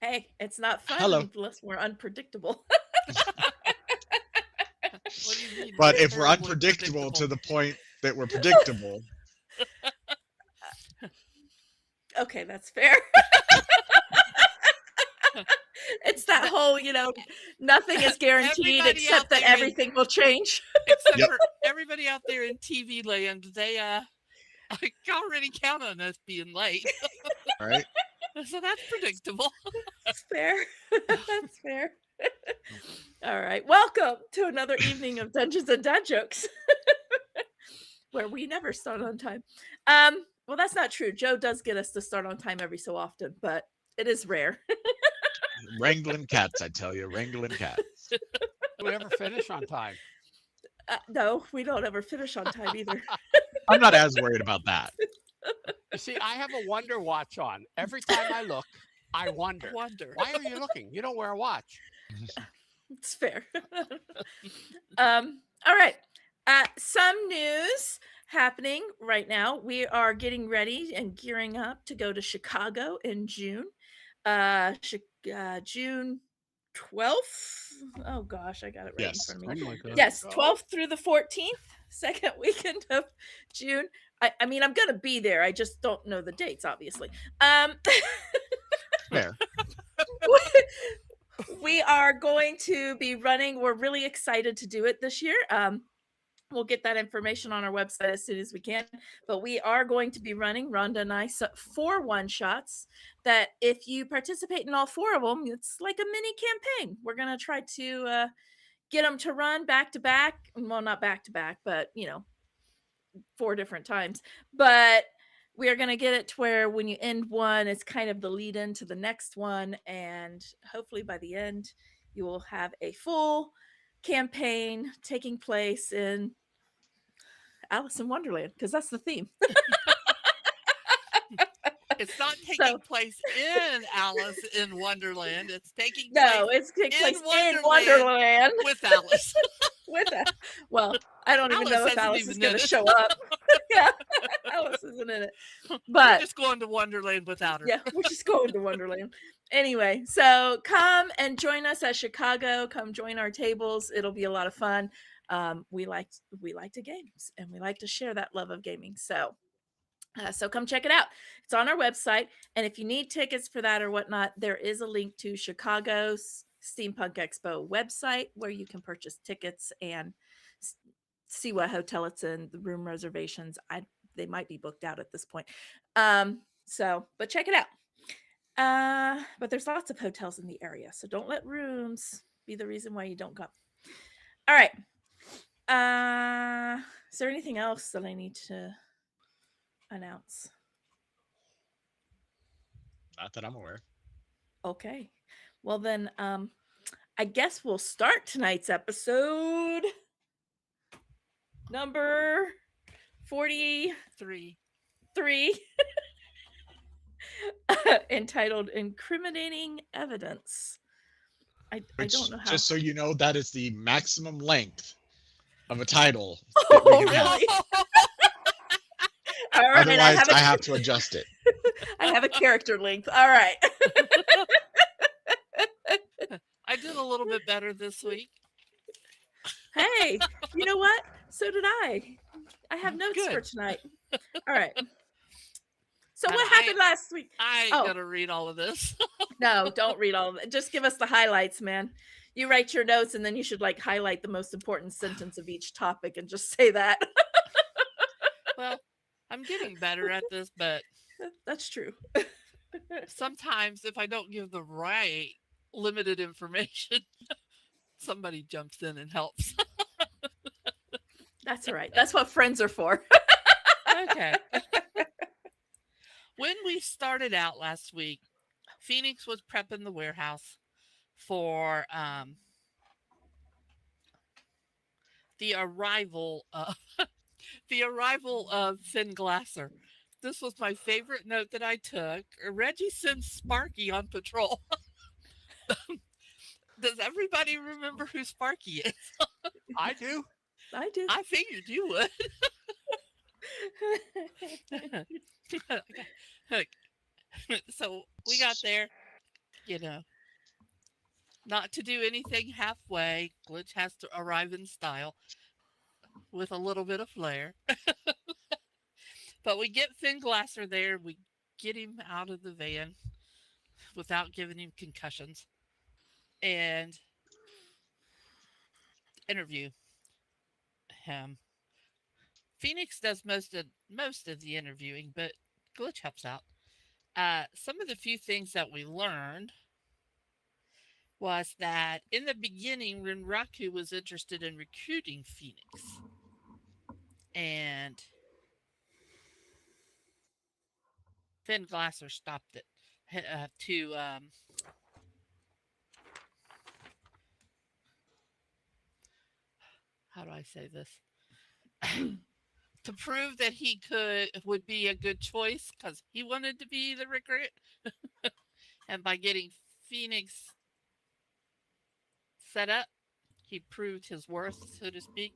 Hey, it's not Hello. fun unless we're unpredictable. What do you mean? We're But if we're terribly unpredictable predictable. to the point that we're predictable, Okay, that's fair. It's that whole, nothing is guaranteed Everybody out except that there everything will change. except Yep. for everybody out there in TV land, they already count on us being late. right? So that's predictable. That's fair. That's fair. All right. Welcome to another evening of Dungeons and Dad Jokes, where we never start on time. Well, that's not true. Joe does get us to start on time every so often, but it is rare. Wrangling cats, I tell you, wrangling cats. Do we ever finish on time? No, we don't ever finish on time either. I'm not as worried about that. You see, I have a wonder watch on. Every time I look, I wonder. Why are you looking? You don't wear a watch. It's fair. All right. Some news happening right now. We are getting ready and gearing up to go to Chicago in June. June 12th. Oh gosh, I got it right Yes. in front of me. Oh my God. Yes, 12th through the 14th, second weekend of June. I mean, I'm gonna be there. I just don't know the dates, obviously. Fair. We are going to be running. We're really excited to do it this year. We'll get that information on our website as soon as we can. But we are going to be running, Rhonda and I, 4 one-shots that if you participate in all 4 of them, it's like a mini campaign. We're going to try to get them to run back to back. Well, not back to back, but, 4 different times. But we are going to get it to where when you end one, it's kind of the lead into the next one. And hopefully by the end, you will have a full campaign taking place in Alice in Wonderland, because that's the theme. It's not taking place in Alice in Wonderland. It's taking No, place it's taking place in Wonderland Wonderland. with Alice. Well, I don't even know if Alice is going to show up. Yeah, Alice isn't in it. But we're just going to Wonderland without her. Yeah, we're just going to Wonderland. Anyway, so come and join us at Chicago. Come join our tables. It'll be a lot of fun. We like to games, and we like to share that love of gaming. So come check it out. It's on our website, and if you need tickets for that or whatnot, there is a link to Chicago's Steampunk Expo website where you can purchase tickets and see what hotel it's in, the room reservations. They might be booked out at this point. But check it out. But there's lots of hotels in the area, so don't let rooms be the reason why you don't come. All right. Is there anything else that I need to announce? Not that I'm aware. Okay. Well then, I guess we'll start tonight's episode. Number 43. Entitled Incriminating Evidence. I don't know how. Just so you know, that is the maximum length of a title. Oh, really? All right, Otherwise, I have to adjust it. I have a character length. All right. I did a little bit better this week. Hey, you know what? So did I. I have notes for tonight. All right. So what happened last week? I ain't gonna read all of this. No, don't read all of it. Just give us the highlights, man. You write your notes and then you should highlight the most important sentence of each topic and just say that. Well, I'm getting better at this, but that's true. Sometimes if I don't give the right limited information, somebody jumps in and helps. That's all right. That's what friends are for. Okay. When we started out last week, Phoenix was prepping the warehouse for the arrival of Finn Glasser. This was my favorite note that I took. Reggie sends Sparky on patrol. Does everybody remember who Sparky is? I do. I figured you would. So we got there. not to do anything halfway. Glitch has to arrive in style with a little bit of flair. But we get Finn Glasser there. We get him out of the van without giving him concussions and interview him. Phoenix does most of the interviewing, but Glitch helps out. Some of the few things that we learned was that in the beginning, when Raku was interested in recruiting Phoenix, and Finn Glasser stopped it to how do I say this? To prove that he would be a good choice because he wanted to be the recruit. And by getting Phoenix set up, he proved his worth, so to speak.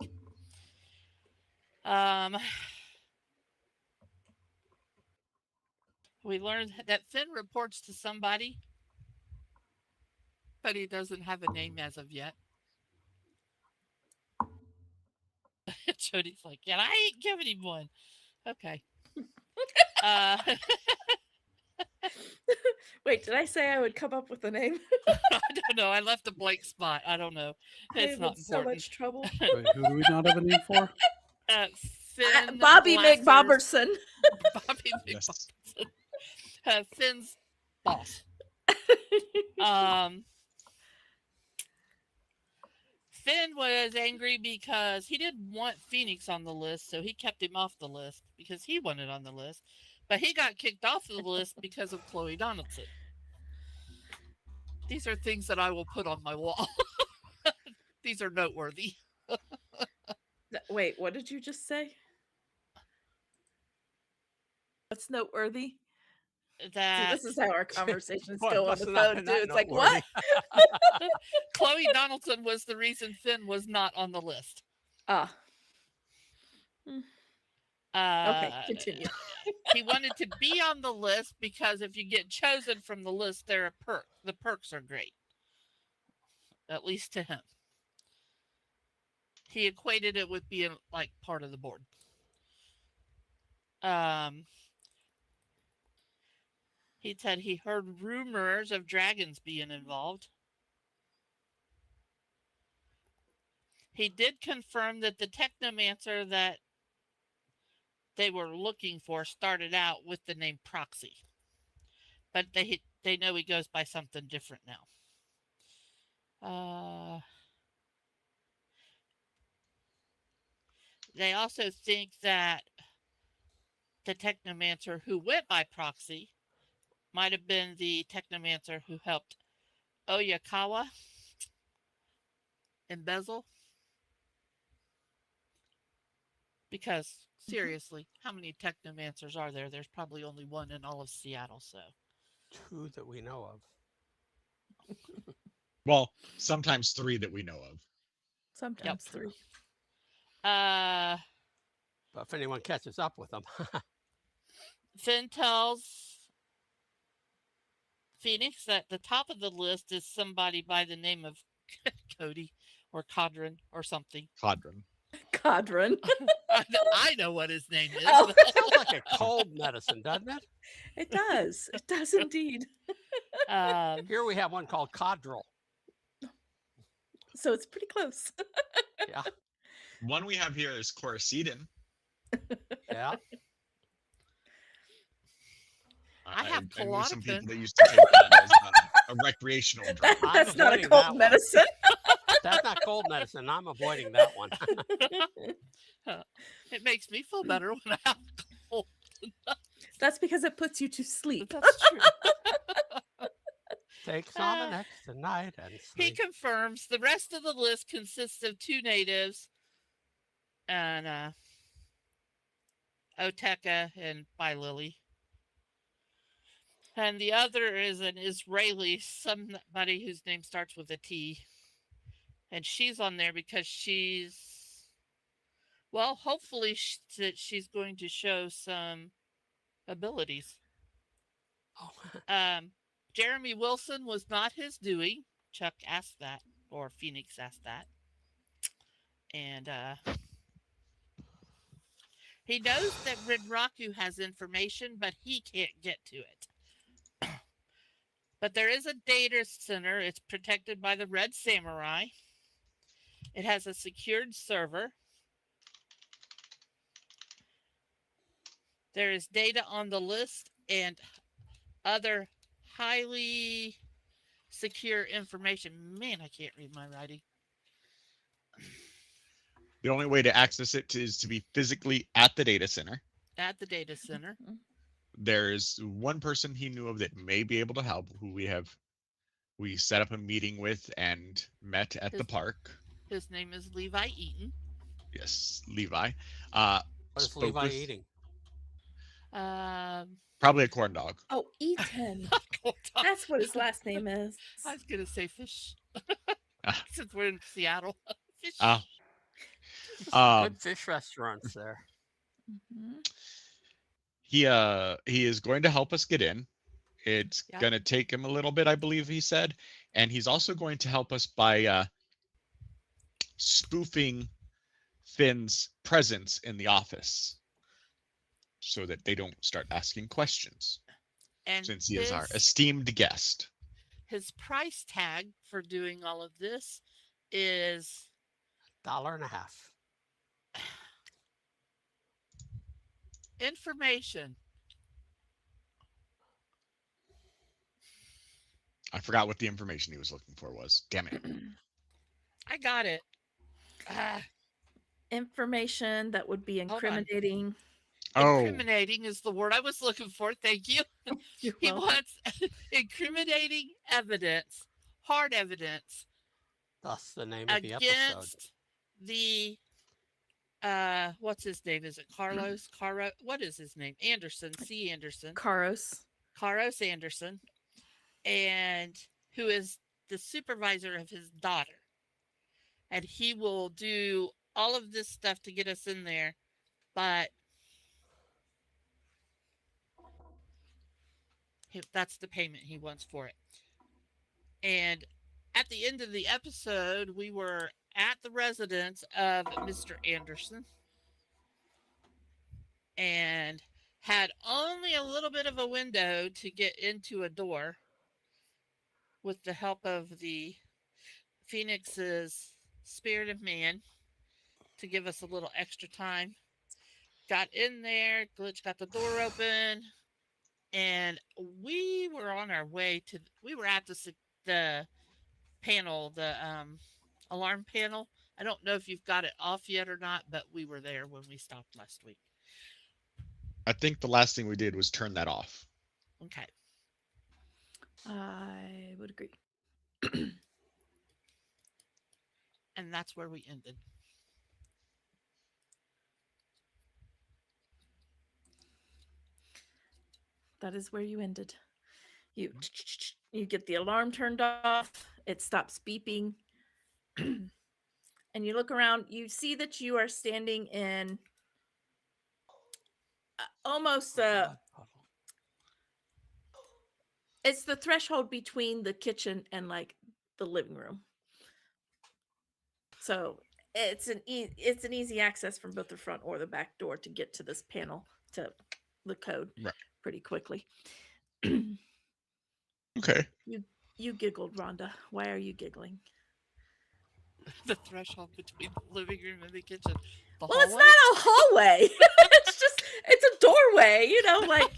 We learned that Finn reports to somebody, but he doesn't have a name as of yet. Jody's like, yeah, I ain't giving him one. Okay. Wait, did I say I would come up with a name? I don't know. I left a blank spot. I don't know. It's not important. So much trouble. Wait, who do we not have a name for? Finn Bobby Glasser's- McBobberson. Bobby Yes. McBobberson. Finn's boss. Finn was angry because he didn't want Phoenix on the list, so he kept him off the list because he wanted on the list. But he got kicked off the list because of Chloe Donaldson. These are things that I will put on my wall. These are noteworthy. Wait, what did you just say? What's noteworthy? That See, this is how our conversations What go on must the have not phone, been too. that It's like, noteworthy? what? Chloe Donaldson was the reason Finn was not on the list. Ah. Okay, continue. He wanted to be on the list because if you get chosen from the list, there are perks. The perks are great, at least to him. He equated it with being like part of the board. He said he heard rumors of dragons being involved. He did confirm that the technomancer that they were looking for started out with the name Proxy. But they know he goes by something different now. They also think that the technomancer who went by Proxy might have been the technomancer who helped Oyakawa embezzle. Because, seriously, how many technomancers are there? There's probably only one in all of Seattle, so. 2 that we know of. Well, sometimes 3 that we know of. Sometimes 3. But if anyone catches up with them. Finn tells Phoenix that the top of the list is somebody by the name of Cody or Cadron or something. Cadron. I know what his name is. Oh. Sounds like a cold medicine, doesn't it? It does. It does indeed. Here we have one called Cadril. So it's pretty close. Yeah. One we have here is Coracedon. Yeah. I have I knew some people Klonopin. that used to take that as a recreational drug. That's not a avoiding that cold one. medicine. That's not cold medicine. I'm avoiding that one. It makes me feel better when I have cold. That's because it puts you to sleep. That's true. Take Sominex tonight and He sleep. confirms the rest of the list consists of 2 natives and Oteka and Lily. And the other is an Israeli, somebody whose name starts with a T. And she's on there because hopefully she's going to show some abilities. Oh. Jeremy Wilson was not his doing. Chuck asked that, or Phoenix asked that. And he knows that Rinraku has information, but he can't get to it. But there is a data center. It's protected by the Red Samurai. It has a secured server. There is data on the list and other highly secure information. Man, I can't read my writing. The only way to access it is to be physically at the data center. At the data center. There's one person he knew of that may be able to help, who we set up a meeting with and met at the park. His name is Levi Eaton. Yes, Levi. What is Levi eating? Probably a corn dog. Oh, Eaton. That's what his last name is. I was gonna say fish. Since we're in Seattle. Fish. Good fish restaurants there. Mm-hmm. He is going to help us get in. It's going to take him a little bit, I believe he said, and he's also going to help us by spoofing Finn's presence in the office so that they don't start asking questions. And since he is our esteemed guest. His price tag for doing all of this is $1.50. information. I forgot what the information he was looking for was. Damn it. I got it. Information that would be incriminating. Incriminating is the word I was looking for. Thank you. You're He welcome. wants incriminating evidence, hard evidence. That's the name of the episode. Against the what's his name? Is it Carlos? What is his name? Anderson. C. Anderson. Caros Anderson. And who is the supervisor of his daughter. And he will do all of this stuff to get us in there, but that's the payment he wants for it. And at the end of the episode, we were at the residence of Mr. Anderson and had only a little bit of a window to get into a door with the help of the Phoenix's Spirit of Man to give us a little extra time. Got in there, Glitch got the door open, and we were on our way to, we were at the panel, the alarm panel. I don't know if you've got it off yet or not, but we were there when we stopped last week. I think the last thing we did was turn that off. Okay. I would agree. And that's where we ended. That is where you ended. You get the alarm turned off. It stops beeping. And you look around. You see that you are standing in almost it's the threshold between the kitchen and like the living room. So it's an easy access from both the front or the back door to get to this panel to the code pretty quickly. Okay. You giggled, Rhonda. Why are you giggling? The threshold between the living room and the kitchen. Well, it's not a hallway. it's a doorway, like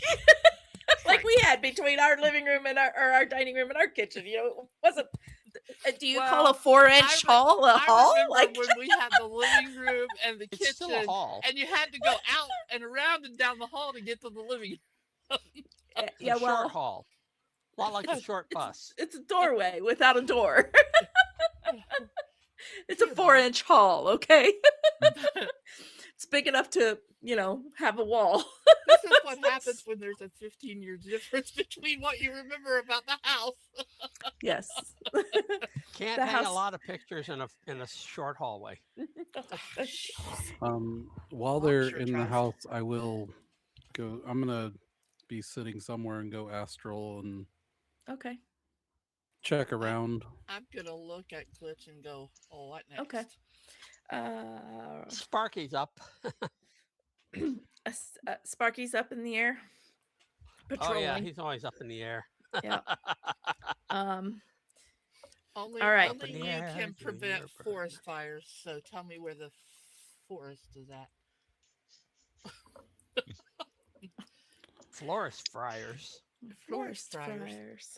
like we had between our living room and our dining room and our kitchen. It wasn't. Do you call a 4-inch hall a hall? Like when we had the living room and the kitchen, still a hall. And you had to go out and around and down the hall to get to the living room. It's a short hall. A lot like a short bus. It's a doorway without a door. It's a 4-inch hall, okay? It's big enough to, have a wall. This is what happens when there's a 15-year difference between what you remember about the house. Yes. Can't hang a lot of pictures in a short hallway. While they're in the house, I will go. I'm gonna be sitting somewhere and go astral and Okay. Check around. I'm gonna look at Glitch and go, "Oh, what next?" Okay. Sparky's up. Sparky's up in the air, Oh patrolling. yeah, he's always up in the air. Yeah. Only, All right. only Up in the you air, can prevent junior bird. forest fires. So tell me where the forest is at. Florist fryers. Forest fires. fires.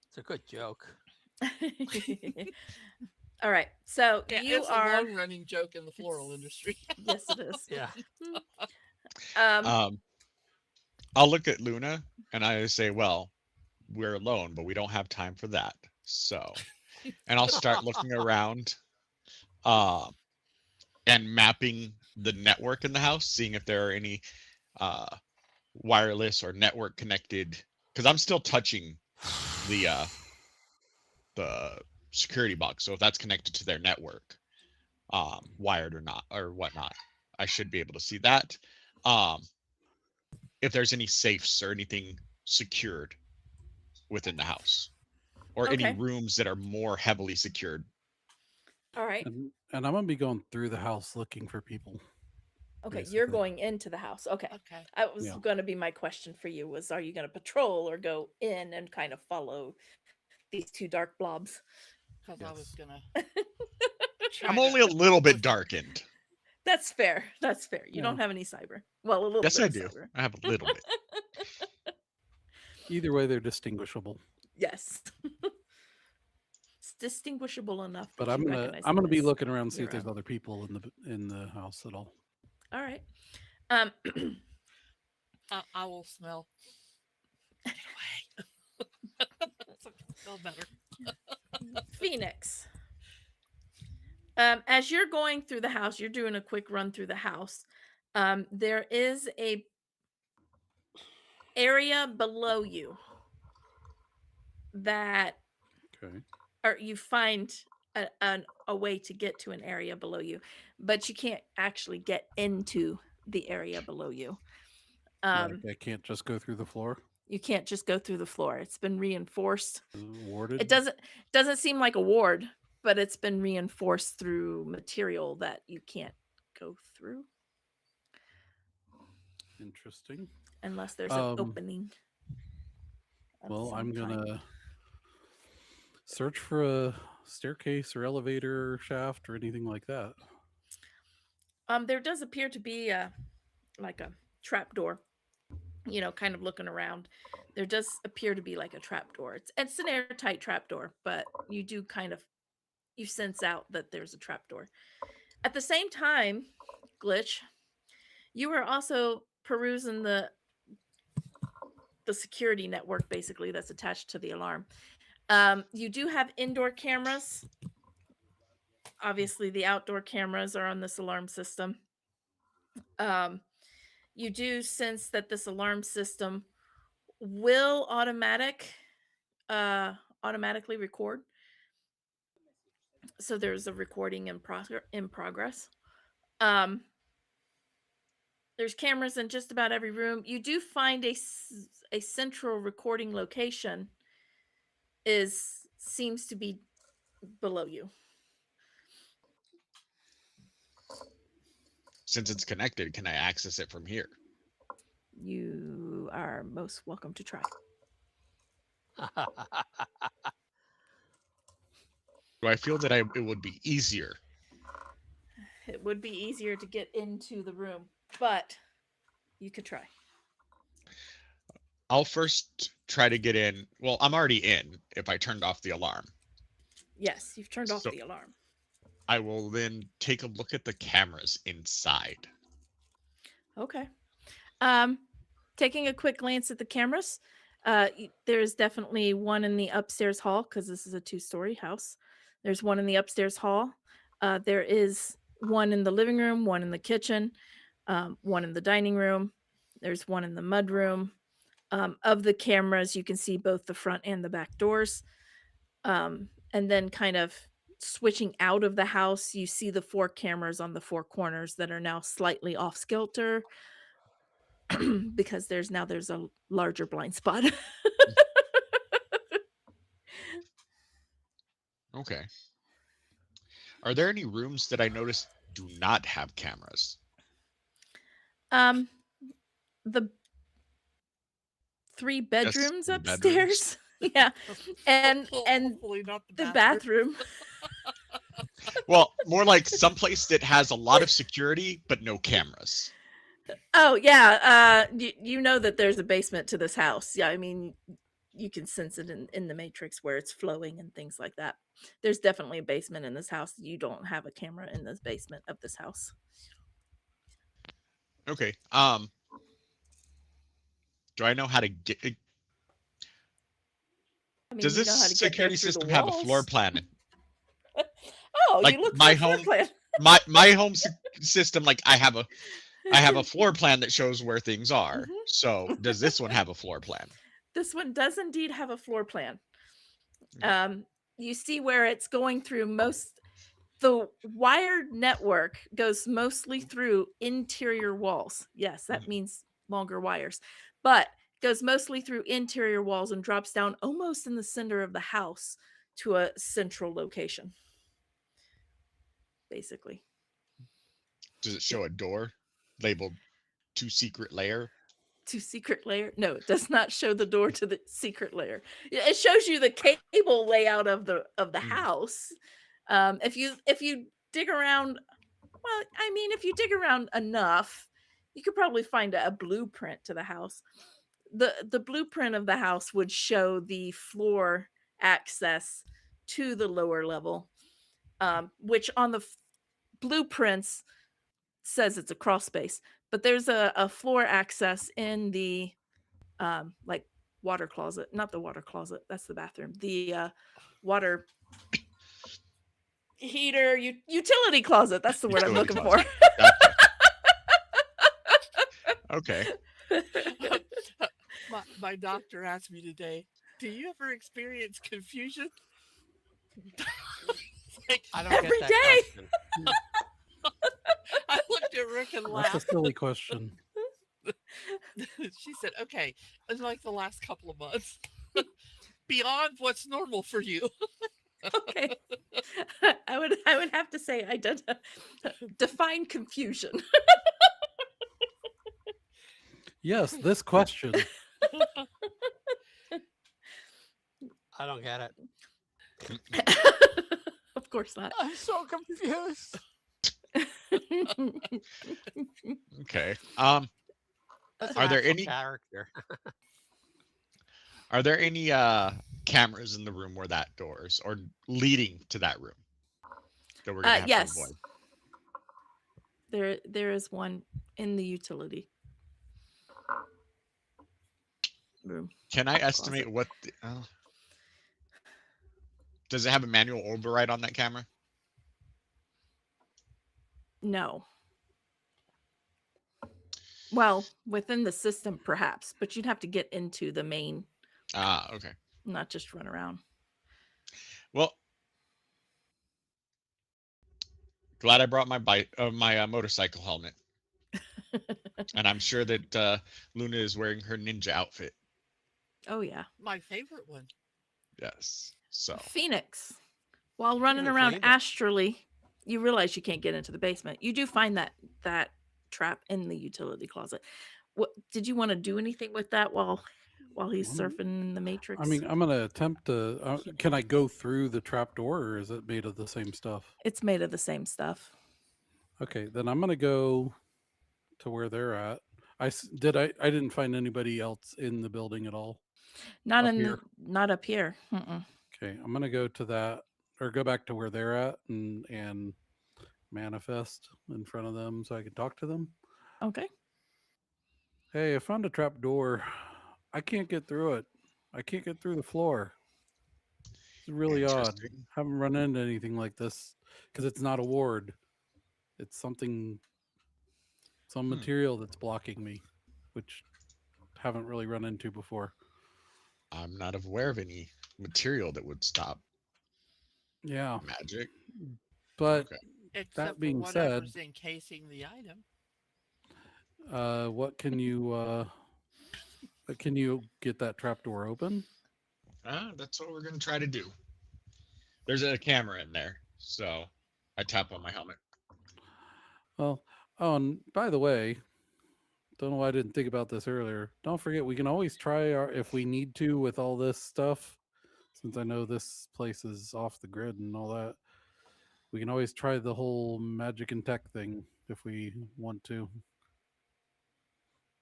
It's a good joke. All right. So Yeah, you it's are. a long-running joke in the floral industry. Yes, it is. Yeah. I'll look at Luna and I say, well, we're alone, but we don't have time for that. So, and I'll start looking around and mapping the network in the house, seeing if there are any wireless or network connected, because I'm still touching the security box. So if that's connected to their network, wired or not or whatnot, I should be able to see that. If there's any safes or anything secured within the house, or any Okay. rooms that are more heavily secured. All right. And I'm gonna be going through the house looking for people. Okay. You're basically. going into the house. Okay. Okay. That was Yeah. going to be my question for you was, are you going to patrol or go in and kind of follow these two dark blobs? Because I was Yes. gonna. I'm only a little bit darkened. That's fair. That's fair. You Yeah. don't have any cyber. Well, a little Yes, bit I of do. cyber. I have a little bit. Either way, they're distinguishable. Yes. It's distinguishable enough. But that I'm you gonna recognize I'm them gonna be as looking around see your if there's own. other people in the house at all. All right. I will smell. Get away. So I can smell better. Phoenix. As you're going through the house, you're doing a quick run through the house. There is a area below you that, Okay. or you find a way to get to an area below you, but you can't actually get into the area below you. Like I can't just go through the floor. You can't just go through the floor. It's been reinforced. Is it warded. It doesn't seem like a ward, but it's been reinforced through material that you can't go through Interesting. unless there's an opening. of Well, some I'm kind. gonna search for a staircase or elevator shaft or anything like that. There does appear to be like a trap door. You know, kind of looking around. There does appear to be like a trap door. It's an airtight trap door, but you do kind of you sense out that there's a trap door. At the same time, Glitch, you are also perusing the security network basically that's attached to the alarm. You do have indoor cameras. Obviously, the outdoor cameras are on this alarm system. You do sense that this alarm system will automatically record. So there's a recording in progress. There's cameras in just about every room. You do find a central recording location seems to be below you. Since it's connected, can I access it from here? You are most welcome to try. Do I feel that it would be easier? It would be easier to get into the room, but you could try. I'll first try to get in. Well, I'm already in if I turned off the alarm. Yes, you've turned off So- the alarm. I will then take a look at the cameras inside. Okay. Taking a quick glance at the cameras, there's definitely one in the upstairs hall because this is a 2-story house. There's one in the upstairs hall. There is one in the living room, one in the kitchen, one in the dining room. There's one in the mud room. Of the cameras, you can see both the front and the back doors. And then kind of switching out of the house, you see the 4 cameras on the 4 corners that are now slightly off kilter because there's a larger blind spot. Okay. Are there any rooms that I noticed do not have cameras? The 3 Yes, bedrooms the bedrooms. upstairs. Yeah. And Hopefully not the bathroom. Well, more like someplace that has a lot of security but no cameras. Oh, yeah. You know that there's a basement to this house. Yeah, I mean, you can sense it in the matrix where it's flowing and things like that. There's definitely a basement in this house. You don't have a camera in this basement of this house. Okay. Do I know how to get? I mean, Does you this know how to get there security through the system have a floor walls. plan? Oh, Like you look my for a floor home, plan. my home system. Like I have a floor plan that shows where things are. Mhm. So does this one have a floor plan? This one does indeed have a floor plan. Okay. You see where it's going through the wired network goes mostly through interior walls. Yes, that means longer wires, but goes mostly through interior walls and drops down almost in the center of the house to a central location. Basically. Does it show a door labeled "to secret layer"? To secret layer? No, it does not show the door to the secret layer. It shows you the cable layout of the house. If you dig around, well, I mean, if you dig around enough, you could probably find a blueprint to the house. The blueprint of the house would show the floor access to the lower level, which on the blueprints says it's a crawl space, but there's a floor access in the like water closet, not the water closet, that's the bathroom, the water heater utility closet, that's the word I'm Utility looking for. closet. Gotcha. Okay. My doctor asked me today, do you ever experience confusion? Like, I don't get Every that day. question. I looked at Rick and That's a laughed. silly question. She said, okay, in like the last couple of months, beyond what's normal for you. Okay. I would have to say I did define confusion. Yes, this question. I don't get it. Of course not. I'm so confused. Okay. That's Are an there actual any- character? Are there any cameras in the room where that doors or leading to that room that we're gonna have Yes. to avoid? There is one in the utility room. Can I Closet. estimate what? Does it have a manual override on that camera? No. Well, within the system, perhaps, but you'd have to get into the main, Ah, okay. not just run around. Well, glad I brought my motorcycle helmet, and I'm sure that Luna is wearing her ninja outfit. Oh yeah, My favorite one. Yes. So Phoenix. While running Even around cleaned it. astrally, you realize you can't get into the basement. You do find that trap in the utility closet. What did you want to do anything with that while he's surfing in the matrix? I mean, I'm gonna attempt to. Can I go through the trap door, or is it made of the same stuff? it's made of the same stuff. Okay, then I'm gonna go to where they're at. I didn't find anybody else in the building at all. Not Up in here? not up here. Mm-mm. Okay, I'm gonna go to that, or go back to where they're at and manifest in front of them so I can talk to them. Okay. Hey, I found a trap door. I can't get through it. I can't get through the floor. It's really odd. Interesting. Haven't run into anything like this because it's not a ward. It's some material that's blocking me, which haven't really run into before. I'm not aware of any material that would stop Yeah, magic. but Okay. Except for being whatever's said- encasing the item. what can you get that trap door open? That's what we're gonna try to do. There's a camera in there, so I tap on my helmet. Well, oh, and by the way, don't know why I didn't think about this earlier. Don't forget, we can always try our if we need to with all this stuff. Since I know this place is off the grid and all that, we can always try the whole magic and tech thing if we want to.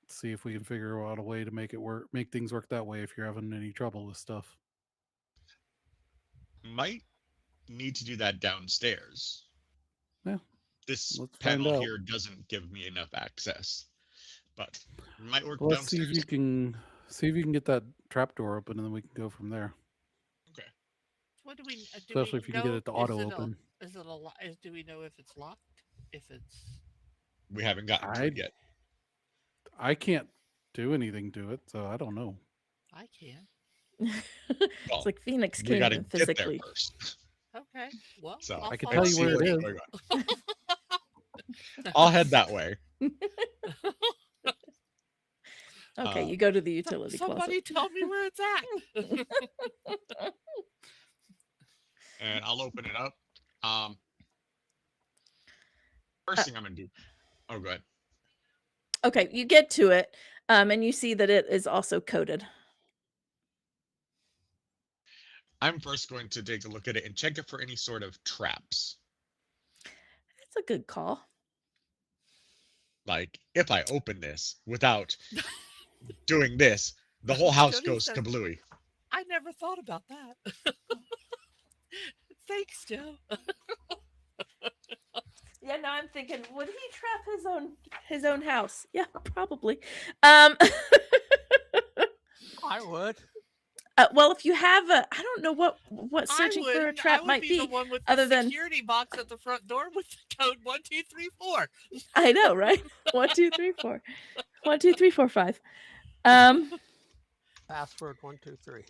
See if we can figure out a way to make it work, make things work that way. If you're having any trouble with stuff, Might need to do that downstairs. Yeah, This let's find panel out. here doesn't give me enough access, but it might work Well, let's see downstairs. if you can get that trap door open, and then we can go from there. Okay. What do we? Especially if you can get it to auto is it open. Is it a lock? Do we know if it's locked? If it's We haven't gotten to it yet. I can't do anything to it, so I don't know. I can. Well, It's like Phoenix we can't gotta even get there physically. first. Okay. Well, So I'll I can follow tell you where it what's is. going on. I'll head that way. Okay, you go to the utility Somebody closet. tell me where it's at. And I'll open it up. First thing I'm gonna do. Oh, go ahead. Okay, you get to it, and you see that it is also coded. I'm first going to take a look at it and check it for any sort of traps. That's a good call. Like, if I open this without doing this, the whole house Jody goes said- kablooey. I never thought about that. Thanks, Joe. Yeah, now I'm thinking, would he trap his own house? Yeah, probably. I would. Well, if you have a, I don't know what searching for a wouldn't. trap I would might be be. the one with other the than- security box at the front door with the code 1234. I know, right? 1, 2, 3, 4. 1, 2, 3, 4, 5. Password 123.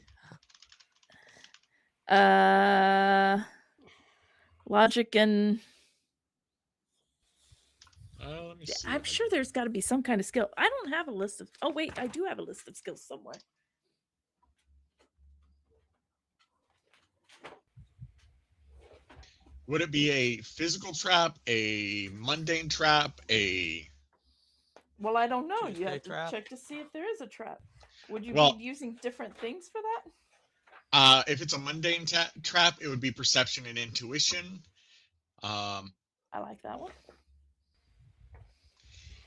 Logic and Let me see. I'm sure there's got to be some kind of skill. I don't have a list of. Oh wait, I do have a list of skills somewhere. Would it be a physical trap, a mundane trap, a... Well, I don't know. You Tuesday have to trap? check to see if there is a trap. Would you Well- be using different things for that? If it's a mundane trap, it would be perception and intuition. I like that one.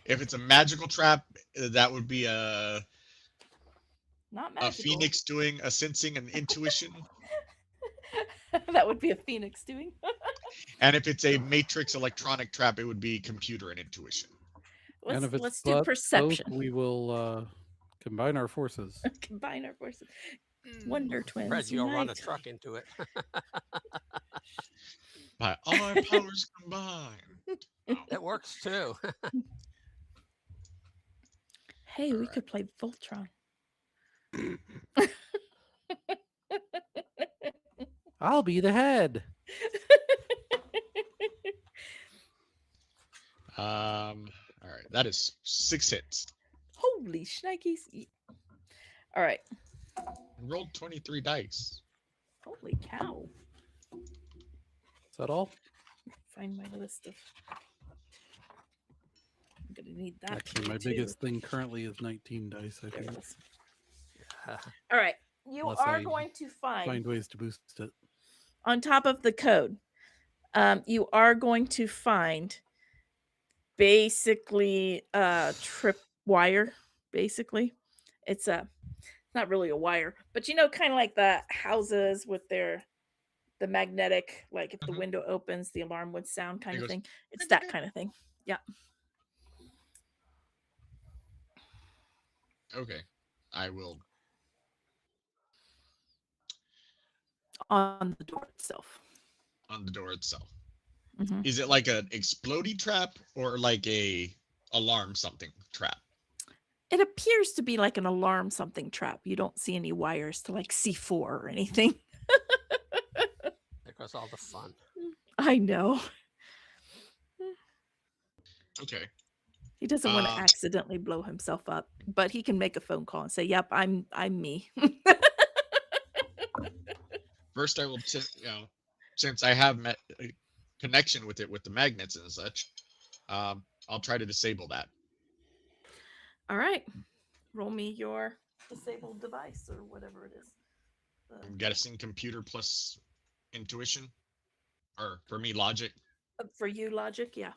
If it's a magical trap, that would be Not magical. a phoenix doing a sensing and intuition. That would be a phoenix doing. And if it's a matrix electronic trap, it would be computer and intuition. And if it's Let's do both, perception. we will combine our forces. Combine our forces. Wonder twins. Fred, you'll run a unite. truck into it. By all our powers combined. It works too. Hey, we Alright. could play Voltron. I'll be the head. All right, that is 6 hits. Holy shnikes. All right. Rolled 23 dice. Holy cow. Is that all? Find my list of. I'm going to need that. Actually, my too. biggest thing currently is 19 dice. I There think. it is. All right. You Unless are I going to Find ways to boost it. on top of the code, you are going to find basically a trip wire. Basically, it's not really a wire, but kind of like the houses with the magnetic, like if the Mhm. window opens, the alarm would sound kind It of goes, thing. It's that kind of thing. Yeah. Okay, I will. On the door itself. On the door itself. Mhm. Is it like an explodey trap or like a alarm something trap? It appears to be like an alarm something trap. You don't see any wires to like C4 or anything. There goes all the fun. I know. Okay. He doesn't want to Uh, accidentally blow himself up, but he can make a phone call and say, "Yep, I'm me." First, I will since I have a connection with it with the magnets and such, I'll try to disable that. All right. Roll me your disabled device or whatever it is. I'm guessing computer plus intuition, or for me, logic. For you, logic, yeah.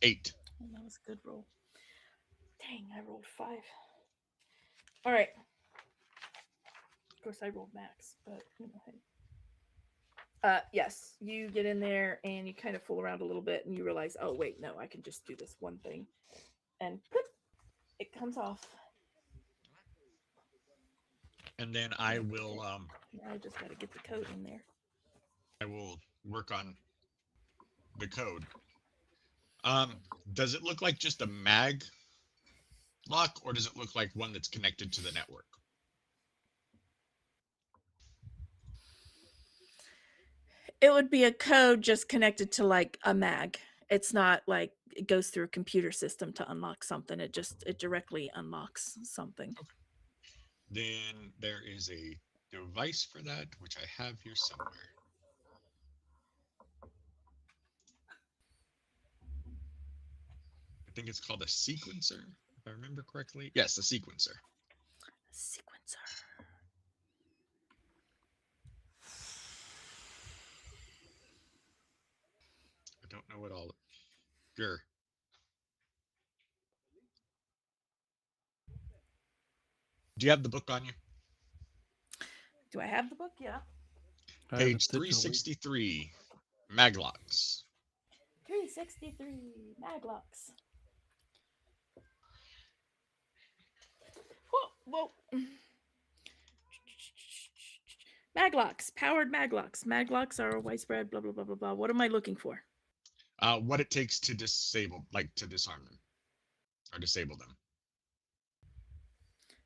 Eight. Oh, that was a good roll. Dang, I rolled 5. All right. Of course, I rolled max, but hey. Yes, you get in there and you kind of fool around a little bit, and you realize, oh wait, no, I can just do this one thing, and poof, it comes off. And then I will. Now I just got to get the code in there. I will work on the code. Does it look like just a mag lock, or does it look like one that's connected to the network? It would be a code just connected to like a mag. It's not like it goes through a computer system to unlock something. It directly unlocks something. Okay. Then there is a device for that, which I have here somewhere. I think it's called a sequencer, if I remember correctly. Yes, a sequencer. Sequencer. I don't know what all. Sure. Do you have the book on you? Do I have the book? Yeah. I have it Page digitally. 363, maglocks. 363 maglocks. Whoa. Maglocks, powered maglocks. Maglocks are widespread, blah, blah, blah, blah, blah. What am I looking for? What it takes to disable, like to disarm them or disable them.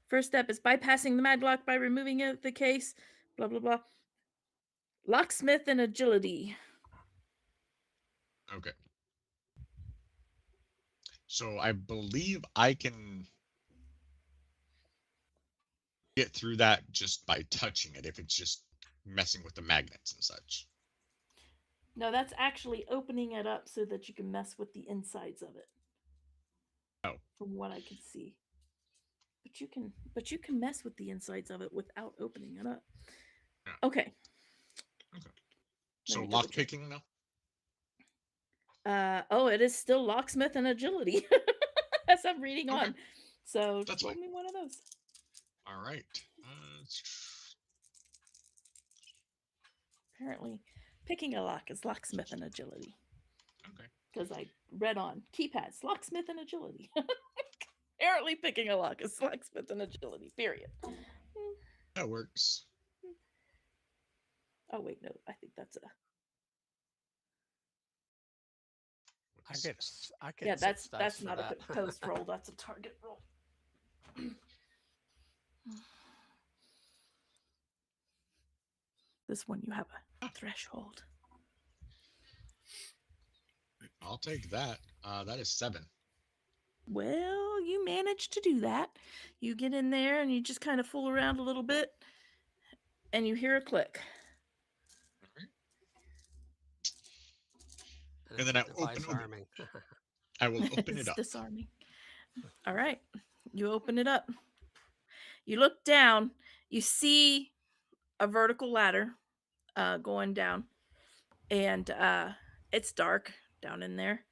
First step is bypassing the maglock by removing the case, blah, blah, blah. Locksmith and agility. Okay. So I believe I can get through that just by touching it if it's just messing with the magnets and such. No, that's actually opening it up so that you can mess with the insides of it. Oh. From what I can see. But you can mess with the insides of it without opening it up. Yeah. Okay. So lock picking now? It is still locksmith and agility as I'm reading Okay. on. So That's roll fine. me one of those. All right. Apparently, picking a lock is locksmith and agility. Okay. Because I read on keypads, locksmith and agility. Apparently, picking a lock is locksmith and agility. Period. That works. Oh wait, no, I think that's a. I get Yeah, six that's dice for not that. a post roll. That's a target roll. This one you have a threshold. I'll take that. That is 7. Well, you managed to do that. You get in there and you just kind of fool around a little bit, and you hear a click. And then I open Disarming. I will open it It's up. disarming. All right, you open it up. You look down. You see a vertical ladder going down, and it's dark down in there.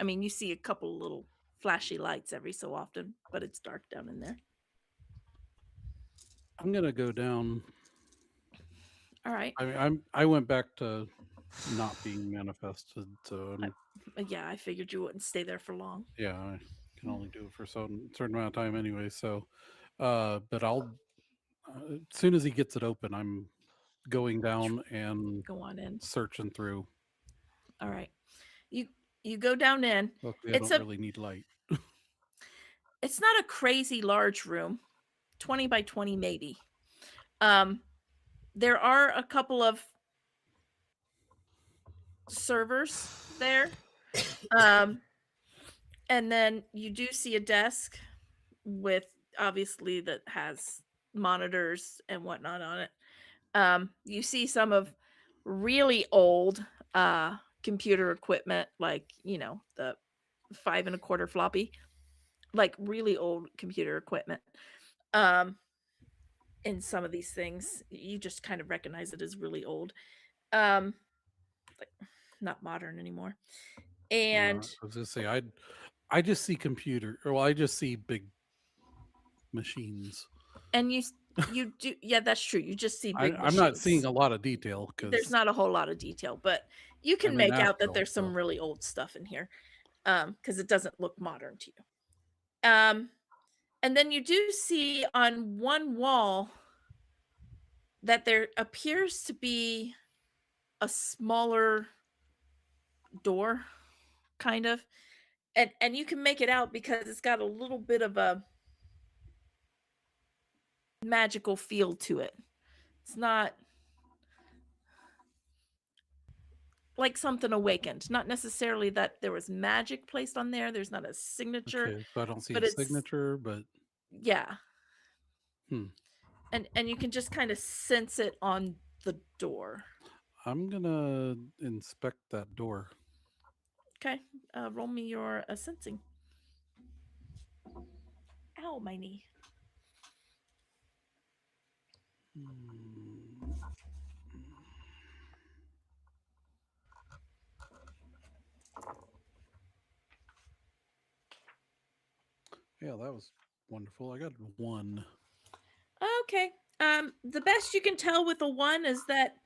I mean, you see a couple little flashy lights every so often, but it's dark down in there. I'm gonna go down. All right. I went back to not being manifested, so Yeah, I figured you wouldn't stay there for long. yeah, I can only do it for a certain amount of time anyway. So, but I'll as soon as he gets it open, I'm going down and Go on in. searching through. All right. You go down in. Luckily, I don't really need light. It's not a crazy large room, 20 by 20 maybe. There are a couple of servers there. And then you do see a desk with obviously that has monitors and whatnot on it. You see some of really old computer equipment, like the 5 1/4 floppy, like really old computer equipment. Um, in some of these things, you just kind of recognize it as really old, like not modern anymore. And I was just say I just see computer. Well, I just see big machines. and you do, yeah, that's true. You just see big I'm not seeing machines. a lot of detail There's because not a whole lot of detail, but you can I'm in make out that Nashville. there's some So really old stuff in here, because it doesn't look modern to you. And then you do see on one wall that there appears to be a smaller door, kind of, and you can make it out because it's got a little bit of a magical feel to it. It's not like something awakened, not necessarily that there was magic placed on there. There's not a signature, okay, so I don't see but a it's, signature, but yeah. hmm. And you can just kind of sense it on the door. I'm gonna inspect that door. Okay, roll me your sensing. Ow, my knee. Hmm. Yeah, that was wonderful. I got 1. Okay. The best you can tell with a 1 is that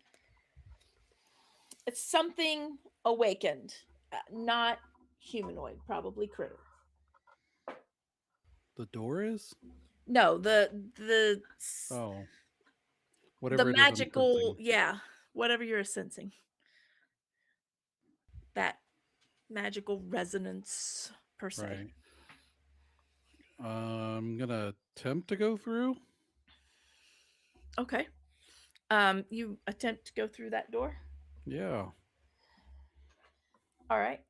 it's something awakened, not humanoid, probably critter. The door is? No, Oh, the whatever it is I'm magical, sensing. yeah, whatever you're sensing. That magical resonance per se. Right. I'm gonna attempt to go through. Okay. You attempt to go through that door? Yeah. All right.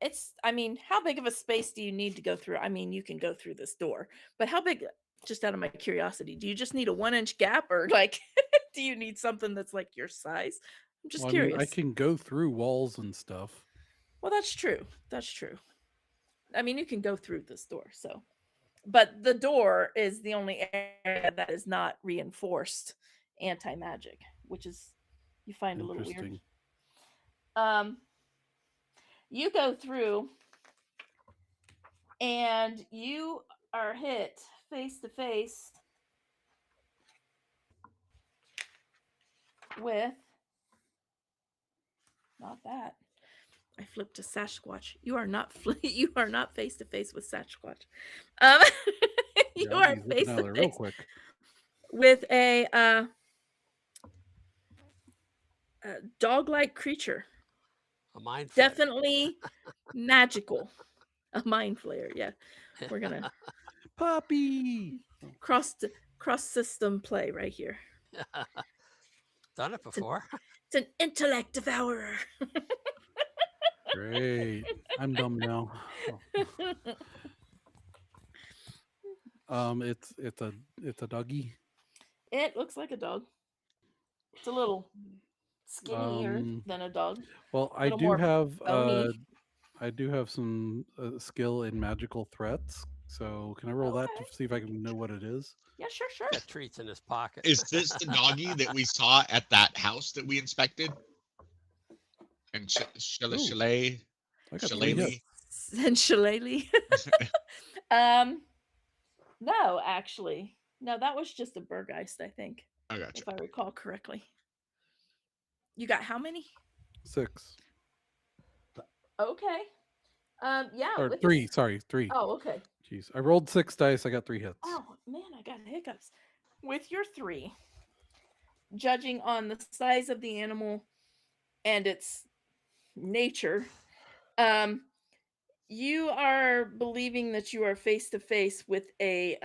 I mean, how big of a space do you need to go through? I mean, you can go through this door, but how big, just out of my curiosity, do you just need a 1 inch gap, or like, do you need something that's like your size? I'm just Well, I mean, I curious. can go through walls and stuff. Well, that's true. That's true. I mean, you can go through this door, so. But the door is the only area that is not reinforced anti-magic, which is, you find a little weird. Interesting. You go through and you are hit face to face with, not that. I flipped to Sasquatch. You are not you are not face to face with Sasquatch. Um, you Yeah, are he's face looking out to there real face quick. with a dog-like creature. A mind flayer. Definitely magical. A mind flayer. Yeah, we're gonna Puppy. cross system play right here. Done it before. It's an intellect devourer. Great. I'm dumb now. It's a doggy. It looks like a dog. It's a little skinnier than a dog. Well, A little more bony. I do have some skill in magical threats. So can I roll that to Okay. see if I can know what it is? Yeah, sure. Got treats in his pocket. Is this the doggy that we saw at that house that we inspected? And Ooh, Chalet? I got 3 Shillelagh? hits. And shillelagh. No, actually. No, that was just a Burgeist, I think, I gotcha. if I recall correctly. You got how many? 6. Okay. Yeah. Or with 3, sorry, 3. Oh, okay. Jeez. I rolled 6 dice, I got 3 hits. Oh man, I got hiccups. With your 3, judging on the size of the animal and its nature, you are believing that you are face to face with a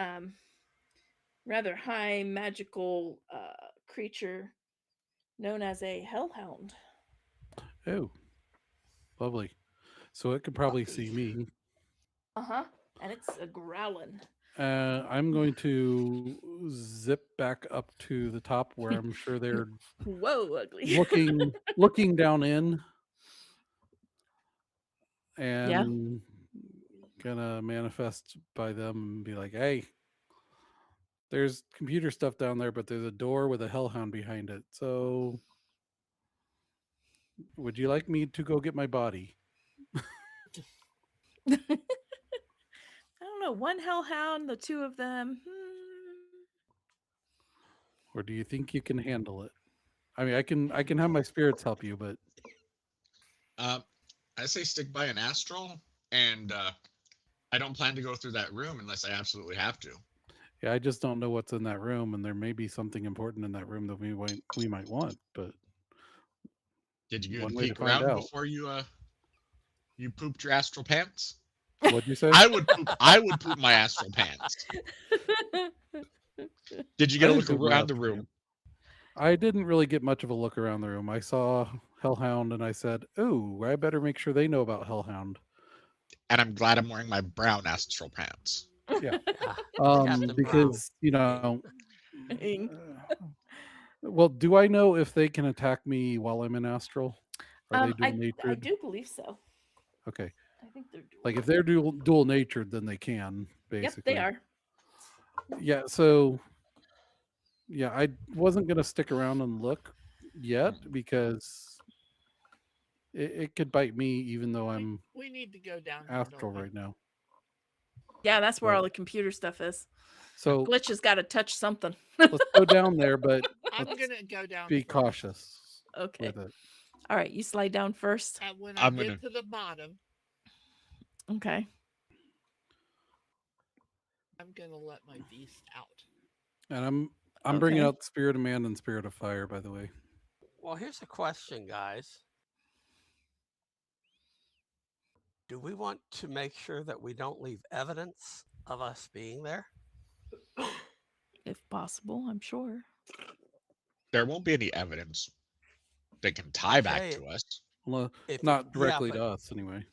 rather high magical creature known as a hellhound. Oh. Lovely. So it could probably see me. Uh-huh. And it's a growling. I'm going to zip back up to the top where I'm sure they're Whoa, ugly. looking down in, Yeah. and gonna manifest by them and be like, "Hey, there's computer stuff down there, but there's a door with a hellhound behind it. So, would you like me to go get my body?" I don't know. One hellhound, the two of them. Or do you think you can handle it? I mean, I can have my spirits help you, but I say stick by an astral, and I don't plan to go through that room unless I absolutely have to. yeah, I just don't know what's in that room, and there may be something important in that room that we might want. But Did you give one it a way to peek find around out. before you pooped your astral pants? What'd you say? I would poop my astral pants. Did you get I a didn't look poop my around the astral room? pants. I didn't really get much of a look around the room. I saw Hellhound, and I said, "Ooh, I better make sure they know about Hellhound." And I'm glad I'm wearing my brown astral pants. Yeah, Yeah. Captain because Ing. well, do I know if they can attack me while I'm in astral? Are they dual I natured? do believe so. Okay, I think they're dual. like if they're dual natured, then they can Yep, basically. they are. Yeah. So yeah, I wasn't gonna stick around and look yet because it could bite me, even though I'm We need to go down there, astral don't we? right now. Yeah, that's where But- all the computer stuff is. So Glitch has got to touch something. let's go down there, but I'm let's gonna go down. be first. cautious Okay. with it. All right, you slide down first. And when I I'm get gonna- to the bottom, Okay. I'm gonna let my beast out. And I'm bringing Okay. out Spirit of Man and Spirit of Fire, by the way. Well, here's a question, guys. Do we want to make sure that we don't leave evidence of us being there? If possible, I'm sure. There won't be any evidence that can tie back Okay. to us. Well, If- not yeah, directly but- to us, anyway.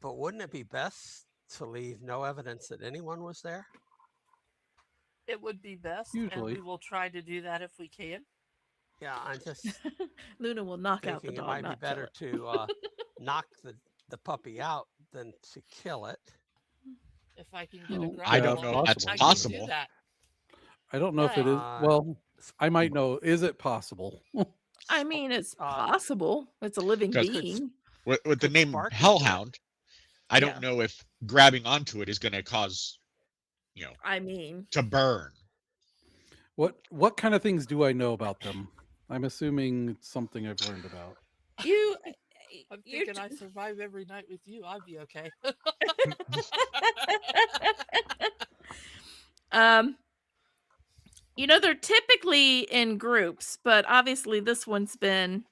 But wouldn't it be best to leave no evidence that anyone was there? It would be best, Usually. and we will try to do that if we can. Yeah, I'm just Luna will knock out the thinking it dog, might be not kill better it. to knock the puppy out than to kill it. If I can get a Oh, grapple I don't on know it, if that's I can do possible. that. I don't know if it is. Uh, Well, I might know. Is it possible? I mean, it's Uh, possible. It's a living 'Cause- being. With the Could name Sparky do it? Hellhound, I Yeah. don't know if grabbing onto it is going to cause, I mean, to burn. What kind of things do I know about them? I'm assuming it's something I've learned about. you. I'm you're thinking I survive every night with you. I'd be okay. They're typically in groups, but obviously this one's been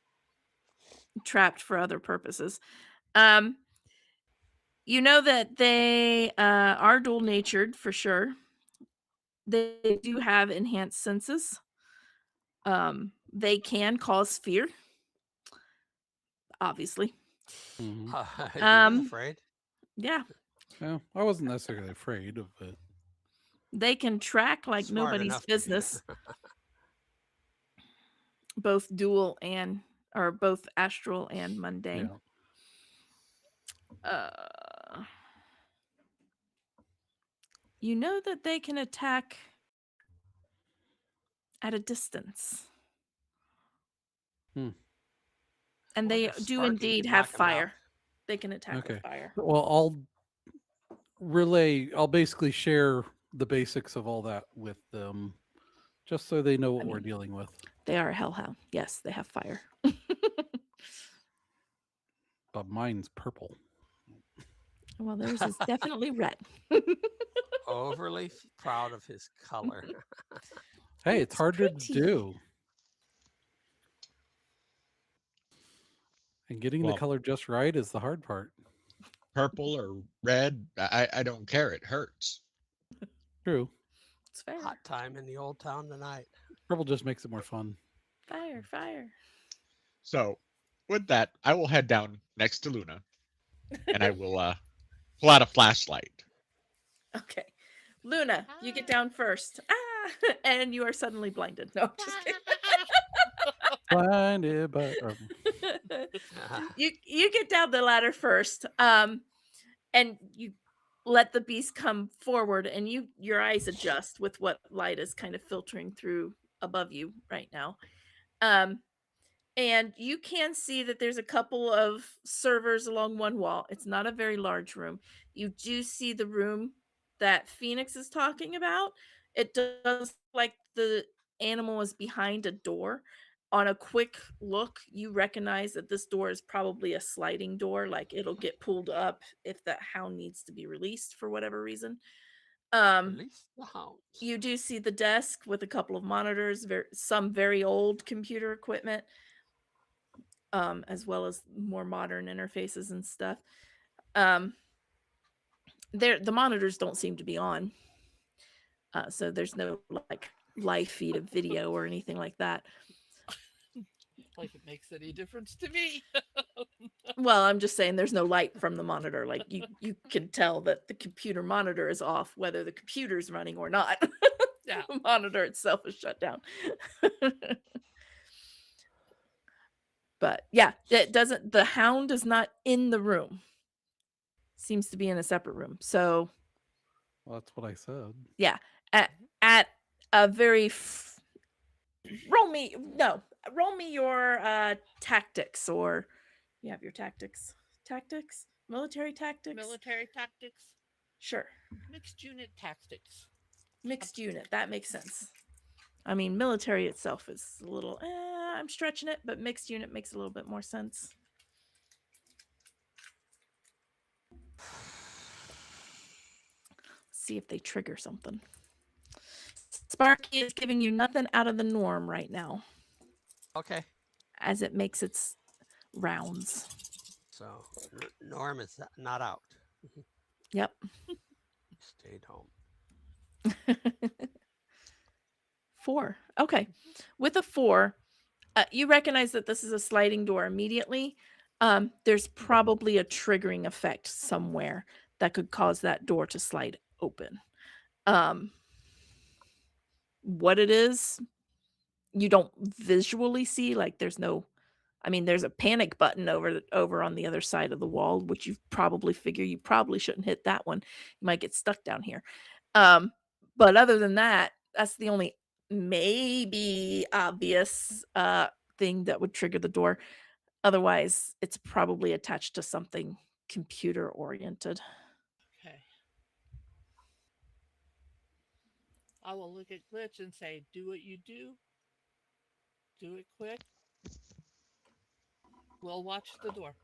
trapped for other purposes. You know that they are dual natured for sure. They do have enhanced senses. They can cause fear, obviously. Mhm. He was afraid. Yeah, Yeah, I wasn't necessarily afraid of it. they can track like Smart nobody's enough to be. business. Both dual or both astral and mundane. Yeah. You know that they can attack at a distance. Hmm. And Wonder they if do Sparky indeed could have knock 'em out. fire. They can attack Okay. with fire. Well, I'll basically share the basics of all that with them, just so they know what we're mean- dealing with. They are a hellhound. Yes, they have fire. But mine's purple. Well, theirs is definitely red. Overly proud of his color. Hey, it's It's hard to pretty. do. And getting the Well- color just right is the hard part. Purple or red, I don't care. It hurts. True. It's fair. Hot time in the old town tonight. Purple just makes it more fun. Fire, fire. So, with that, I will head down next to Luna, and I will pull out a flashlight. Okay. Luna, you get down first. And you are suddenly blinded. No, I'm just kidding. Blinded by. You get down the ladder first, and you let the beast come forward, and your eyes adjust with what light is kind of filtering through above you right now. And you can see that there's a couple of servers along one wall. It's not a very large room. You do see the room that Phoenix is talking about. It does look like the animal is behind a door. On a quick look, you recognize that this door is probably a sliding door, like it'll get pulled up if that hound needs to be released for whatever reason. Release the hounds. You do see the desk with a couple of monitors, some very old computer equipment, as well as more modern interfaces and stuff. The monitors don't seem to be on, so there's no like live feed of video or anything like that. Like it makes any difference to me. Well, I'm just saying there's no light from the monitor. Like you can tell that the computer monitor is off, whether the computer's running or not. Yeah. The monitor itself is shut down. But yeah, the hound is not in the room. Seems to be in a separate room. So Well, that's what I said. yeah, at a very roll me your tactics, or you have your tactics military tactics. Sure. Mixed unit tactics. Mixed unit, that makes sense. I mean, military itself is a little I'm stretching it, but mixed unit makes a little bit more sense. See if they trigger something. Sparky is giving you nothing out of the norm right now Okay. as it makes its rounds. So Norm is not out. Yep. Stayed home. 4. Okay. With a 4, you recognize that this is a sliding door immediately. There's probably a triggering effect somewhere that could cause that door to slide open. What it is, you don't visually see. Like there's a panic button over on the other side of the wall, which you probably figure you probably shouldn't hit that one. You might get stuck down here. But other than that, that's the only maybe obvious thing that would trigger the door. Otherwise, it's probably attached to something computer oriented. Okay. I will look at Glitch and say, do what you do. Do it quick. We'll watch the door.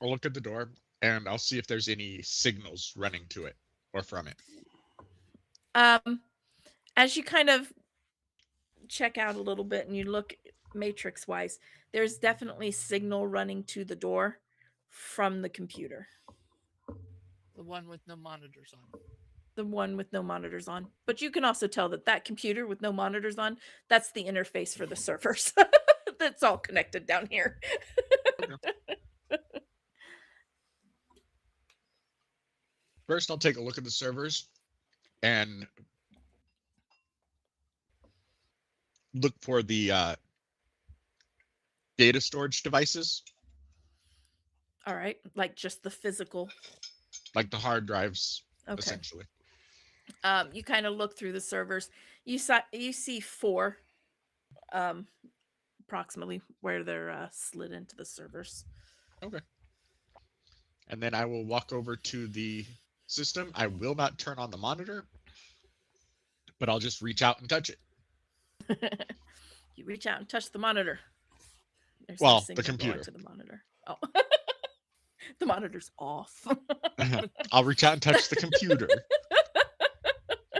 I'll look at the door and I'll see if there's any signals running to it or from it. As you kind of check out a little bit and you look matrix wise, there's definitely signal running to the door from the computer. The one with no monitors on. The one with no monitors on. But you can also tell that computer with no monitors on, that's the interface for the servers. That's all connected down here. First, I'll take a look at the servers and look for the data storage devices. All right. Like just the physical. Like the hard drives, Okay. essentially. You kind of look through the servers. You see 4 approximately where they're slid into the servers. Okay. And then I will walk over to the system. I will not turn on the monitor, but I'll just reach out and touch it. You reach out and touch the monitor. There's Well, no the signal going computer. to the monitor. Oh. The monitor's off. I'll reach out and touch the computer.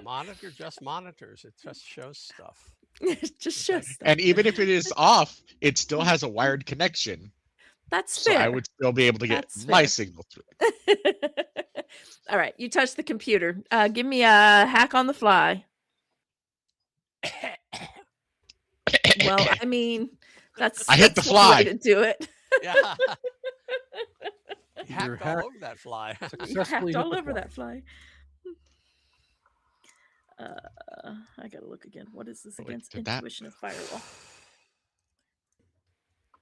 Monitor just monitors. It just shows stuff. It just shows stuff. And even if it is off, it still has a wired connection. That's So fair. I would still be able to get That's my fair. signal through it. All right, you touch the computer. Give me a hack on the fly. Well, I mean, that's I hit the that's one way fly. to do it. Yeah. You You're hacked all over that fly. You Successfully hacked all hit the over fly. that fly. I gotta look again. What is this Wait, against did that- intuition of firewall?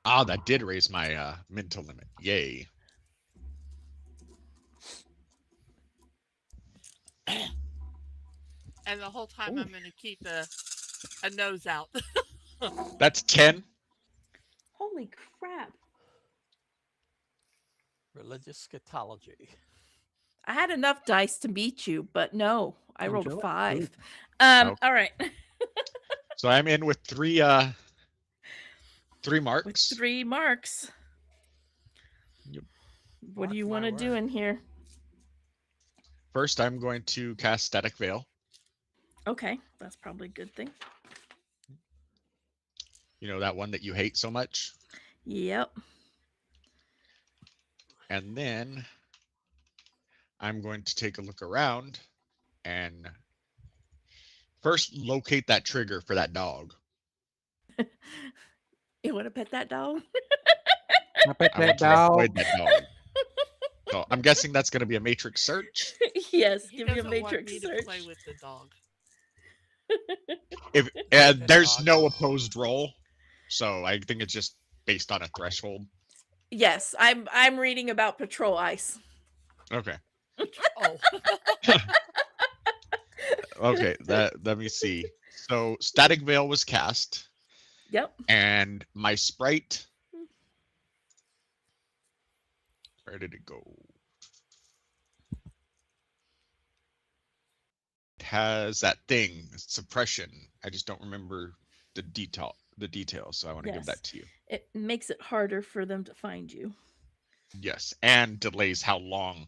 Ah, that did raise my mental limit. Yay. And the whole time Ooh. I'm going to keep a nose out. That's 10. Holy crap! Religious scatology. I had enough dice to beat you, but no, I rolled a Angelic 5. food. Oh. All right. So I'm in with three With marks. 3 marks. Yep. What do you Mark want my to do word. in here? First, I'm going to cast Static Veil. Okay, that's probably a good thing. You know, that one that you hate so much. Yep. And then I'm going to take a look around and first locate that trigger for that dog. You want to pet that dog? I bet I want that to dog. avoid that dog. So I'm guessing that's going to be a matrix search. Yes, He give me a doesn't want matrix me search. to play with the dog. If Good there's dog. no opposed roll, so I think it's just based on a threshold. Yes, I'm reading about patrol ice. Okay. Oh, Okay. Let me see. So Static Veil was cast, Yep. and my sprite. Where did it go? It has that thing, suppression. I just don't remember the detail. So I want to give Yes. that to you. It makes it harder for them to find you. Yes, and delays how long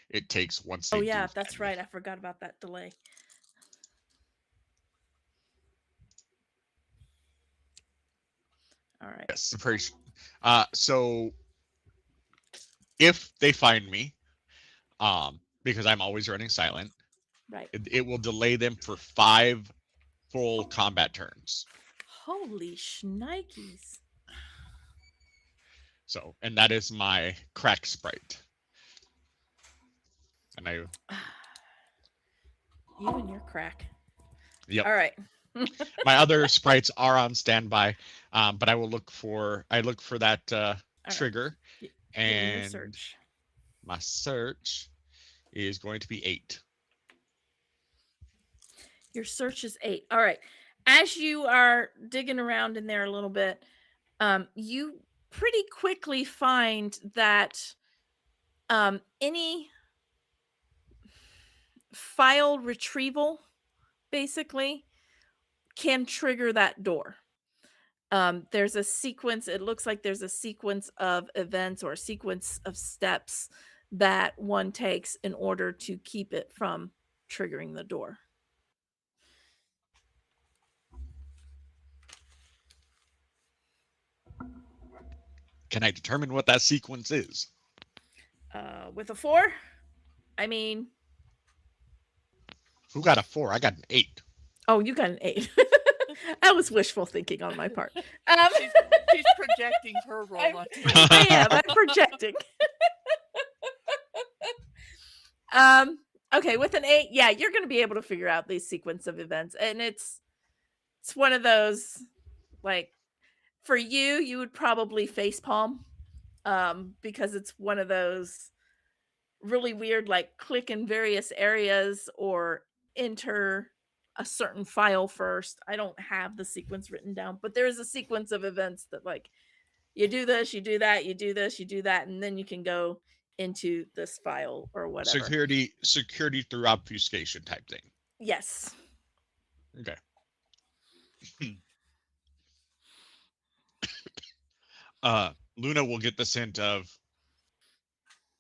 it takes once they Oh yeah, do that's find me. right. I forgot about that delay. All right. Yes, suppression. So if they find me, because I'm always running silent, Right. it will delay them for 5 full combat turns. Holy shnikes. So, and that is my crack sprite. And I, You and your crack. yep. All right. My other sprites are on standby, but I look for that right. trigger, Give me your and search. my search is going to be 8. Your search is 8. All right. As you are digging around in there a little bit, you pretty quickly find that any file retrieval basically can trigger that door. There's a sequence, it looks like there's a sequence of events or a sequence of steps that one takes in order to keep it from triggering the door. Can I determine what that sequence is? With a 4, I mean, Who got a 4? I got an 8. oh, you got an 8. That was wishful thinking on my part. she's projecting her roll I'm- onto I am. I'm projecting. Okay, with an 8, yeah, you're going to be able to figure out these sequence of events, and it's one of those, like, for you would probably facepalm, because it's one of those really weird, like, click in various areas or enter a certain file first. I don't have the sequence written down, but there is a sequence of events that, like, you do this, you do that, you do this, you do that, and then you can go into this file or whatever. Security through obfuscation type thing. Yes. Okay. Luna will get the hint of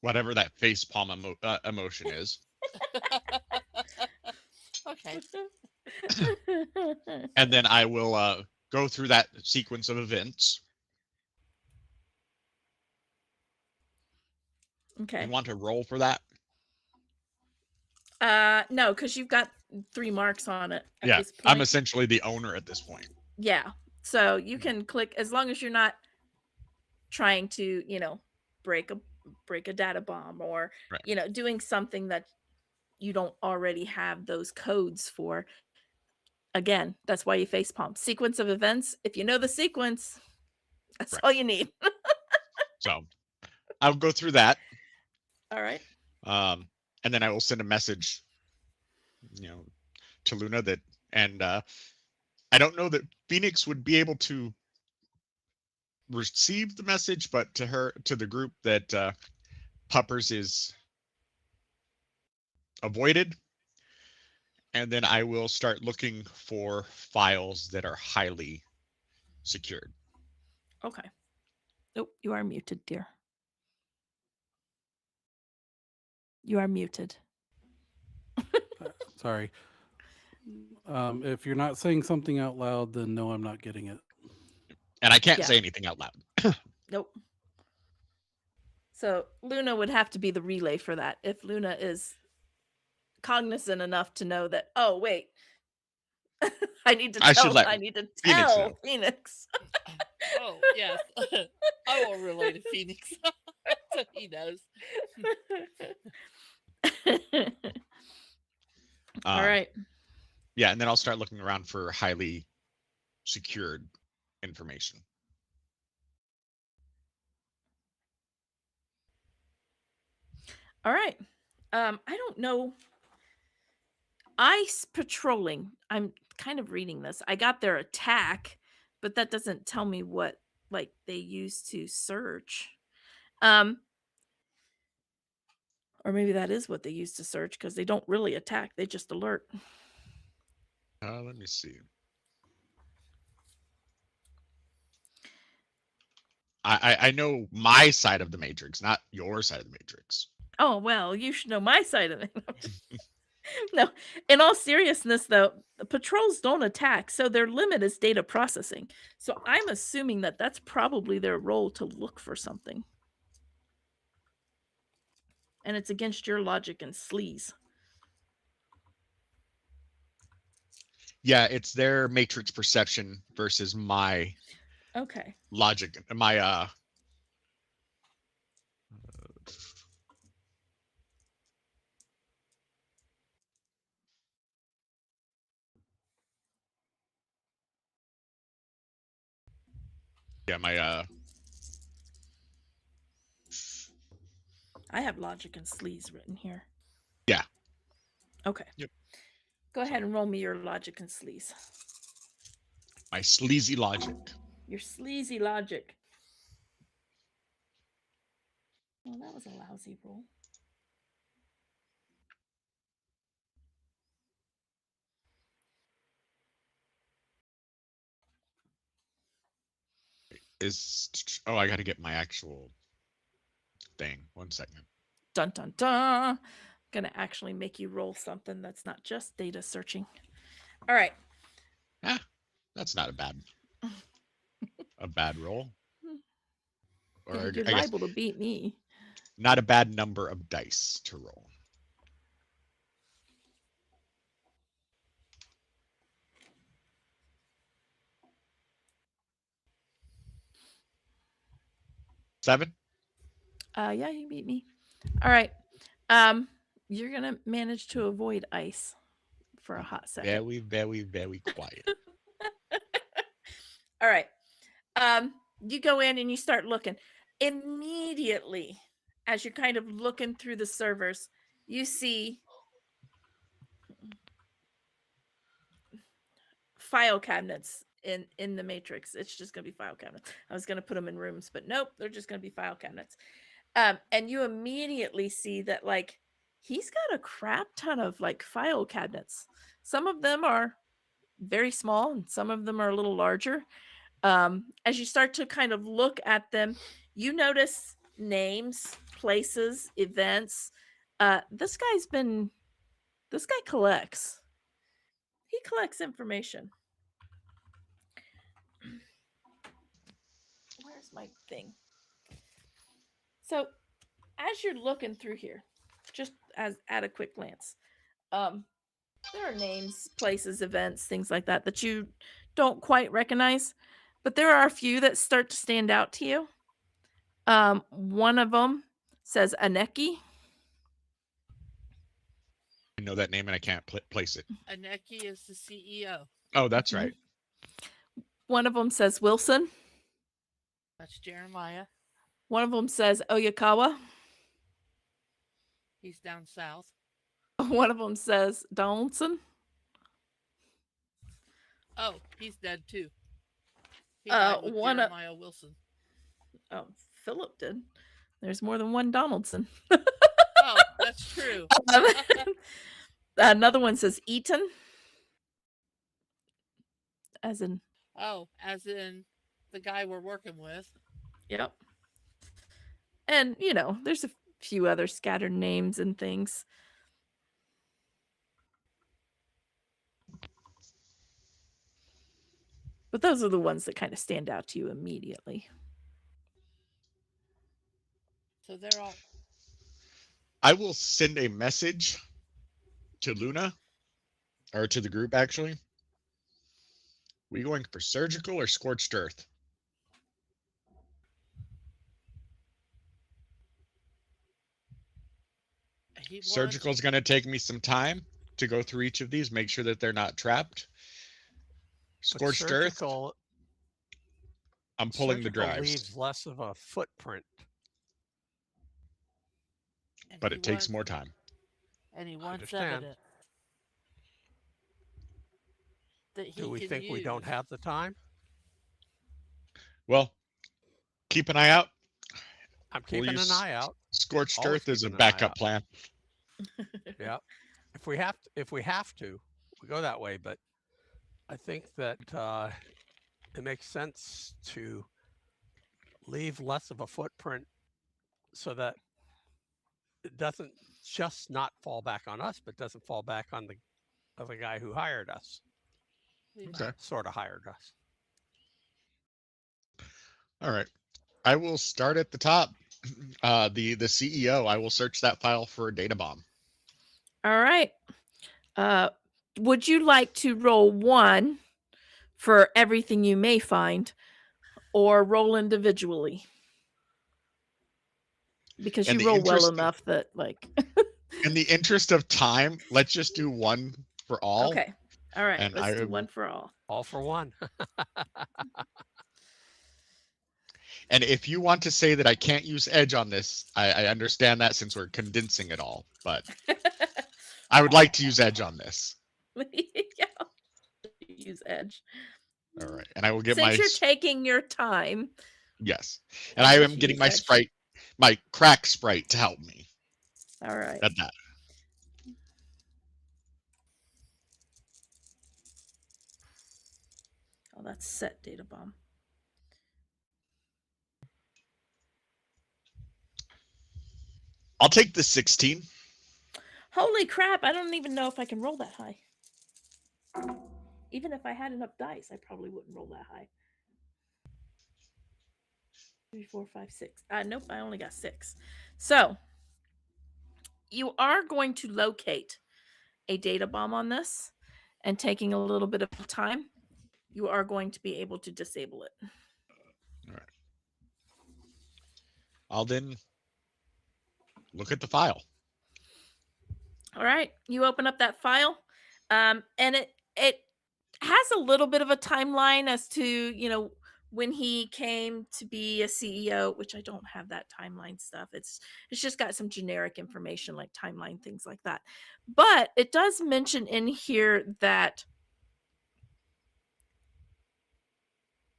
whatever that facepalm emotion is, Okay. and then I will go through that sequence of events. Okay. You want to roll for that? No, because you've got 3 marks on it at Yeah, this point. I'm essentially the owner at this point. Yeah. So you can click, as long as you're not trying to, break a data bomb or Right. doing something that you don't already have those codes for. Again, that's why you facepalm. Sequence of events. If you know the sequence, that's Right. all you need. So I'll go through that. All right. And then I will send a message, to Luna that, and I don't know that Phoenix would be able to receive the message, but to the group that Puppers is avoided. And then I will start looking for files that are highly secured. Okay. Oh, you are muted, dear. You are muted. Sorry. If you're not saying something out loud, then no, I'm not getting it. And I can't Yeah. say anything out loud. Nope. So Luna would have to be the relay for that. If Luna is cognizant enough to know that, oh wait, I need to Phoenix know. tell Phoenix. Oh, yes. I will relay to Phoenix so he knows. All right. Yeah, and then I'll start looking around for highly secured information. All right. I don't know. ICE patrolling. I'm kind of reading this. I got their attack, but that doesn't tell me what like they use to search. Or maybe that is what they use to search because they don't really attack. They just alert. Let me see. I know my side of the matrix, not your side of the matrix. Oh, well, you should know my side of it. No, in all seriousness, though, the patrols don't attack, so their limit is data processing. So I'm assuming that that's probably their role to look for something. And it's against your logic and sleaze. Yeah, it's their matrix perception versus my Okay. logic. My yeah, my I have logic and sleaze written here. Yeah. Okay. Yep. Go ahead and roll me your logic and sleaze. My sleazy logic. Your sleazy logic. Well, that was a lousy roll. I got to get my actual thing. 1 second. Dun dun dun. Gonna actually make you roll something that's not just data searching. All right. That's not a bad roll. Or you're liable to beat me. Not a bad number of dice to roll. Seven? Yeah, you beat me. All right. You're gonna manage to avoid ice for a hot second. Very, very, very quiet. All right. You go in and you start looking. Immediately, as you're kind of looking through the servers, you see file cabinets in the matrix. It's just gonna be file cabinets. I was gonna put them in rooms, but nope, they're just gonna be file cabinets. And you immediately see that like he's got a crap ton of like file cabinets. Some of them are very small and some of them are a little larger. As you start to kind of look at them, you notice names, places, events. This guy collects. He collects information. Where's my thing? So as you're looking through here, just as at a quick glance, there are names, places, events, things like that that you don't quite recognize, but there are a few that start to stand out to you. One of them says Aneki. know that name and I can't place it. Aneki is the CEO. Oh, that's Mhm. right. One of them says Wilson. That's Jeremiah. One of them says Oyakawa. He's down south. One of them says Donaldson. Oh, he's dead too. He died with Jeremiah Wilson. Oh, Philip did. There's more than one Donaldson. Oh, that's true. Another one says Eaton. As in the guy we're working with. Yep. And, there's a few other scattered names and things. But those are the ones that kind of stand out to you immediately. So they're all. I will send a message to Luna, or to the group actually. We going for surgical or scorched earth? Surgical is going to take me some time to go through each of these, make sure that they're not trapped. Scorched earth. I'm pulling the drives. Leaves less of a footprint, but it takes more time. And he wants evidence that he Do we think we don't have the time? Well, keep an eye out. I'm keeping an eye out. Scorched earth is a backup plan. Yeah. If we have to, we go that way. But I think that it makes sense to leave less of a footprint so that it doesn't just not fall back on us, but doesn't fall back on the other guy who hired us. Okay. Sort of hired us. All right. I will start at the top. The CEO, I will search that file for a data bomb. All right. Would you like to roll 1 for everything you may find, or roll individually? Because you roll well enough that, like... In the interest of time, let's just do 1 for all. Okay. All right. And let's do 1 for all. All for 1. And if you want to say that I can't use edge on this, I understand that since we're condensing it all, but I would like to use edge on this. Yeah. Use edge. All right. And I will get Since you're taking your time. Yes. And I am getting my edge. Sprite, my crack sprite to help me. All right. At that. Oh, that's set data bomb. I'll take the 16. Holy crap, I don't even know if I can roll that high. Even if I had enough dice, I probably wouldn't roll that high. 3, 4, 5, 6. Nope, I only got 6. So, you are going to locate a data bomb on this, and taking a little bit of time, you are going to be able to disable it. All right. I'll then look at the file. All right, you open up that file, and it has a little bit of a timeline as to when he came to be a CEO, which I don't have that timeline stuff. It's just got some generic information like timeline, things like that. But it does mention in here that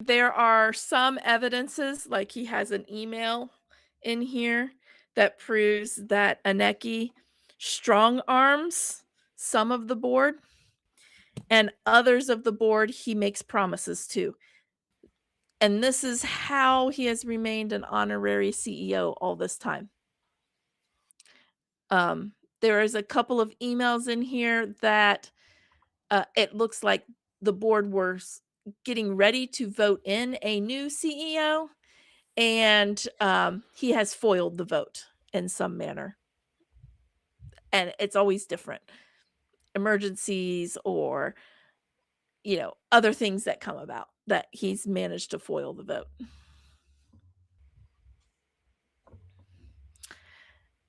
there are some evidences, like he has an email in here that proves that Aneki strong arms some of the board, and others of the board he makes promises to. And this is how he has remained an honorary CEO all this time. There is a couple of emails in here that it looks like the board was getting ready to vote in a new CEO, and he has foiled the vote in some manner. And it's always different. Emergencies or, other things that come about that he's managed to foil the vote.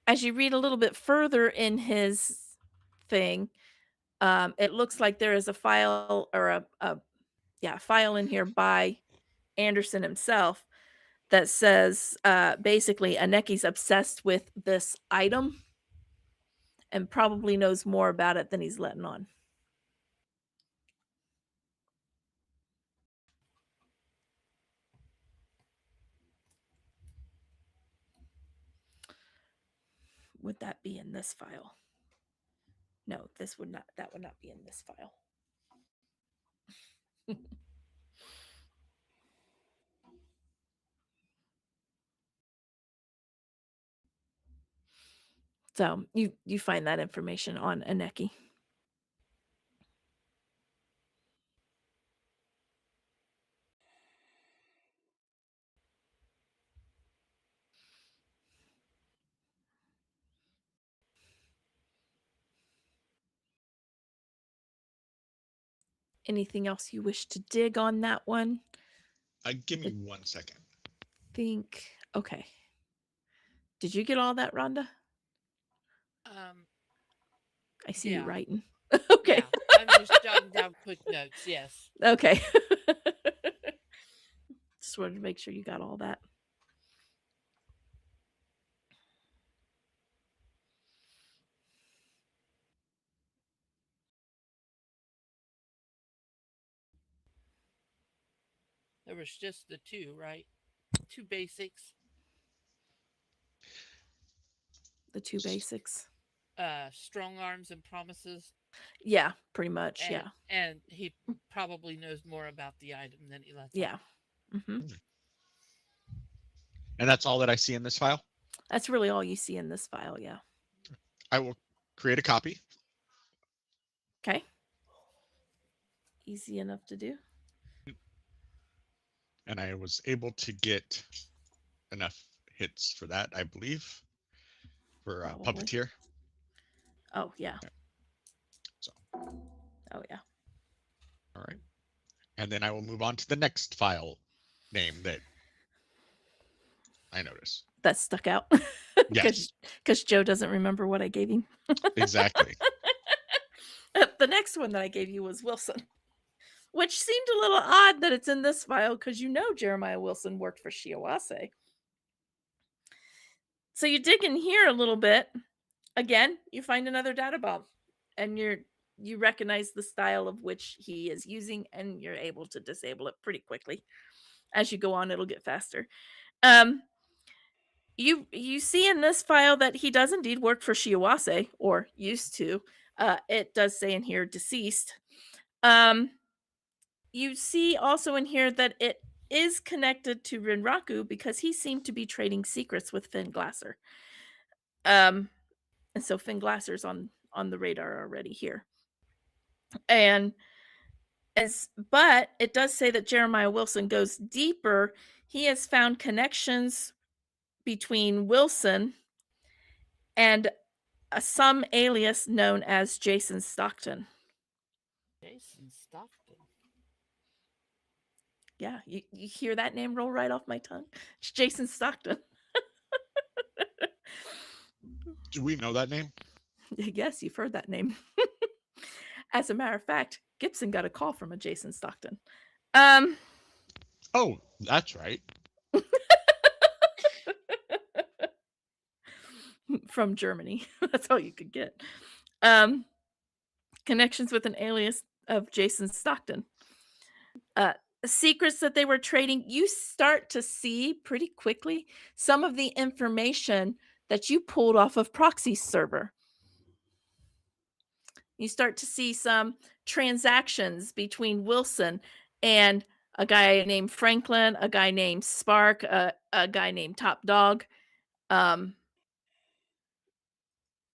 As you read a little bit further in his thing, it looks like there is a file or a file in here by Anderson himself that says basically Aneki's obsessed with this item and probably knows more about it than he's letting on. Would that be in this file? No, that would not be in this file. So you find that information on Aneki. Anything else you wish to dig on that one? Give me 1 second. Okay. Did you get all that, Rhonda? I see you Yeah. writing. Okay. Yeah, I'm just jotting down quick notes. Yes. Okay. Just wanted to make sure you got all that. There was just the two, right? Two basics. The two basics. Strong arms and promises. Yeah, pretty much. And, yeah. And he probably knows more about the item than he lets Yeah. on. And that's all that I see in this file? That's really all you see in this file, yeah. I will create a copy. Okay. Easy enough to do. And I was able to get enough hits for that, I believe, for Probably. Puppeteer. Oh, yeah. So. Oh, yeah. All right. And then I will move on to the next file name that I notice. That stuck out. Yes. Because Joe doesn't remember what I gave him. Exactly. The next one that I gave you was Wilson, which seemed a little odd that it's in this file because Jeremiah Wilson worked for Shiawase. So you dig in here a little bit. Again, you find another data bomb, and you recognize the style of which he is using, and you're able to disable it pretty quickly. As you go on, it'll get faster. You see in this file that he does indeed work for Shiawase, or used to. It does say in here deceased. You see also in here that it is connected to Rinraku because he seemed to be trading secrets with Finn Glasser. And so Finn Glasser's on the radar already here. But it does say that Jeremiah Wilson goes deeper. He has found connections between Wilson and some alias known as Jason Stockton. Jason Stockton. Yeah, you hear that name roll right off my tongue? It's Jason Stockton. Do we know that name? Yes, you've heard that name. As a matter of fact, Gibson got a call from a Jason Stockton. Oh, that's right. From Germany. That's all you could get. Connections with an alias of Jason Stockton. Secrets that they were trading, you start to see pretty quickly some of the information that you pulled off of Proxy's server. You start to see some transactions between Wilson and a guy named Franklin, a guy named Spark, a guy named Top Dog. And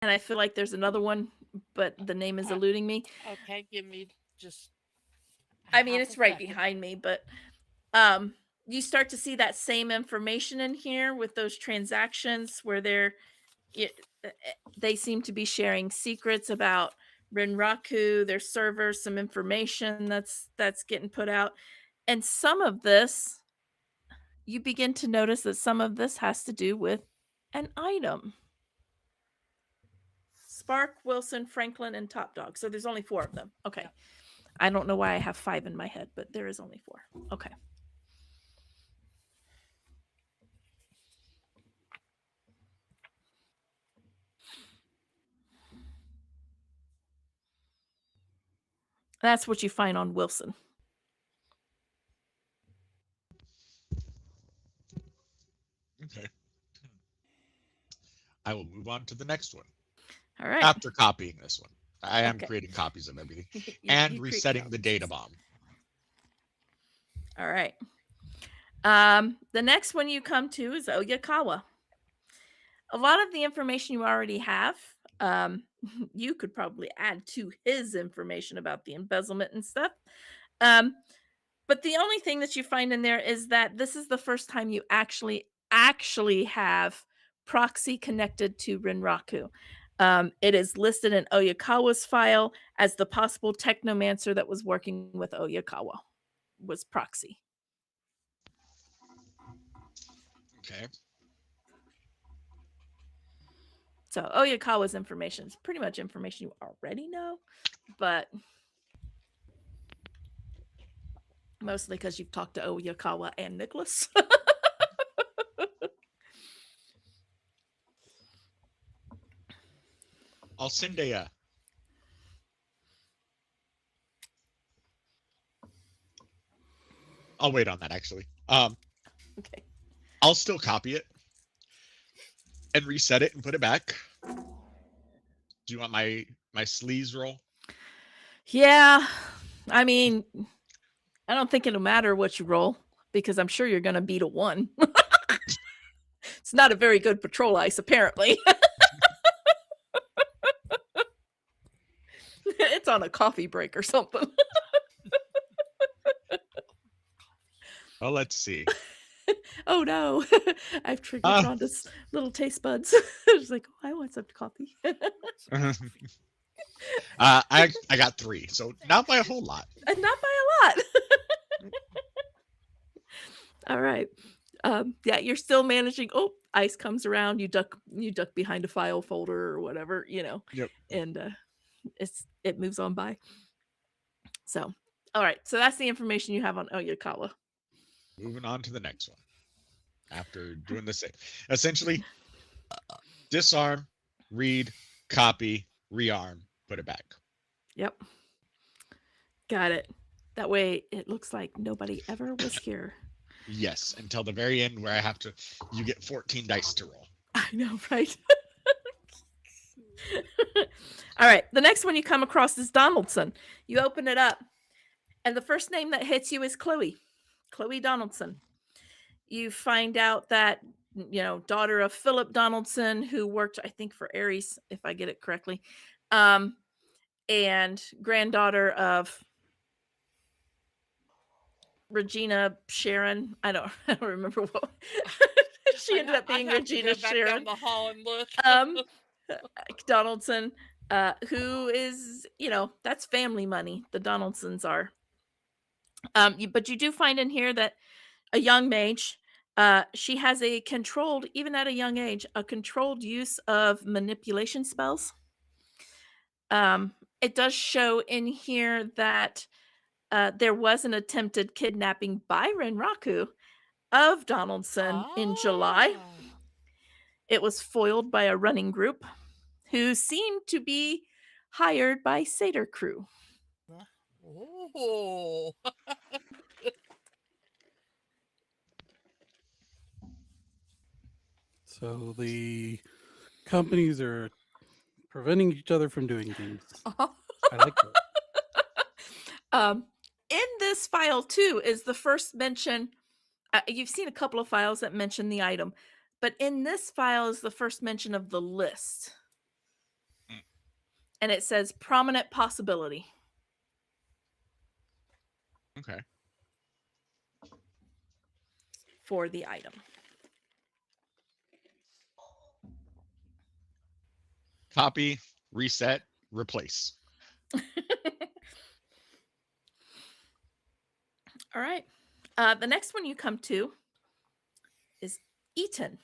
I feel like there's another one, but the name is eluding me. Okay, give me just... I mean, it's right behind me, but you start to see that same information in here with those transactions where they seem to be sharing secrets about Rinraku, their servers, some information that's getting put out. And some of this, you begin to notice that some of this has to do with an item. Spark, Wilson, Franklin, and Top Dog. So there's only 4 of them. Okay. Yeah. I don't know why I have 5 in my head, but there is only 4. Okay. That's what you find on Wilson. Okay. I will move on to the next one. All right. After copying this one. I am Okay. creating copies of everything. You create Resetting the copies. data bomb. All right. The next one you come to is Oyakawa. A lot of the information you already have, you could probably add to his information about the embezzlement and stuff. But the only thing that you find in there is that this is the first time you actually have proxy connected to Renraku. It is listed in Oyakawa's file as the possible technomancer that was working with Oyakawa was proxy. Okay. So Oyakawa's information is pretty much information you already know, but mostly because you've talked to Oyakawa and Nicholas. I'll send a I'll wait on that actually. Okay. I'll still copy it and reset it and put it back. Do you want my sleaze roll? Yeah. I mean, I don't think it'll matter what you roll because I'm sure you're going to beat a 1. It's not a very good patrol ice, apparently. It's on a coffee break or something. Well, let's see. Oh no, I've triggered Rhonda's little taste buds. She's like, oh, I want some coffee. I got 3, so not by a whole lot. Not by a lot. All right. Yeah, you're still managing. Oh, ice comes around. You duck behind a file folder or whatever, Yep. and it moves on by. So, all right. So that's the information you have on Oyakawa. Moving on to the next one. After doing the same, essentially, disarm, read, copy, rearm, put it back. Yep. Got it. That way it looks like nobody ever was here. Yes, until the very end where you get 14 dice to roll. I know, right? All right. The next one you come across is Donaldson. You open it up, and the first name that hits you is Chloe Donaldson. You find out that, daughter of Philip Donaldson, who worked, I think, for Ares, if I get it correctly, and granddaughter of Regina Sharon. I don't remember what she ended up being. Regina Sharon. Down the hall and look. Donaldson, who is, that's family money. The Donaldsons are. But you do find in here that a young mage, she has even at a young age, a controlled use of manipulation spells. It does show in here that there was an attempted kidnapping by Renraku of Donaldson in July. It was foiled by a running group who seemed to be hired by Satyr Crew. Oh. So the companies are preventing each other from doing things. I like that. In this file too is the first mention. You've seen a couple of files that mention the item, but in this file is the first mention of the list. And it says prominent possibility. Okay. For the item. Copy, reset, replace. All right. The next one you come to is Eaton.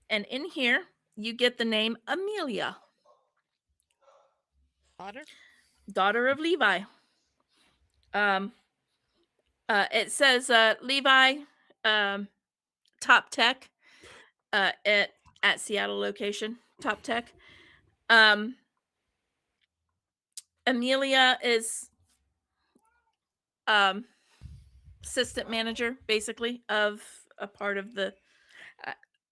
And in here, you get the name Amelia. daughter of Levi. It says Levi, top tech, at Seattle location, top tech. Amelia is assistant manager, basically, of a part of the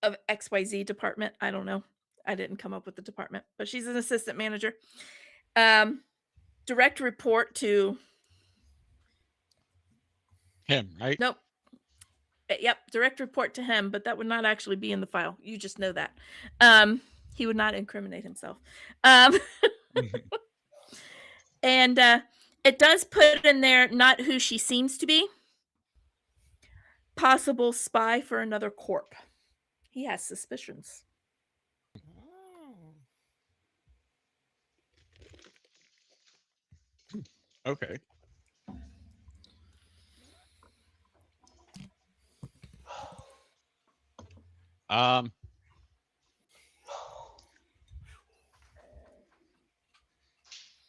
of XYZ department. I don't know. I didn't come up with the department, but she's an assistant manager. Direct report to Him, right? nope. Yep, direct report to him, but that would not actually be in the file. You just know that. He would not incriminate himself. And it does put in there not who she seems to be. Possible spy for another corp. He has suspicions. Okay.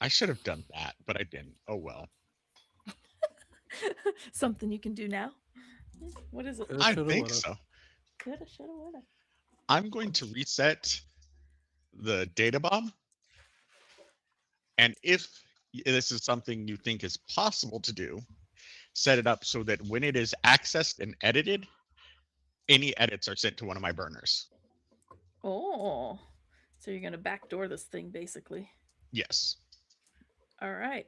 I should have done that, but I didn't. Oh well. Something you can do now. What is it? Coulda, I shoulda, think woulda. so. Coulda, shoulda, woulda. I'm going to reset the data bomb. And if this is something you think is possible to do, set it up so that when it is accessed and edited, any edits are sent to one of my burners. Oh, so you're gonna backdoor this thing, basically. Yes. All right.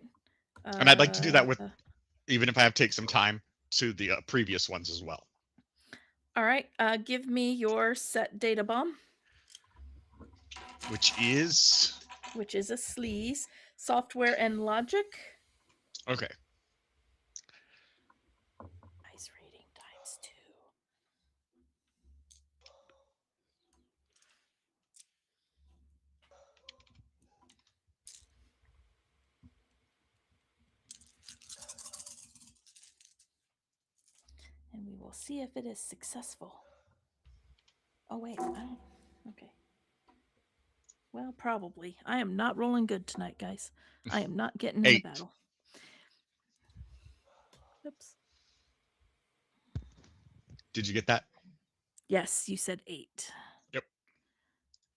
And I'd like to do that with, even if I have to take some time, to the previous ones as well. All right. Give me your set data bomb, Which is which is a sleaze, software and logic. okay. Ice rating ×2. And we will see if it is successful. Oh, wait. I don't. Okay. Well, probably. I am not rolling good tonight, guys. I am not getting in a 8. battle. Oops. Did you get that? Yes, you said 8. Yep.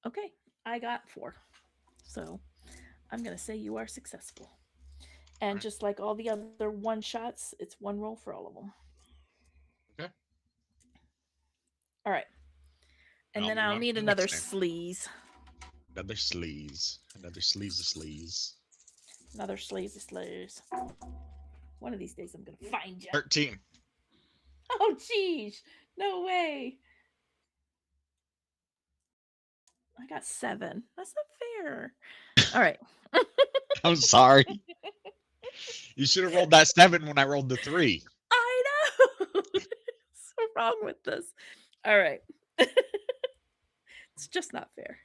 Okay. I got 4. So I'm going to say you are successful. And Alright. just like all the other one shots, it's one roll for all of them. Okay. All right. And I'll then move I'll on need to the another next name. sleaze. Another sleaze. Another sleaze of sleaze. Another sleaze. One of these days I'm going to find you. 13. Oh, geez. No way. I got 7. That's not fair. All right. I'm sorry. You should have rolled that 7 when I rolled the 3. I know. What's so wrong with this? All right. It's just not fair.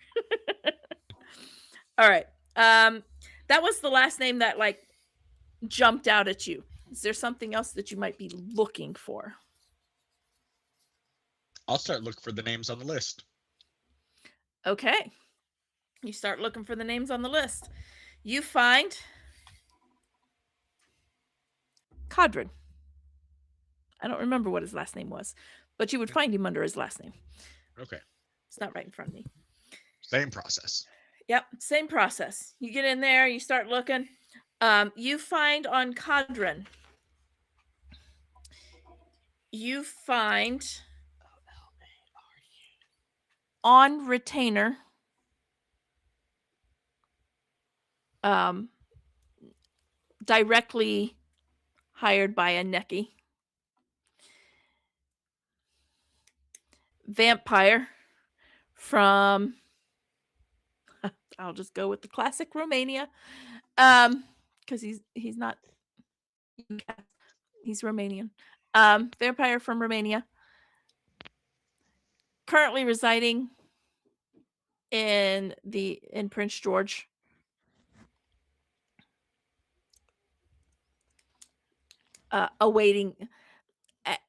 All right. That was the last name that like jumped out at you. Is there something else that you might be looking for? I'll start looking for the names on the list. Okay. You start looking for the names on the list. You find Cadron. I don't remember what his last name was, but you would find him under his last name. Okay. It's not right in front of me. Same process. Yep, same process. You get in there, you start looking. You find on Cadron. You find on retainer. Directly hired by a Neki. Vampire from, I'll just go with the classic Romania, because he's not, he's Romanian. Vampire from Romania, currently residing in Prince George. Awaiting.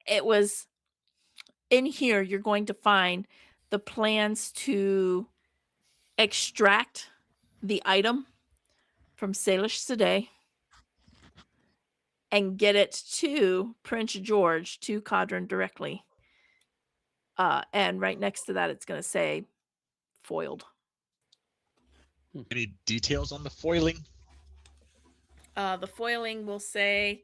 It was in here. You're going to find the plans to extract the item from Salish today and get it to Prince George, to Cadron directly. And right next to that, it's going to say foiled. Any details on the foiling? The foiling will say,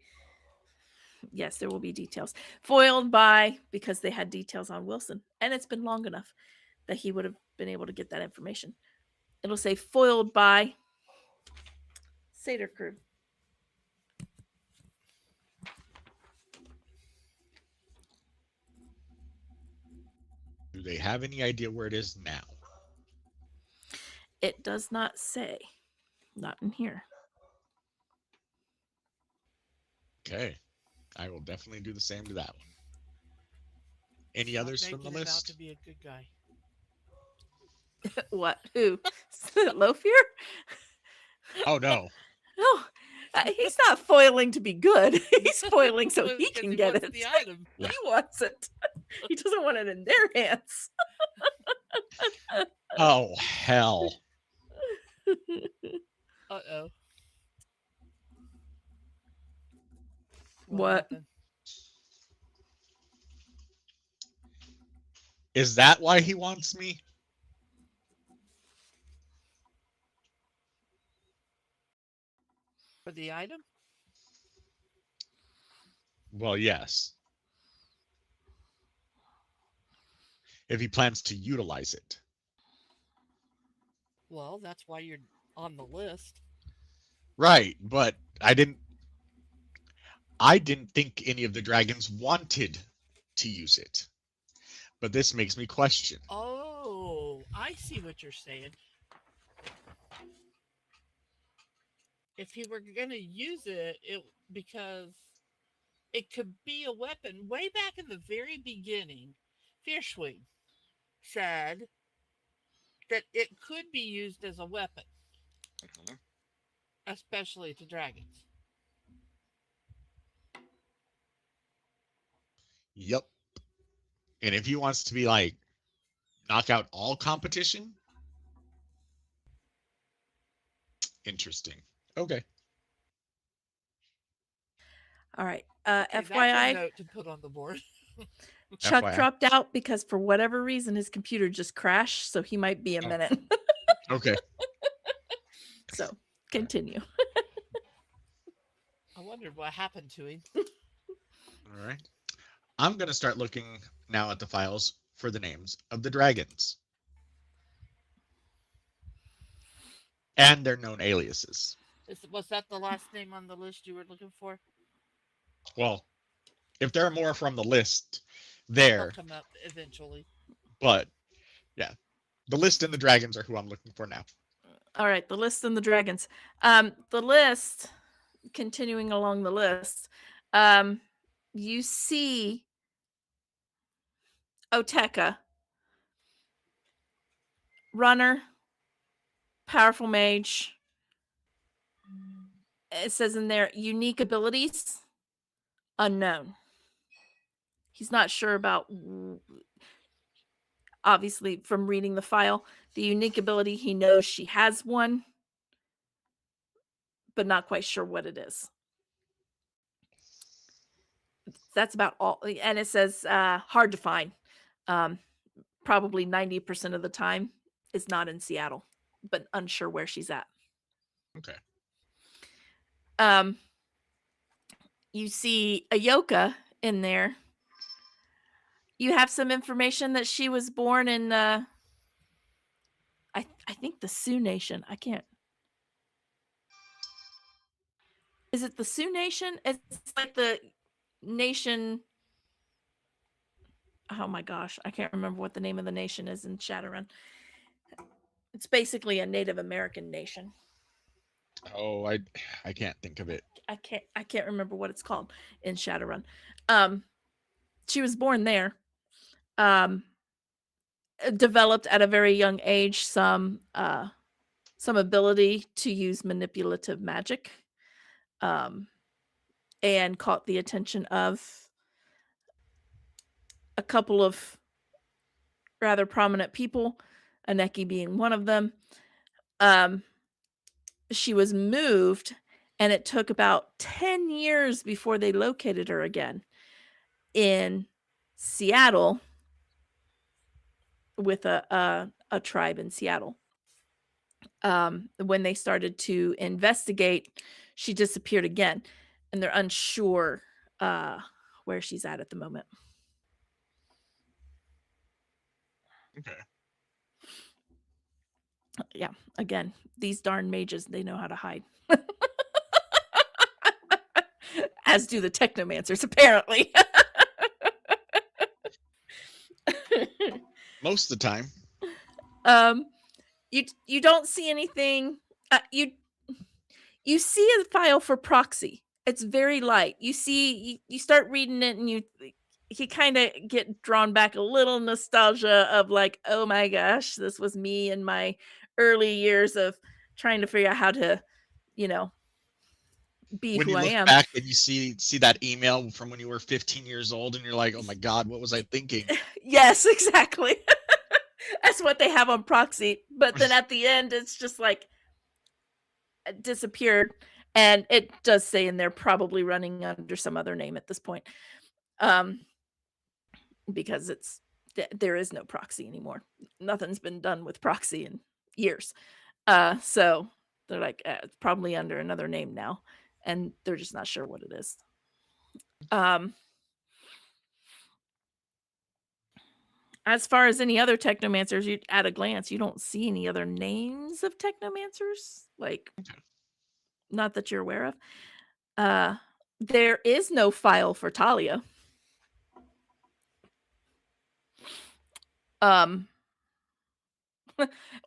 yes, there will be details. Foiled by, because they had details on Wilson. And it's been long enough that he would have been able to get that information. It'll say foiled by Seder crew. Do they have any idea where it is now? It does not say. Not in here. Okay. I will definitely do the same to that one. Any Stop others from the making him out list? to be a good guy. What? Who? Lothier? Oh, no. No. He's not foiling to be good. He's foiling so Well, he because can he get wants it. the item. Yeah. He wants it. He doesn't want it in their hands. Oh, hell. Uh-oh. What? happened? Is that why he wants me? For the item? Well, yes. If he plans to utilize it. Well, that's why you're on the list. Right, but I didn't think any of the dragons wanted to use it. But this makes me question. Oh, I see what you're saying. If he were going to use it, because it could be a weapon. Way back in the very beginning, Fiercewing said that it could be used as a weapon, especially to dragons. Yep. And if he wants to be like, knock out all competition? Interesting. Okay. All right. Okay, that's a FYI, note to put on the board. Chuck FYI. dropped out because for whatever reason his computer just crashed, so he might be a minute. Okay. So continue. I wondered what happened to him. All right. I'm going to start looking now at the files for the names of the dragons. And their known aliases. Was that the last name on the list you were looking for? Well, if there are more from the list They'll there, come up eventually. but yeah, the list and the dragons are who I'm looking for now. All right, the list and the dragons. The list, continuing along the list, you see Oteka, runner, powerful mage. It says in there, unique abilities, unknown. He's not sure about, obviously, from reading the file, the unique ability, he knows she has one, but not quite sure what it is. That's about all. And it says hard to find. Probably 90% of the time is not in Seattle, but unsure where she's at. Okay. You see Ayoka in there. You have some information that she was born in I think the Sioux Nation. I can't. Is it the Sioux Nation? It's like the nation. Oh my gosh, I can't remember what the name of the nation is in Shadowrun. It's basically a Native American nation. Oh, I can't think of it. I can't remember what it's called in Shadowrun. She was born there. Developed at a very young age some ability to use manipulative magic. And caught the attention of a couple of rather prominent people, Aneki being one of them. she was moved, and it took about 10 years before they located her again in Seattle with a tribe in Seattle. When they started to investigate, she disappeared again, and they're unsure where she's at the moment. Okay. Yeah, again, these darn mages, they know how to hide. As do the technomancers, apparently. Most of the time. You don't see anything. You see a file for proxy. It's very light. You see, you start reading it, and you kind of get drawn back a little nostalgia of like, oh my gosh, this was me in my early years of trying to figure out how to, be When who you I look am. back and you see that email from when you were 15 years old, and you're like, oh my God, what was I thinking? Yes, exactly. That's what they have on proxy. But then at the end, it's just like disappeared. And it does say in there probably running under some other name at this point. Because there is no proxy anymore. Nothing's been done with proxy in years. So they're like, it's probably under another name now. And they're just not sure what it is. As far as any other technomancers, you at a glance, you don't see any other names of technomancers, like not that you're aware of. There is no file for Talia.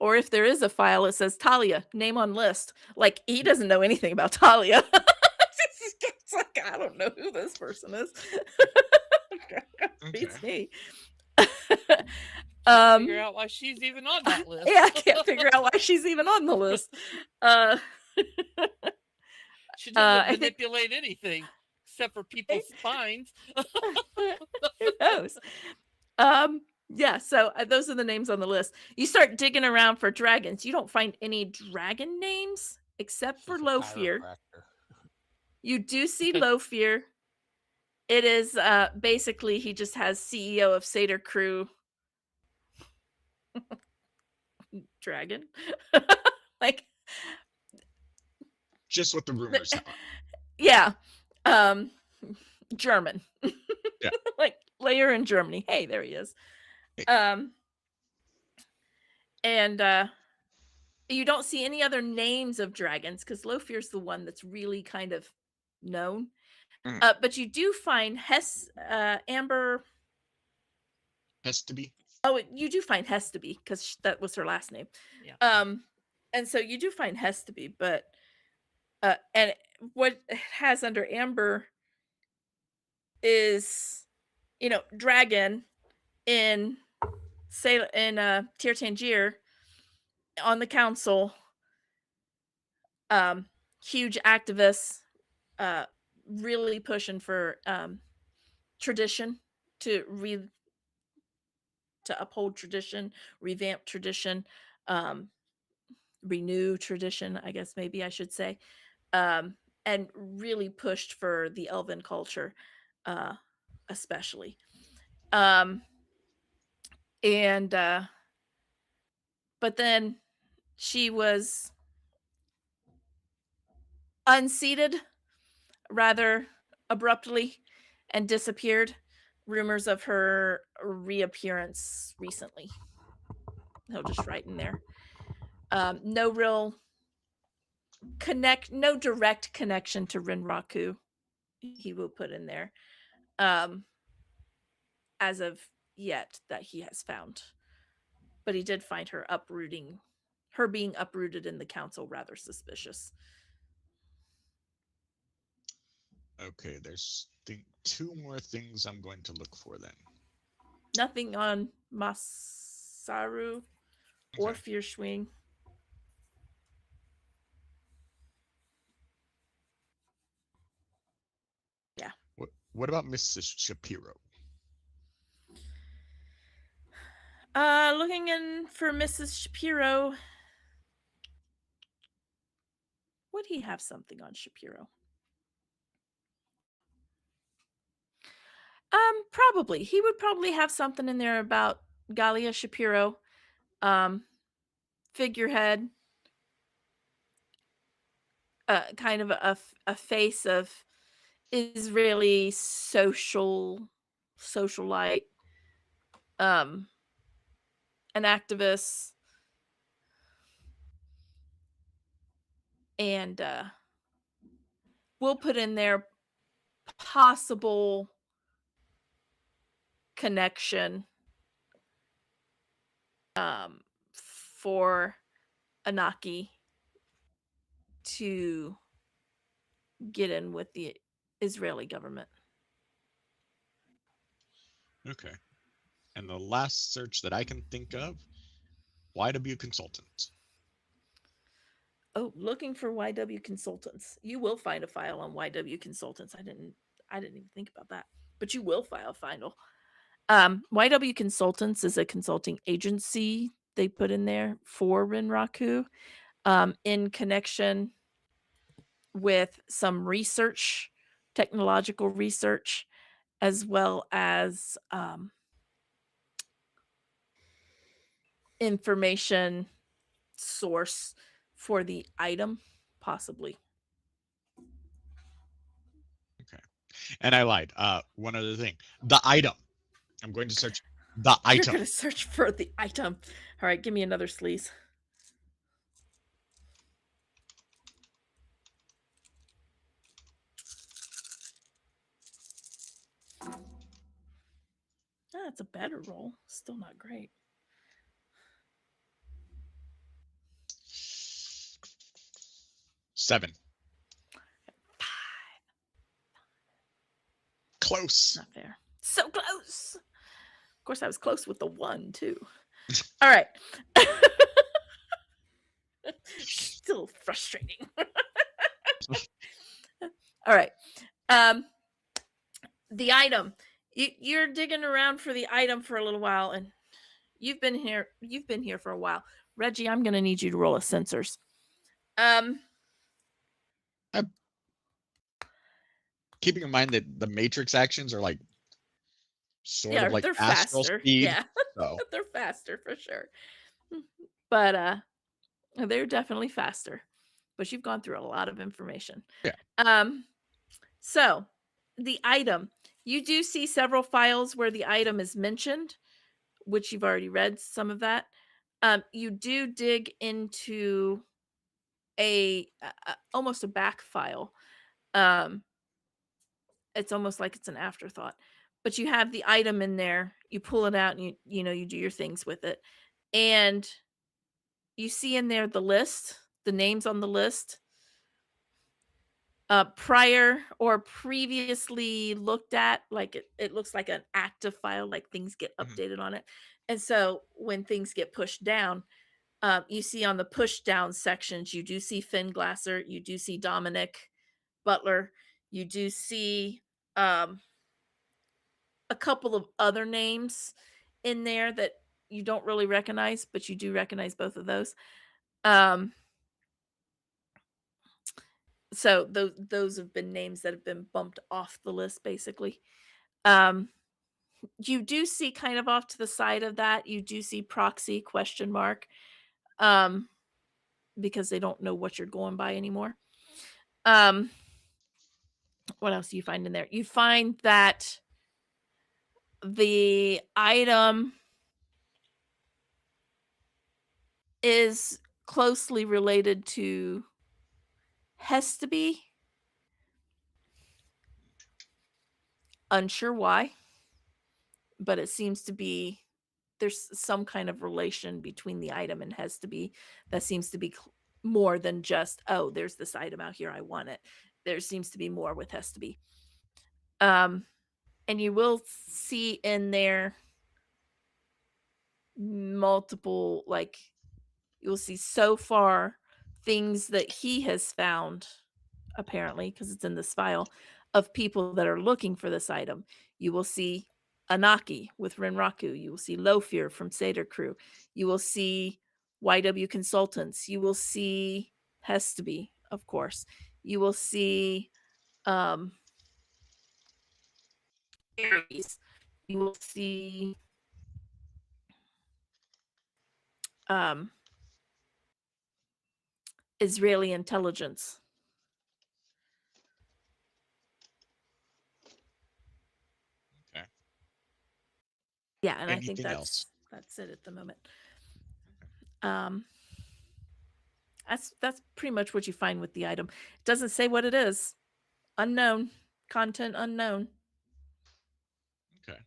Or if there is a file, it says Talia, name on list. Like he doesn't know anything about Talia. It's like, I don't know who this person is. Beats me. Figure out why she's even on that list. Yeah, I can't figure out why she's even on the list. She doesn't manipulate anything except for people's spines. Who knows? Yeah, so those are the names on the list. You start digging around for dragons. You don't find any dragon names except for Lofear. You do see Lofear. It is basically he just has CEO of Satyr Crew dragon. Like just what the rumors are. Yeah. German. Yeah. Like layer in Germany. Hey, there he is. And you don't see any other names of dragons because Lofear's the one that's really kind of known. But you do find Amber. Hestaby. Oh, you do find Hestaby because that was her last name. Yeah. And so you do find Hestaby, but and what it has under Amber is, dragon in Tir Tangier on the council, huge activists, really pushing for tradition to uphold tradition, revamp tradition, renew tradition, I guess maybe I should say, and really pushed for the elven culture, especially. But then she was unseated rather abruptly and disappeared. Rumors of her reappearance recently. He'll just write in there. No real no direct connection to Rinraku. He will put in there. As of yet that he has found. But he did find her being uprooted in the council rather suspicious. Okay, there's two more things I'm going to look for then. Nothing on Masaru or Fierschwing. Yeah. What about Mrs. Shapiro? Looking in for Mrs. Shapiro. would he have something on Shapiro? Probably. He would probably have something in there about Galia Shapiro, figurehead, kind of a face of Israeli socialite, an activist, and we'll put in there possible connection for Anaki to get in with the Israeli government. Okay. And the last search that I can think of, YW Consultants. Oh, looking for YW Consultants. You will find a file on YW Consultants. I didn't even think about that, but you will find. YW Consultants is a consulting agency they put in there for Rinraku, in connection with some research, technological research, as well as information source for the item, possibly. Okay. And I lied. One other thing. The item. I'm going to search the You're item. going to search for the item. All right, give me another sleaze. That's a better roll. Still not great. 7. Close. Not fair. So close. Of course, I was close with the 1 too. All right. Still frustrating. All right. The item. You're digging around for the item for a little while, and you've been here for a while. Reggie, I'm going to need you to roll a sensors. Keeping in mind that the matrix actions are like sort of like they're astral faster. speed. Yeah. So They're faster for sure. But they're definitely faster. But you've gone through a lot of information. Yeah. So the item, you do see several files where the item is mentioned, which you've already read some of that. You do dig into a almost a back file. It's almost like it's an afterthought, but you have the item in there. You pull it out, and you do your things with it, and you see in there the list, the names on the list, prior or previously looked at. Like it looks like an active file, like things get updated on it. And so when things get pushed down, you see on the push down sections, you do see Finn Glasser, you do see Dominic Butler, you do see a couple of other names in there that you don't really recognize, but you do recognize both of those. So those have been names that have been bumped off the list, basically. You do see kind of off to the side of that, you do see proxy ? Because they don't know what you're going by anymore. What else do you find in there? You find that the item is closely related to Hestaby. Unsure why, but it seems to be there's some kind of relation between the item and Hestaby that seems to be more than just, oh, there's this item out here, I want it. There seems to be more with Hestaby. And you will see in there multiple, like, you'll see so far things that he has found, apparently, because it's in this file, of people that are looking for this item. You will see Anaki with Renraku. You will see Lofir from Seder Crew. You will see YW Consultants. You will see Hestaby, of course. You will see Aries. You will see Israeli intelligence. Okay. Yeah, and I think Anything else? that's it at the moment. That's pretty much what you find with the item. It doesn't say what it is. Unknown. Content unknown. Okay.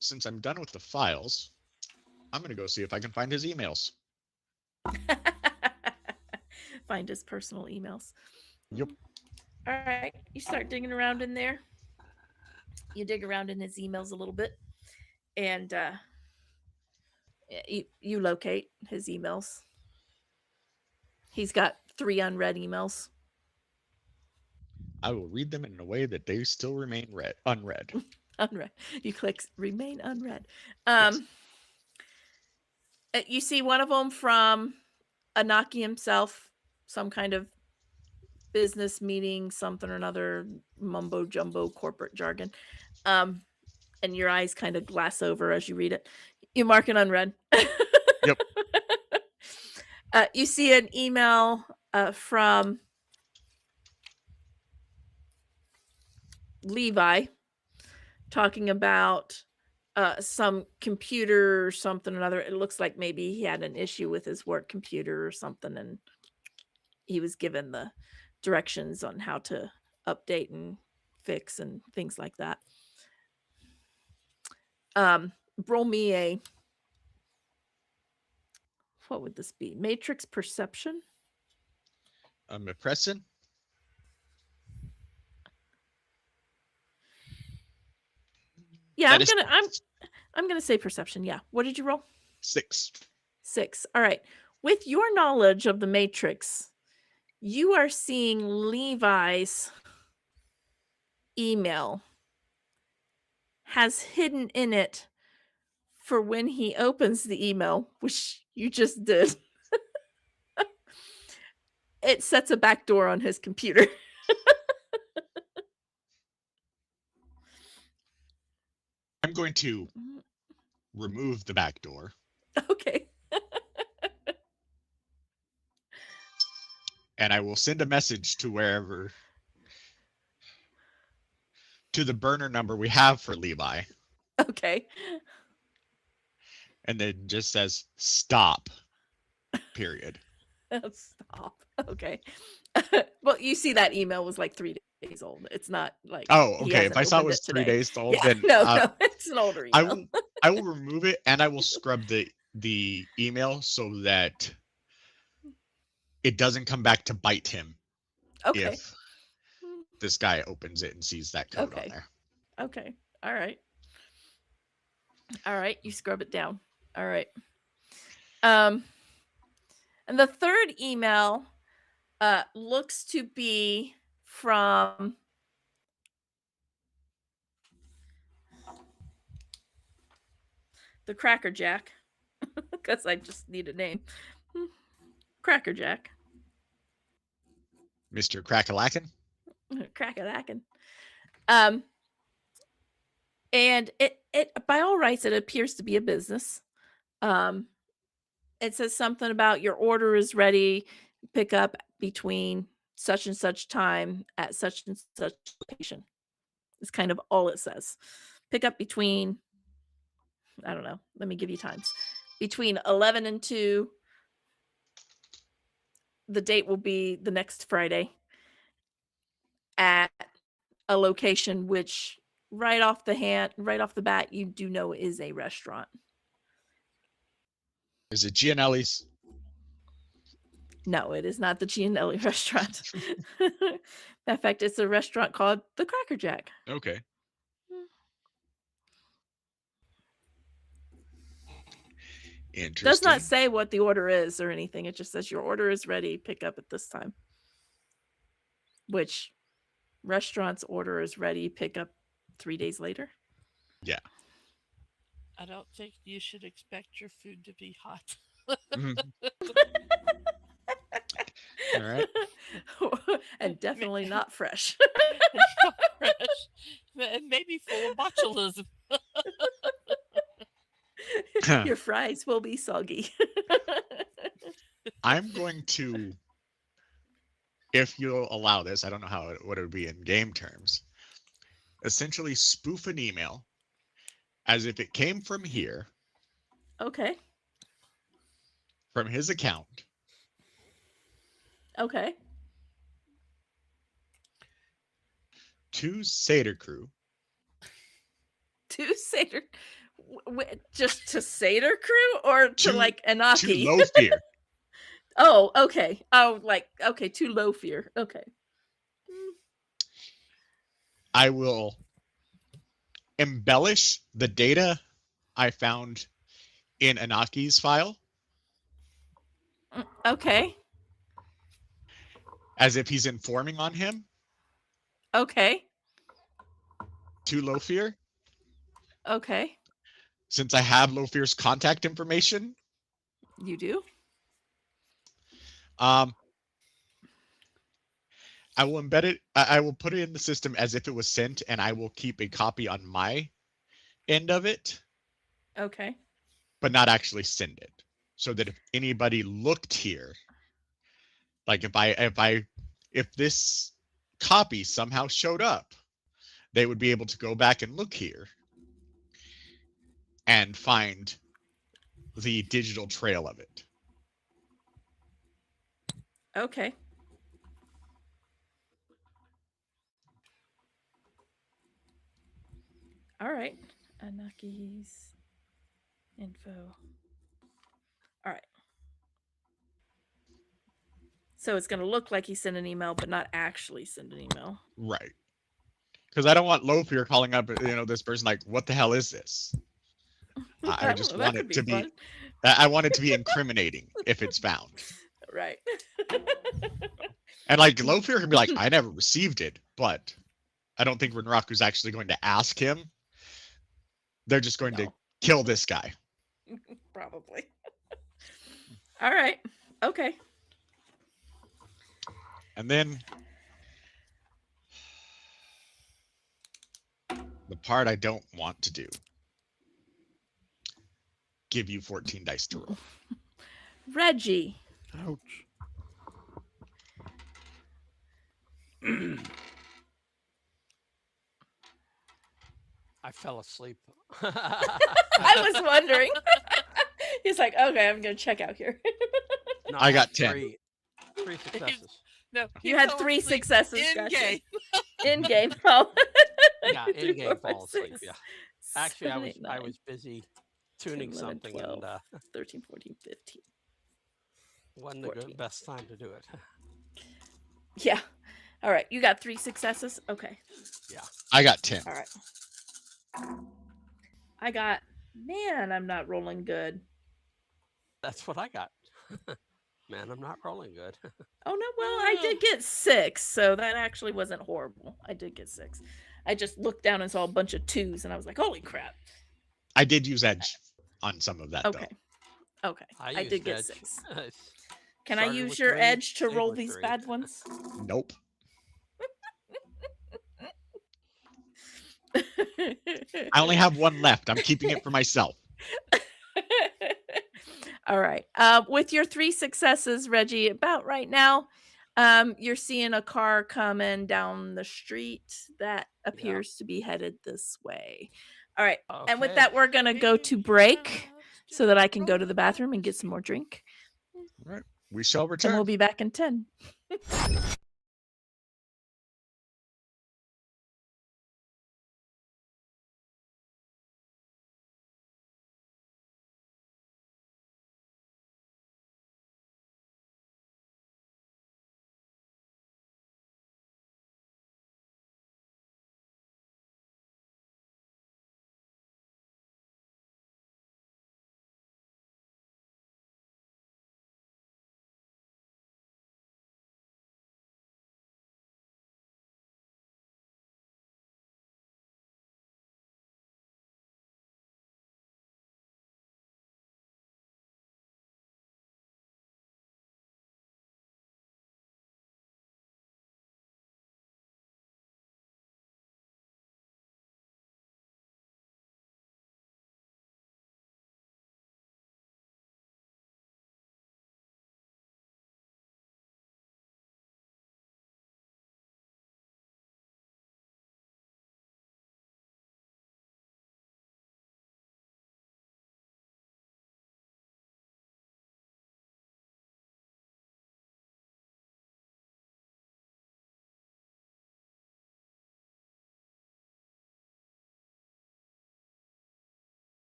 Since I'm done with the files, I'm gonna go see if I can find his emails. Find his personal emails. Yep. All right. You start digging around in there. You dig around in his emails a little bit. And you locate his emails. He's got 3 unread emails. I will read them in a way that they still remain unread. Unread. You click remain unread. Yes. You see one of them from Anaki himself, some kind of business meeting, something or another, mumbo jumbo corporate jargon. And your eyes kind of glass over as you read it. You mark it unread. Yep. You see an email from Levi talking about some computer or something or another. It looks like maybe he had an issue with his work computer or something, and he was given the directions on how to update and fix and things like that. Roll me a, what would this be? Matrix perception? Impressing. Yeah, That is I'm gonna say perception. Yeah. What did you roll? 6. 6. All right. With your knowledge of the Matrix, you are seeing Levi's email has hidden in it for when he opens the email, which you just did. It sets a backdoor on his computer. I'm going to remove the back door. Okay. And I will send a message to the burner number we have for Levi. Okay. And then just says stop. Period. Stop. Okay. Well, you see that email was like 3 days old. It's not like Oh, he okay. If hasn't I saw it opened was 3 today. days old, Yeah, then no, it's an older I email. will remove it and I will scrub the email so that it doesn't come back to bite him Okay. if this guy opens it and sees that code on Okay. there. Okay. All right. All right. You scrub it down. All right. And the third email looks to be from the Cracker Jack, because I just need a name. Cracker Jack. Mr. Crackalacken? Crackalacken. And it by all rights, it appears to be a business. It says something about your order is ready, pick up between such and such time at such and such location. It's kind of all it says. Pick up between, I don't know, let me give you times. Between 11 and 2. The date will be the next Friday at a location which right off the bat, you do know is a restaurant. Is it Gianelli's? No, it is not the Gianelli restaurant. In fact, it's a restaurant called the Cracker Jack. Okay. Interesting. Does not say what the order is or anything. It just says your order is ready. Pick up at this time. Which restaurant's order is ready. Pick up 3 days later. Yeah. I don't think you should expect your food to be hot. Mhm. All right. And definitely not fresh. Not fresh, and maybe full of botulism. Your fries will be soggy. I'm going to, if you'll allow this, I don't know what it would be in game terms, essentially spoof an email as if it came from here, Okay. from his account, Okay. to Seder Crew, To Seder, just to Seder Crew or to To- like to Anaki? Low Fear. Oh, okay. Oh, like okay, to Low Fear. Okay. I will embellish the data I found in Anaki's file Okay. as if he's informing on him Okay. to Low Fear. Okay. Since I have Low Fear's contact information, You do? I will embed it. I will put it in the system as if it was sent, and I will keep a copy on my end of it, Okay. but not actually send it. So that if anybody looked here, like if this copy somehow showed up, they would be able to go back and look here and find the digital trail of it. Okay. All right. Anaki's info. All right. So it's going to look like he sent an email, but not actually send an email. Right. Because I don't want Low Fear calling up, this person like, what the hell is this? I don't just know, that want could it to be, fun. I want it to be incriminating if it's found. Right. And like Low Fear can be like, I never received it, but I don't think Renraku's actually going to ask him. They're just going to No. kill this guy. Probably. All right. Okay. And then the part I don't want to do. Give you 14 dice to roll. Reggie. Ouch. I fell asleep. I was wondering. He's like, okay, I'm going to check out here. No, I got had 10. Three successes. No, he You had fell 3 asleep successes. in Gotcha. game. In game. Oh. Yeah, 3, in game 4, 5, fall asleep. 6, Yeah. Actually, 7, 8, 9, I was busy 10, tuning 11, something 12, and 13, 14, 15. wasn't the 14. best time to do it. Yeah. All right. You got 3 successes? Okay. I got 10. All right. I got, man, I'm not rolling good. That's what I got. Man, I'm not rolling good. Oh, no. Well, I did get 6. So that actually wasn't horrible. I did get 6. I just looked down and saw a bunch of 2s and I was like, holy crap. I did use edge on some of that Okay. though. Okay. I did used get edge. 6. Can I Started use with your 3, edge to stayed roll with these 3. bad ones? Nope. I only have 1 left. I'm keeping it for myself. All right. With your 3 successes, Reggie, about right now, you're seeing a car coming down the street that appears to be headed this way. All right. And with Okay. that, we're going to go to break so that I can go to the bathroom and get some more drink. All right. We shall And return. we'll be back in 10.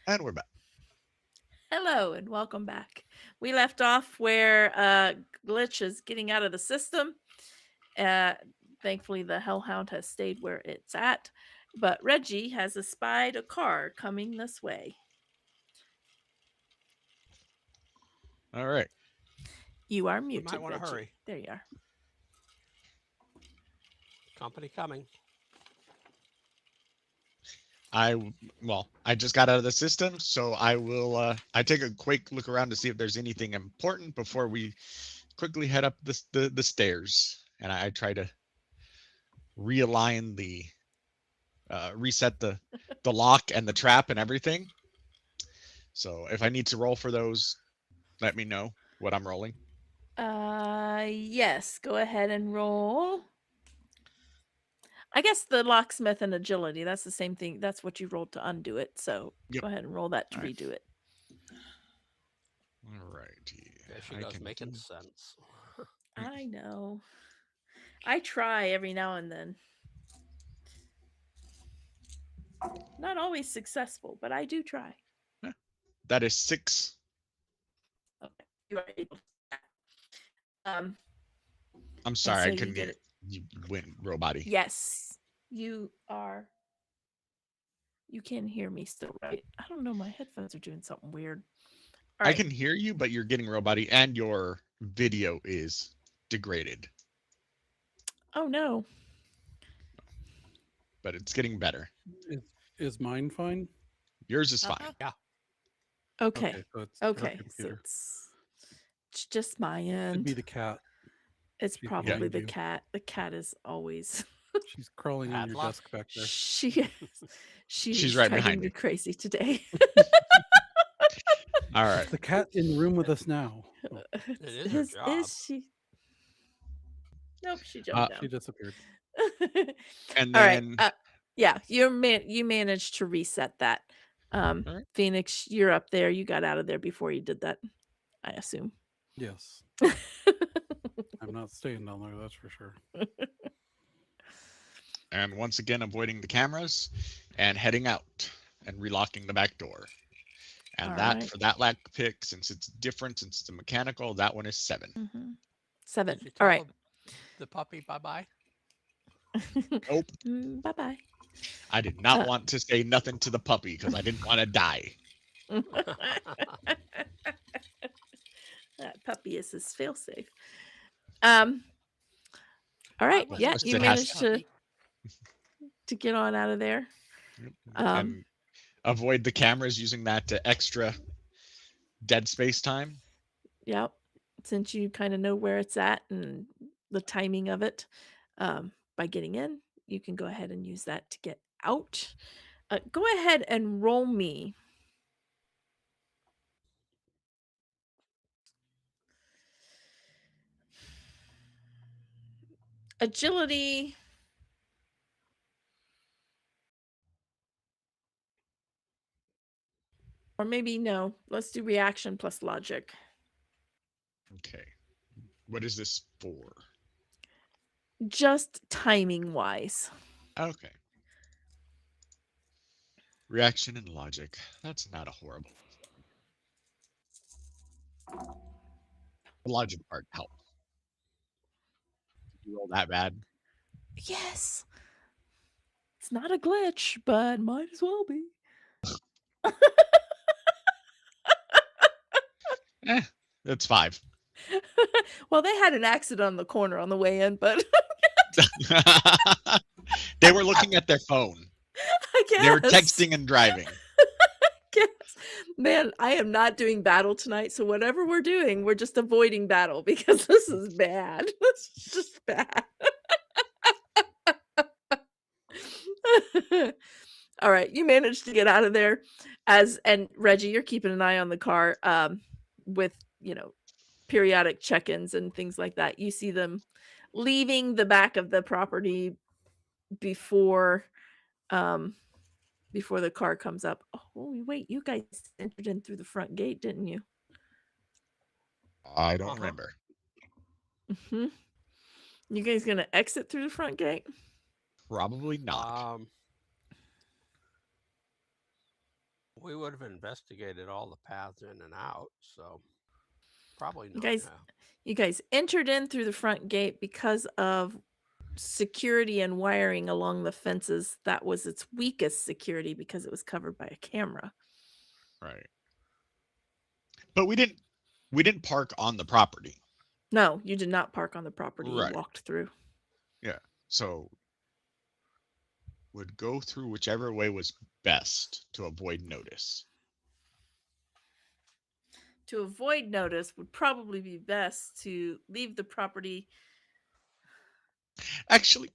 And we're back. Hello and welcome back. We left off where Glitch is getting out of the system. Thankfully, the Hellhound has stayed where it's at, but Reggie has espied a car coming this way. All right. You are We muted, might want to Reggie. hurry. There you are. Company coming. I just got out of the system, so I will I take a quick look around to see if there's anything important before we quickly head up the stairs. And I try to realign the reset the lock and the trap and everything. So if I need to roll for those, let me know what I'm rolling. Yes, go ahead and roll. I guess the locksmith and agility, that's the same thing. That's what you rolled to undo it. So Yep. go ahead and roll that to All right. redo it. All righty. There she goes, making sense. I know. I try every now and then. Not always successful, but I do try. That is 6. Okay. You are able to do that. I'm sorry, so I you couldn't get hear. it. You went robot-y. Yes, you are. You can hear me still, right? I don't know. My headphones are doing something weird. All I right. can hear you, but you're getting robot-y, and your video is degraded. Oh no. But it's getting better. Is mine fine? Yours is fine. Yeah. Okay. So it's her Okay. So computer. it's just my Could end. be the cat. It's she's probably behind the you. cat. The cat is always. She's crawling on your Padlock. desk back there. She's right driving behind me you. crazy today. All right. It's the cat in the room with us now. Oh, It is her job. Is she? Nope, she jumped she down. disappeared. And All right. then Yeah, you managed to reset that. right. Phoenix, you're up there. You got out of there before you did that, I assume. Yes. I'm not staying down there, that's for sure. and once again avoiding the cameras and heading out and relocking the back door. And All that right. for that lack pick, since it's different, since it's a mechanical, that one is 7. 7. Did you All tell right. the puppy bye-bye? Nope. Bye-bye. I did not want to say nothing to the puppy because I didn't want to die. That puppy is his failsafe. All right. was Yeah, just you it has managed to get on out of there. And avoid the cameras using that extra dead space time. Yep. Since you kind of know where it's at and the timing of it, by getting in, you can go ahead and use that to get out. Go ahead and roll me. Agility. Or maybe no. Let's do reaction plus logic. Okay. What is this for? Just timing wise. Okay. Reaction and logic. That's not a horrible. The logic part helps. You roll that bad? Yes. It's not a glitch, but might as well be. It's 5. Well, they had an accident on the corner on the way in, but They were looking at their phone. I guess. They were texting and driving. Guess. Man, I am not doing battle tonight, so whatever we're doing, we're just avoiding battle because this is bad. This is just bad. All right, you managed to get out of there and Reggie, you're keeping an eye on the car with, periodic check-ins and things like that. You see them leaving the back of the property before the car comes up. Oh, wait, you guys entered in through the front gate, didn't you? I don't remember. Mm-hmm. You guys gonna exit through the front gate? Probably not. We would have investigated all the paths in and out, so probably You not. guys, Yeah. you guys entered in through the front gate because of security and wiring along the fences. That was its weakest security because it was covered by a camera. Right. But we didn't park on the property. No, you did not park on the property. You Right. walked through. Yeah. So would go through whichever way was best to avoid notice. To avoid notice would probably be best to leave the property Actually,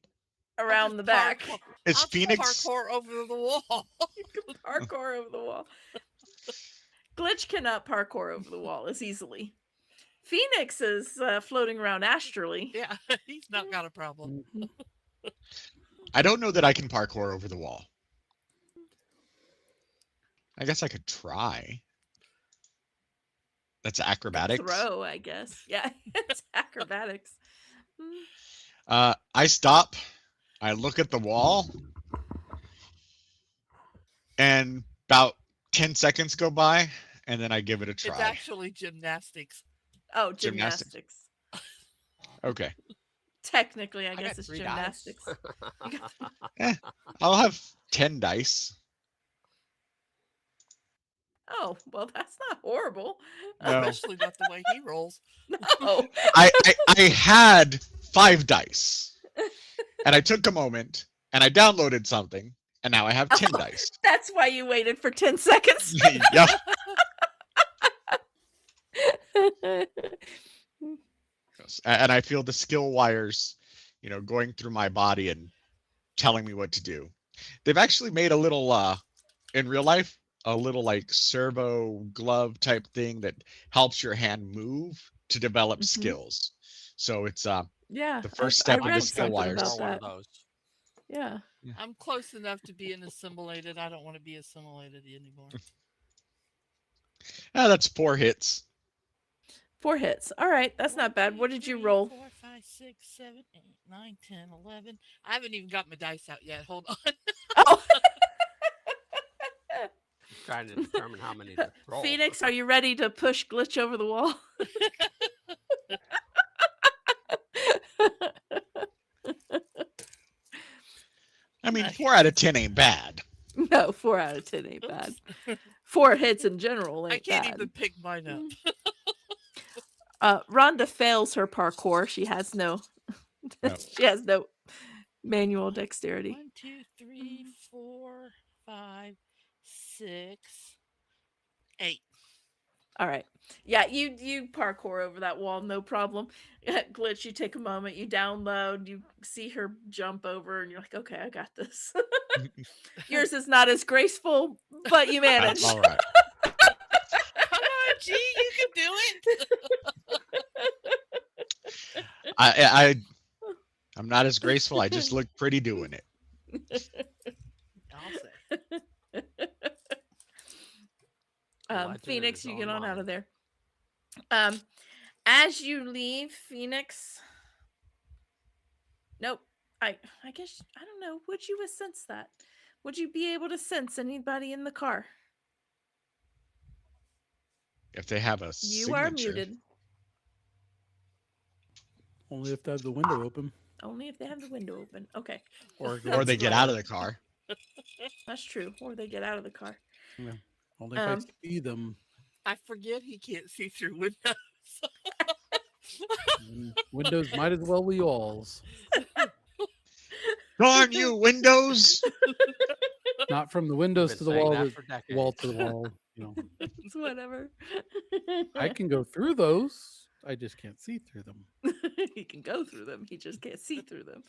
I'll around just the back. parkour- is I'll just Phoenix parkour over the wall. You can parkour over the wall. Glitch cannot parkour over the wall as easily. Phoenix is floating around astrally. Yeah, he's not got a problem. Mhm. I don't know that I can parkour over the wall. I guess I could try. That's acrobatics. Throw, I guess. Yeah, it's acrobatics. Mm. I stop. I look at the wall, and about 10 seconds go by, and then I give it a It's try. actually gymnastics. Oh, Gymnastics. gymnastics. Okay. Technically, I got guess it's 3 dice. gymnastics. I'll have 10 dice. Oh, well, that's not horrible. No. Especially not the way he rolls. No. I had 5 dice, and I took a moment, and I downloaded something, and now I have 10 Oh. dice. That's why you waited for 10 seconds. Yep. And I feel the skill wires, going through my body and telling me what to do. They've actually made a little, in real life, a little like servo glove type thing that helps your hand move to develop Mhm. skills. So it's Yeah. the first I step of read the skill something wires. about One that. of those. Yeah. I'm close enough to being assimilated. I don't want to be assimilated anymore. That's 4 hits. 4 hits. All right. That's not bad. What did you roll? 4, 5, 6, 7, 8, 9, 10, 11. I haven't even got my dice out yet. Hold on. Oh. Trying to determine how many to roll. Phoenix, are you ready to push Glitch over the wall? I mean, 4 out of 10 ain't bad. No, 4 out of 10 ain't bad. Oops. 4 hits in general ain't I can't bad. even pick mine up. Rhonda fails her parkour. She has no No. she has no manual dexterity. 1, 2, 3, 4, 5, 6, 8. All right. Yeah, you parkour over that wall, no problem. Glitch, you take a moment, you download, you see her jump over, and you're like, okay, I got this. Yours is not as graceful, but you manage. All right. Come on, G, you can do it. I'm not as graceful. I just look pretty doing it. I'll say. Legend Phoenix, is you get on out online. of there. As you leave, Phoenix. Nope. I guess I don't know. Would you have sensed that? Would you be able to sense anybody in the car? If they have a You signature. are muted. Only if they have the window open. Only if they have the window open. Okay. Or, Or they That's get right. out of the car. That's true. Or they get out of the car. only if I Um, see them. I forget he can't see through windows. Windows might as well be walls. Darn you, Windows! Not from the windows Been to the saying wall, that but for decades. wall to the wall. It's whatever. I can go through those. I just can't see through them. He can go through them. He just can't see through them.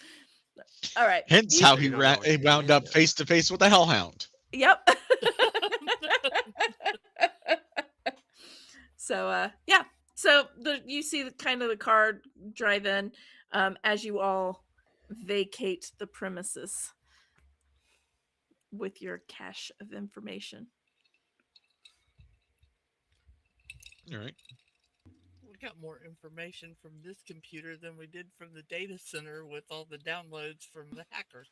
All right. Hence You- how You he don't know what he you're wound getting up into. face to face with a hellhound. Yep. So yeah. So you see the kind of the car drive in as you all vacate the premises with your cache of information. All right. We got more information from this computer than we did from the data center with all the downloads from the hackers.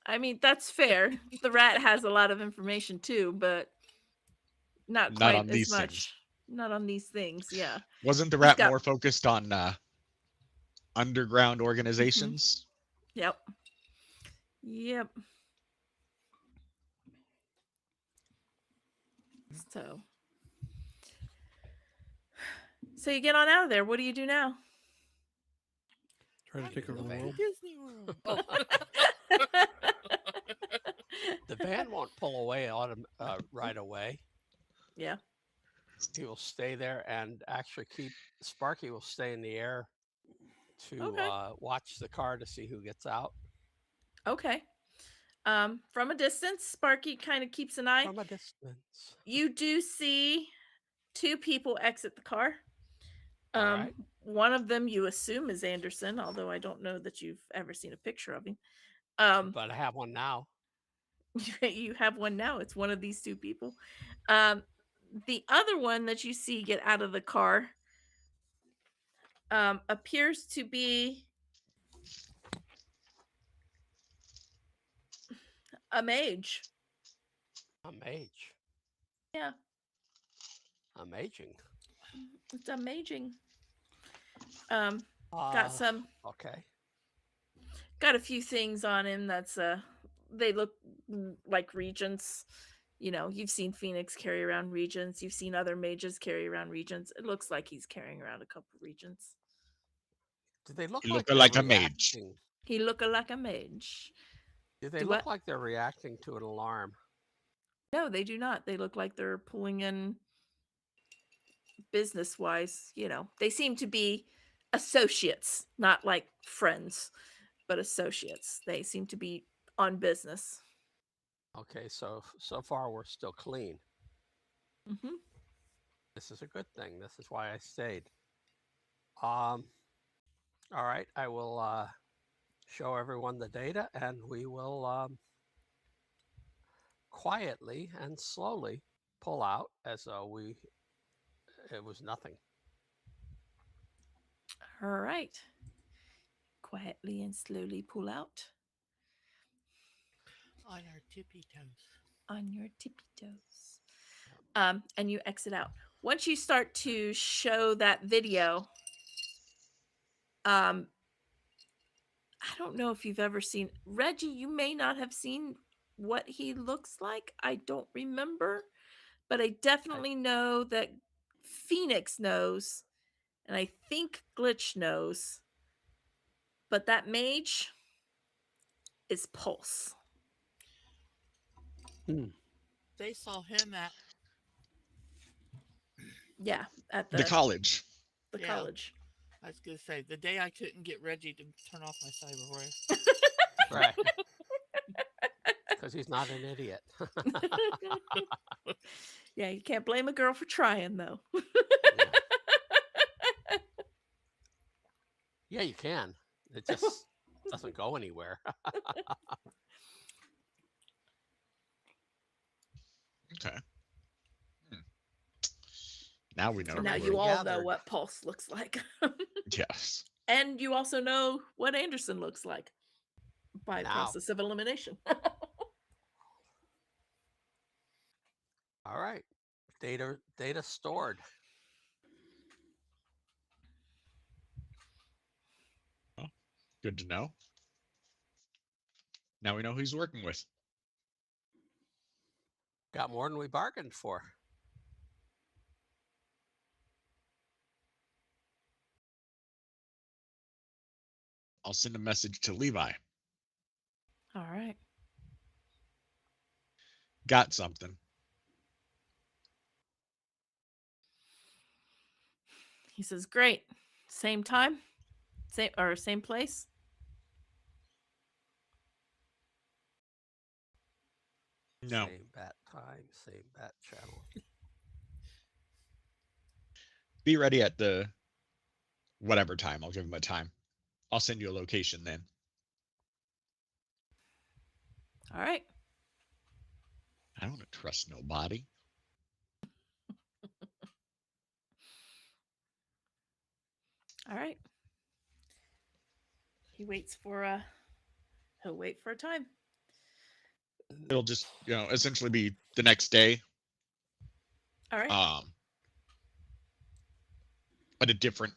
I mean, that's fair. The rat has a lot of information too, but not Not quite on as these much. things. Not on these things. Yeah. Wasn't the He's rat got- more focused on underground Mm-hmm. organizations? Yep. Yep. So you get on out of there. What do you do now? Try to I'm take over the going to world. Disney World. Oh. The van won't pull away right away. Yeah. He will stay there and actually Sparky will stay in the air to Okay. watch the car to see who gets out Okay. From a distance, Sparky kind of keeps an eye. from a distance. You do see two people exit the car. All right. One of them you assume is Anderson, although I don't know that you've ever seen a picture of him. But I have one now. You have one now. It's one of these two people. The other one that you see get out of the car appears to be a mage. A mage. Yeah, I'm aging. it's amazing. Got Okay. got a few things on him that's they look like regents. You know, you've seen Phoenix carry around regents. You've seen other mages carry around regents. It looks like he's carrying around a couple regents. Do they look He like look like they're a mage. reacting? He look like a mage. Do they Do look what? like they're reacting to an alarm? No, they do not. They look like they're pulling in business wise. You know, they seem to be associates, not like friends, but associates. They seem to be on business. Okay, so far we're still clean. Mm-hmm. This is a good thing. This is why I stayed. All right, I will show everyone the data, and we will quietly and slowly pull out as though it was nothing. All right. Quietly and slowly pull out On our tippy toes. on your tippy toes. And you exit out. Once you start to show that video, I don't know if you've ever seen Reggie. You may not have seen what he looks like. I don't remember, but I definitely know that Phoenix knows, and I think Glitch knows. But that mage is Pulse. They saw him at Yeah, at The college. the Yeah. college. I was gonna say the day I couldn't get Reggie to turn off my cyberware. Right. Because he's not an idiot. Yeah, you can't blame a girl for trying though. Yeah, you can. It just doesn't go anywhere. Okay. Now we know. So now Alright, you we all know gathered. what Pulse looks like. Yes. And you also know what Anderson looks like by Now. process of elimination. All right. Data stored. Good to know. Now we know who he's working with. Got more than we bargained for. I'll send a message to Levi. All right. Got something. He says, "Great. Same time? Same place?" No. Same bat time, same bat channel. Be ready at the whatever time. I'll give him a time. I'll send you a location then. All right. I don't trust nobody. All right. He'll wait for a time. It'll just, essentially be the next day. All right. At a different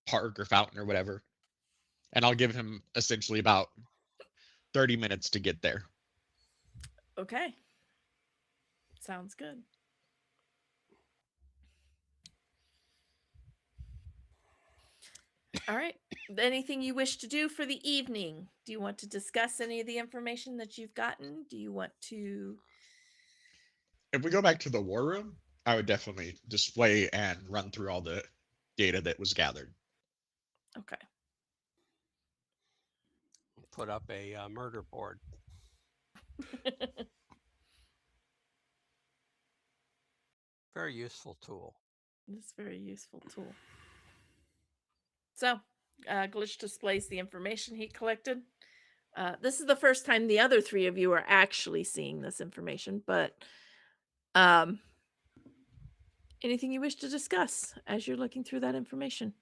park or fountain or whatever. And I'll give him essentially about 30 minutes to get there. Okay. Sounds good. All right. Anything you wish to do for the evening? Do you want to discuss any of the information that you've gotten? Do you want to? If we go back to the war room, I would definitely display and run through all the data that was gathered. Okay. Put up a murder board. Very useful tool. It's a very useful tool. So, Glitch displays the information he collected. This is the first time the other three of you are actually seeing this information, but anything you wish to discuss as you're looking through that information?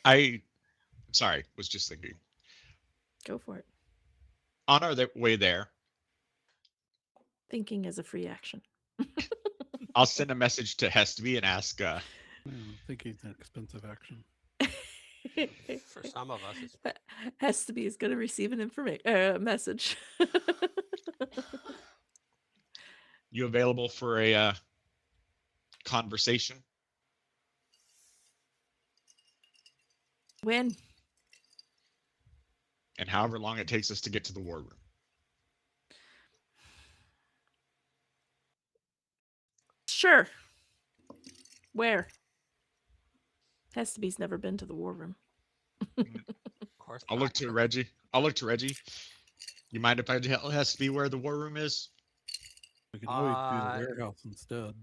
Okay, Sorry, was just thinking. go for it. On our way there, Thinking is a free action. I'll send a message to Hestby and ask, I think it's an expensive action. For some of us, it's Has to be is going to receive an message. you available for a conversation? When? And however long it takes us to get to the war room. Sure. Where? Has to be's never been to the war room. of course. I'll look to Reggie. You mind if I tell Hestby where the war room is? We can always do the warehouse instead.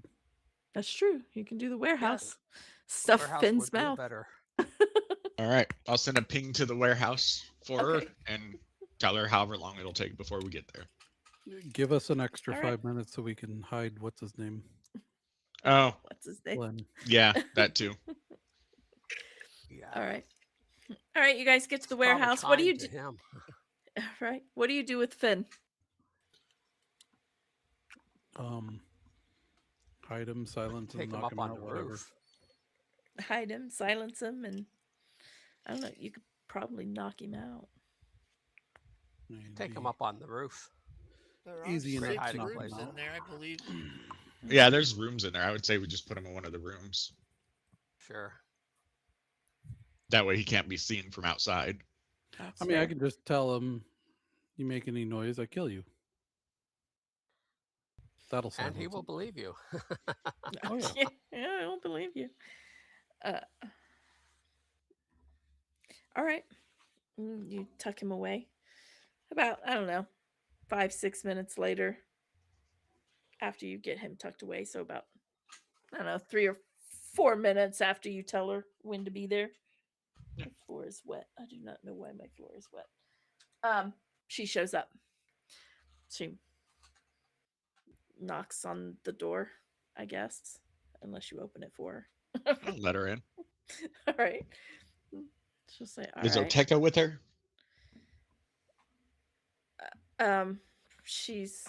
That's true. You can do the warehouse. Stuff Warehouse Finn's would be mouth. better. All right. I'll send a ping to the warehouse for Okay. her and tell her however long it'll take before we get there. Give us an extra All 5 right. minutes so we can hide what's his name. Oh, What's his name? Glenn. yeah, that too. Yeah. All right. All right, you guys get to the It's probably warehouse. What do you kind do? to him. Right. What do you do with Finn? Hide him, silence him, Take him knock up him on out, the whatever. roof. Hide him, silence him, and I don't know. You could probably knock him out. Take him up on the roof. There are Easy enough six hiding rooms place. in there, I believe. Yeah, there's rooms in there. I would say we just put him in one of the rooms. Sure. That way he can't be seen from outside. That's I mean, I fair. can just tell him, you make any noise, I kill you. That'll silence And he will him. believe you. Oh, yeah. Yeah, I don't believe you. All right. You tuck him away. About, I don't know, 5-6 minutes later, after you get him tucked away. So about, I don't know, 3 or 4 minutes after you tell her when to be there. Yeah. My floor is wet. I do not know why my floor is wet. She shows up. She knocks on the door, I guess, unless you open it for her. I'll let her in. All right. She'll say, all Is right. Oteka with her? She's.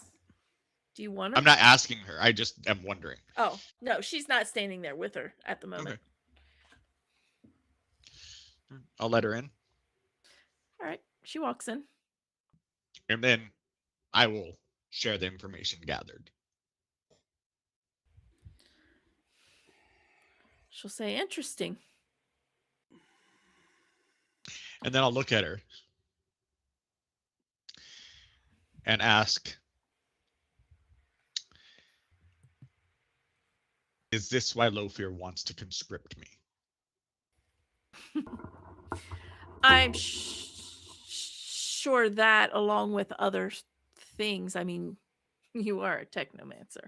Do you want her? I'm not asking her. I just am wondering. Oh no, she's not standing there with her at the moment. Okay. I'll let her in, All right. She walks in. and then I will share the information gathered. She'll say, interesting. And then I'll look at her and ask, is this why Lofir wants to conscript me? I'm sure that, along with other things, I mean, you are a technomancer.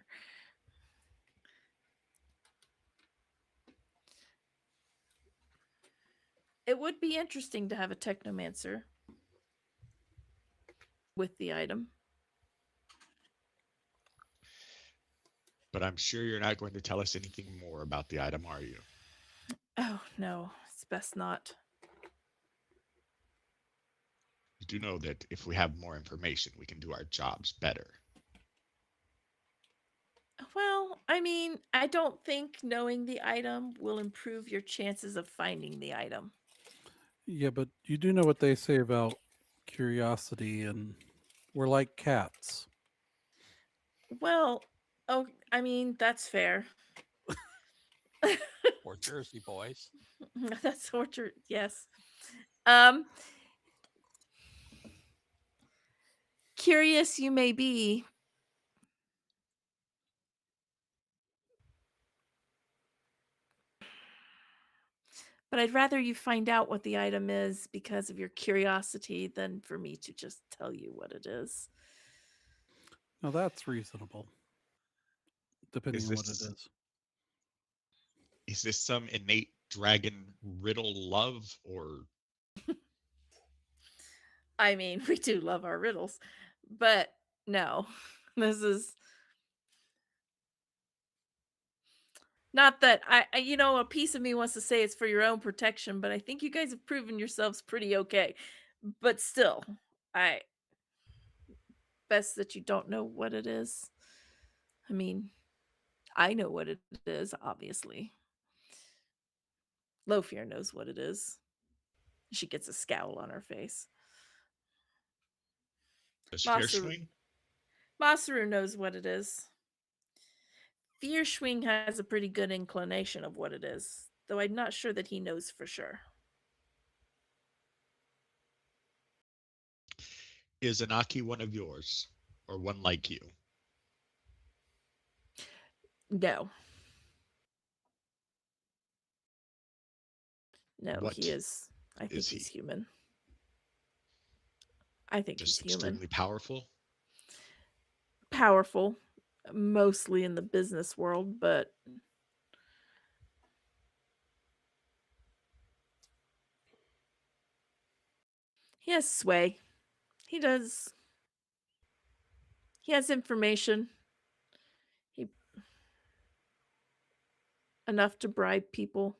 It would be interesting to have a technomancer with the item. But I'm sure you're not going to tell us anything more about the item, are you? Oh, no, it's best not. You do know that if we have more information, we can do our jobs better. Well, I mean, I don't think knowing the item will improve your chances of finding the item. Yeah, but you do know what they say about curiosity, and we're like cats. Well, oh, I mean, that's fair. Or Jersey boys. That's torture. Yes. Um, Curious you may be, but I'd rather you find out what the item is because of your curiosity than for me to just tell you what it is. Now that's reasonable, depending Is on what it this is. is this some innate dragon riddle love, or I mean, we do love our riddles, but no, this is not that a piece of me wants to say it's for your own protection, but I think you guys have proven yourselves pretty okay. But still, I best that you don't know what it is. I mean, I know what it is, obviously. Lofear knows what it is. She gets a scowl on her face. does Masaru, Fierschwing? Masaru knows what it is. Fierschwing has a pretty good inclination of what it is, though I'm not sure that he knows for sure. Is Anaki one of yours, or one like you? No. No, he What is. I think is he's he? human. I think he's Just human. extremely powerful? Powerful, mostly in the business world, but he has sway. He does. He has information. He enough to bribe people,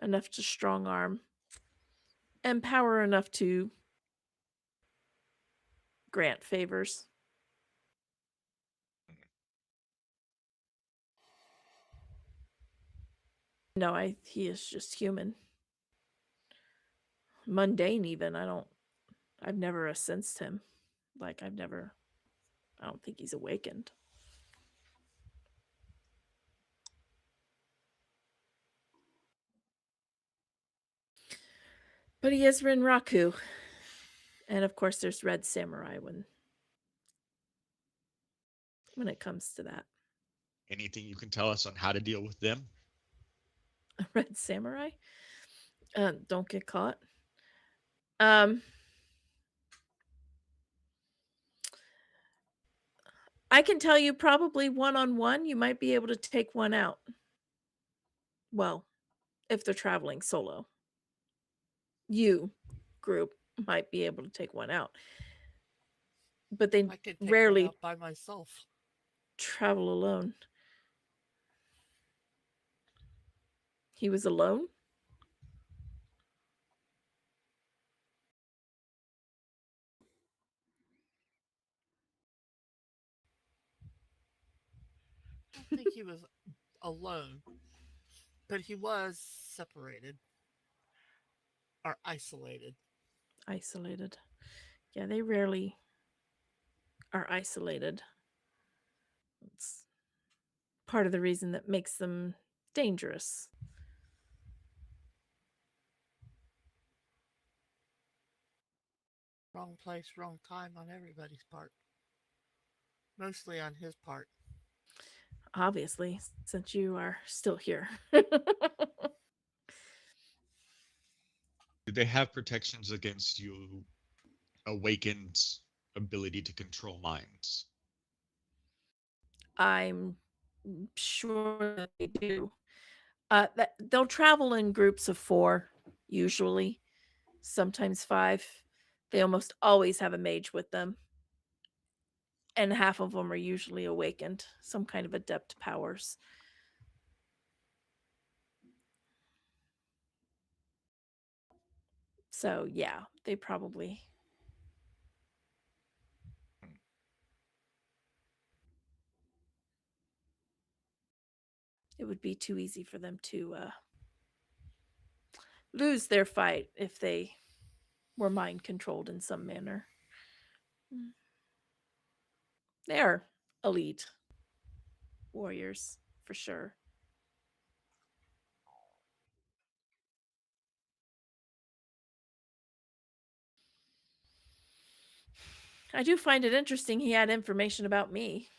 enough to strong arm, and power enough to grant favors. No, he is just human. Mundane even. I've never sensed him. Like I don't think he's awakened. But he is Rinraku. And of course there's Red Samurai when it comes to that. Anything you can tell us on how to deal with them? Red Samurai? Don't get caught. Um I can tell you probably one-on-one you might be able to take one out. Well, if they're traveling solo. You group might be able to take one out. But they I could take one rarely out by myself. travel alone. He was alone? I don't think he was alone, but he was separated or isolated. Isolated. Yeah, they rarely are isolated. It's part of the reason that makes them dangerous. Wrong place, wrong time on everybody's part. Mostly on his part. Obviously, since you are still here. Do they have protections against you awakened ability to control minds? I'm sure that they do. They'll travel in groups of 4, usually, sometimes 5. They almost always have a mage with them. and half of them are usually awakened, some kind of adept powers. So yeah, they probably. It would be too easy for them to lose their fight if they were mind controlled in some manner. They are elite warriors for sure. I do find it interesting he had information about me.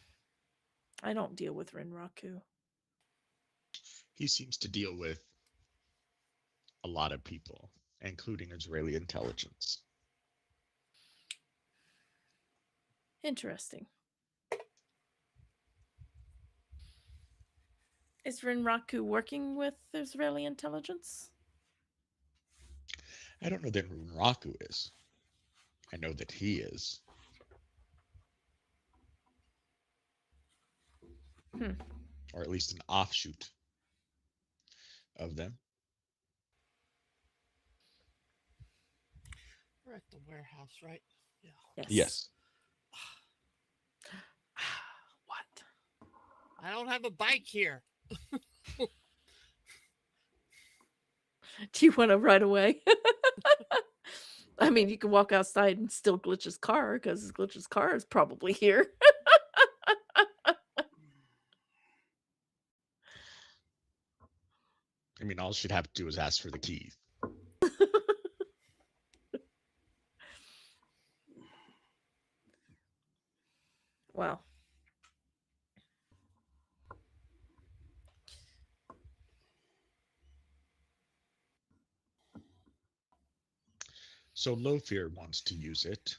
I don't deal with Rinraku. He seems to deal with a lot of people, including Israeli intelligence. Interesting. Is Rinraku working with Israeli intelligence? I don't know that Raku is. I know that he is. Or at least an offshoot of them. We're at the warehouse, right? Yeah. Yes. What? I don't have a bike here. Do you want to run away? I mean, you can walk outside and steal Glitch's car because Glitch's car is probably here. I mean, all she'd have to do is ask for the keys. Well, So Lofir wants to use it.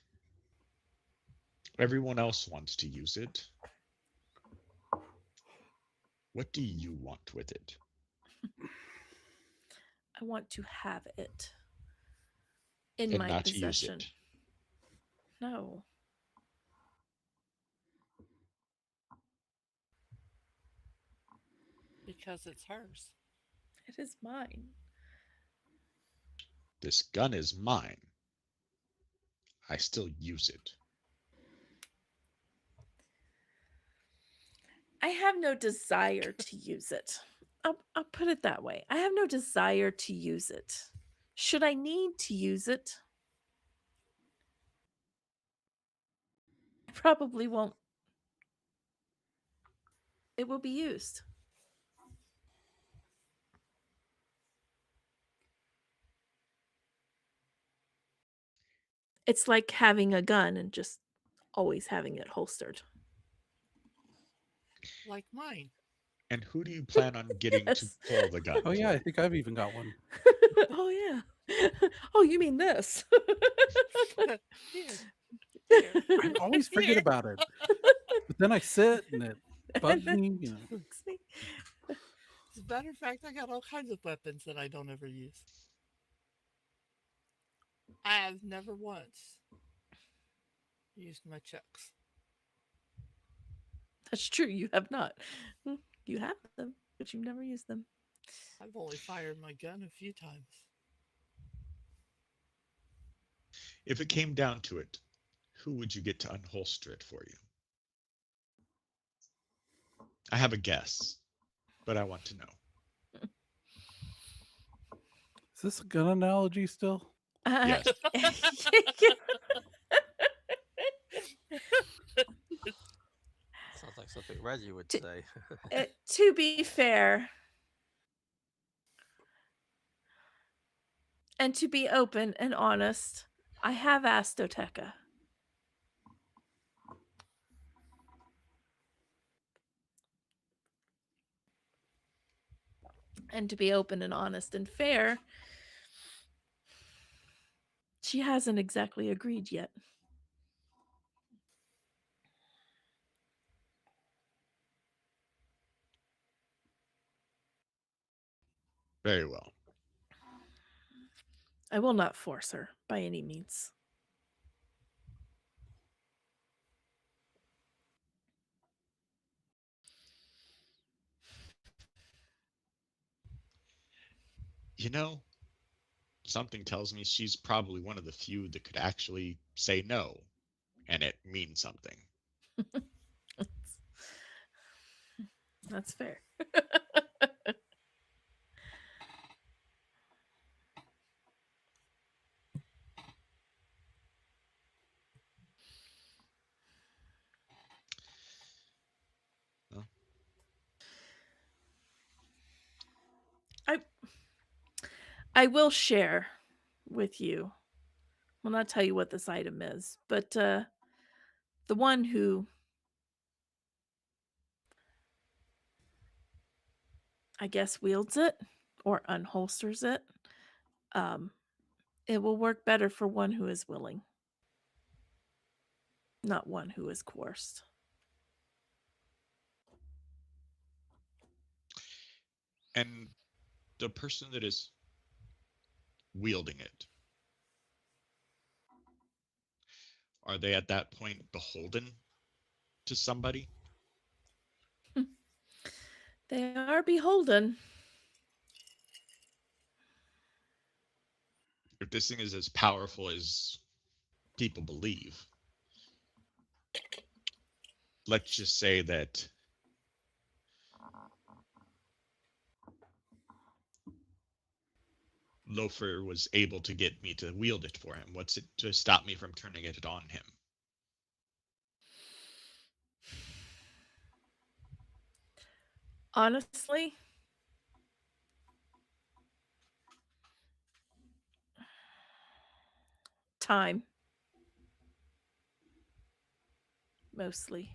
Everyone else wants to use it. What do you want with it? I want to have it in And my not possession. to use it. No. Because it's hers. It is mine. This gun is mine. I still use it. I have no desire to use it. I'll put it that way. I have no desire to use it. Should I need to use it, I probably won't. It will be used. It's like having a gun and just always having it holstered. Like mine. And who do you plan on getting to Yes. pull the gun Oh yeah, I for? think I've even got one. Oh yeah. Oh, you mean this? Here. I always forget Here. about it, but then I sit and it bugs me. You know. See? As a matter of fact, I got all kinds of weapons that I don't ever use. I have never once used my chucks. That's true. You have not. You have them, but you've never used them. I've only fired my gun a few times. If it came down to it, who would you get to unholster it for you? I have a guess, but I want to know. Is this a gun analogy still? Yes. Sounds like something Reggie would To- say. To be fair, and to be open and honest, I have asked Oteka. And to be open and honest and fair, she hasn't exactly agreed yet. Very well. I will not force her by any means. You know, something tells me she's probably one of the few that could actually say no, and it means something. That's fair. Well, I will share with you. Will not tell you what this item is, but the one who I guess wields it or unholsters it, it will work better for one who is willing, not one who is coerced. and the person that is wielding it, are they at that point beholden to somebody? They are beholden. If this thing is as powerful as people believe, let's just say that Loafer was able to get me to wield it for him. What's it to stop me from turning it on him? Honestly, time. Mostly.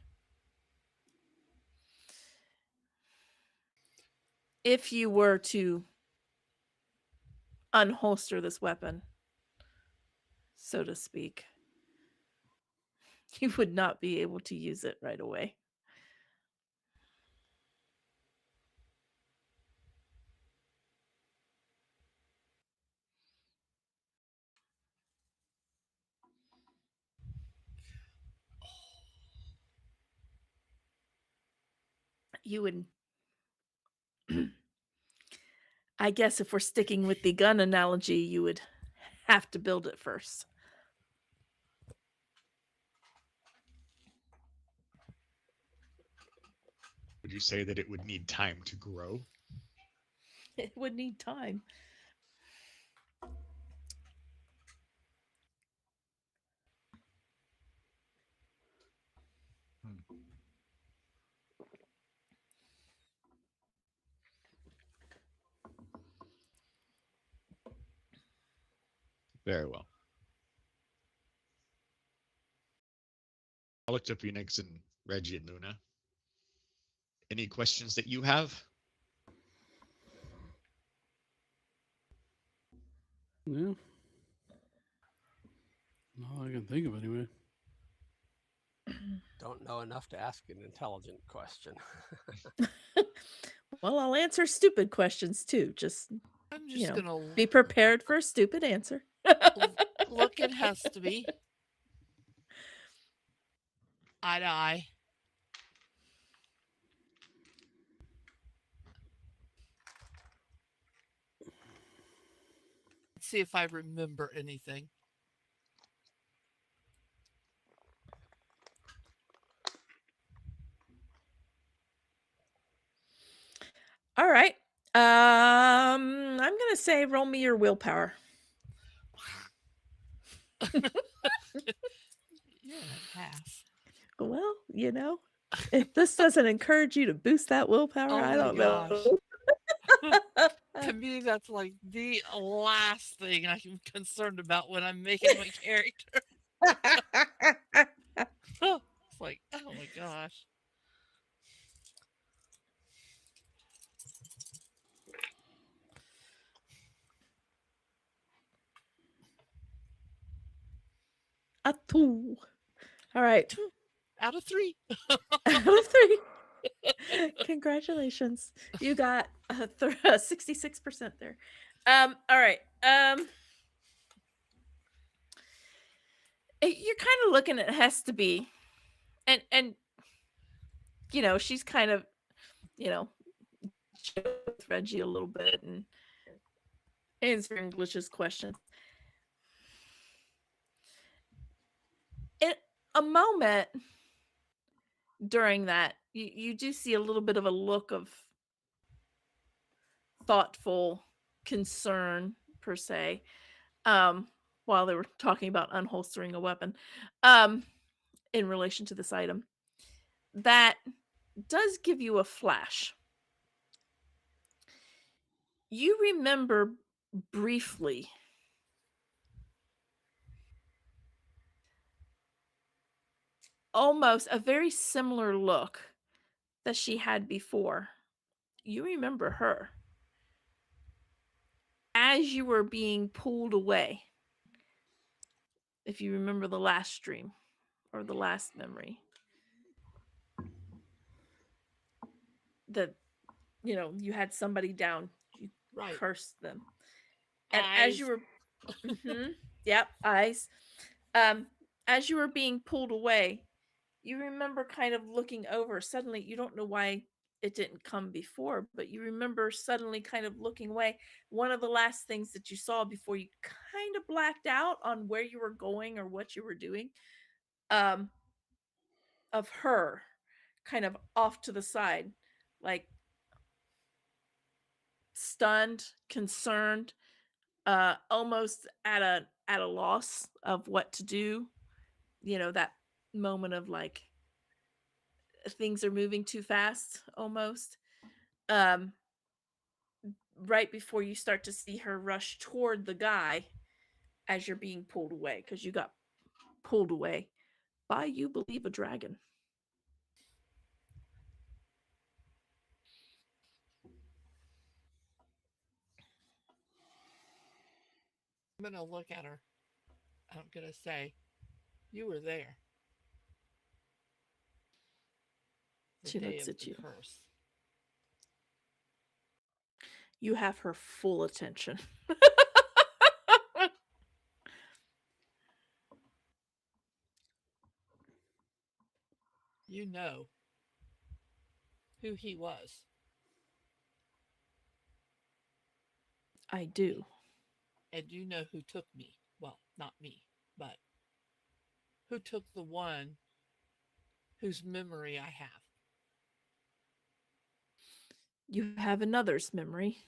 If you were to unholster this weapon, so to speak, you would not be able to use it right away. You would, I guess, if we're sticking with the gun analogy, you would have to build it first. Would you say that it would need time to grow? It would need time. Very well. I'll look to Phoenix and Reggie and Luna. Any questions that you have? Yeah. All I can think of anyway. Don't know enough to ask an intelligent question. Well, I'll answer stupid questions too. Just I'm just gonna be prepared for a stupid answer. look. It has to be eye to eye. See if I remember anything. All right. I'm gonna say roll me your willpower. Yeah, pass. Well, if this doesn't encourage you to boost that willpower, Oh I my don't know. To me, that's like the last thing I'm concerned about when I'm making my character. It's like, oh my gosh. A 2. All right. 2 out of 3. Out of 3. Congratulations. You got 66% there. All right. You're kind of looking at has to be, and she's kind of, with Reggie a little bit, and answering Glitch's question. In a moment during that, you do see a little bit of a look of thoughtful concern, per se, um, while they were talking about unholstering a weapon, um, in relation to this item. That does give you a flash. You remember briefly almost a very similar look that she had before. You remember her as you were being pulled away. If you remember the last stream or the last memory, that you had somebody down, you Right. cursed them, and as you Eyes. were, yep, eyes. As you were being pulled away, you remember kind of looking over. Suddenly, you don't know why it didn't come before, but you remember suddenly kind of looking away. One of the last things that you saw before you kind of blacked out on where you were going or what you were doing, um, of her kind of off to the side, like stunned, concerned, almost at a loss of what to do. That moment of like things are moving too fast almost. Um right before you start to see her rush toward the guy as you're being pulled away, because you got pulled away by, you believe, a dragon. I'm gonna look at her. I'm gonna say, "You were there the She day looks of at the you. curse." You have her full attention. You know who he was. I do. And you know who took me. Well, not me, but who took the one whose memory I have. You have another's memory.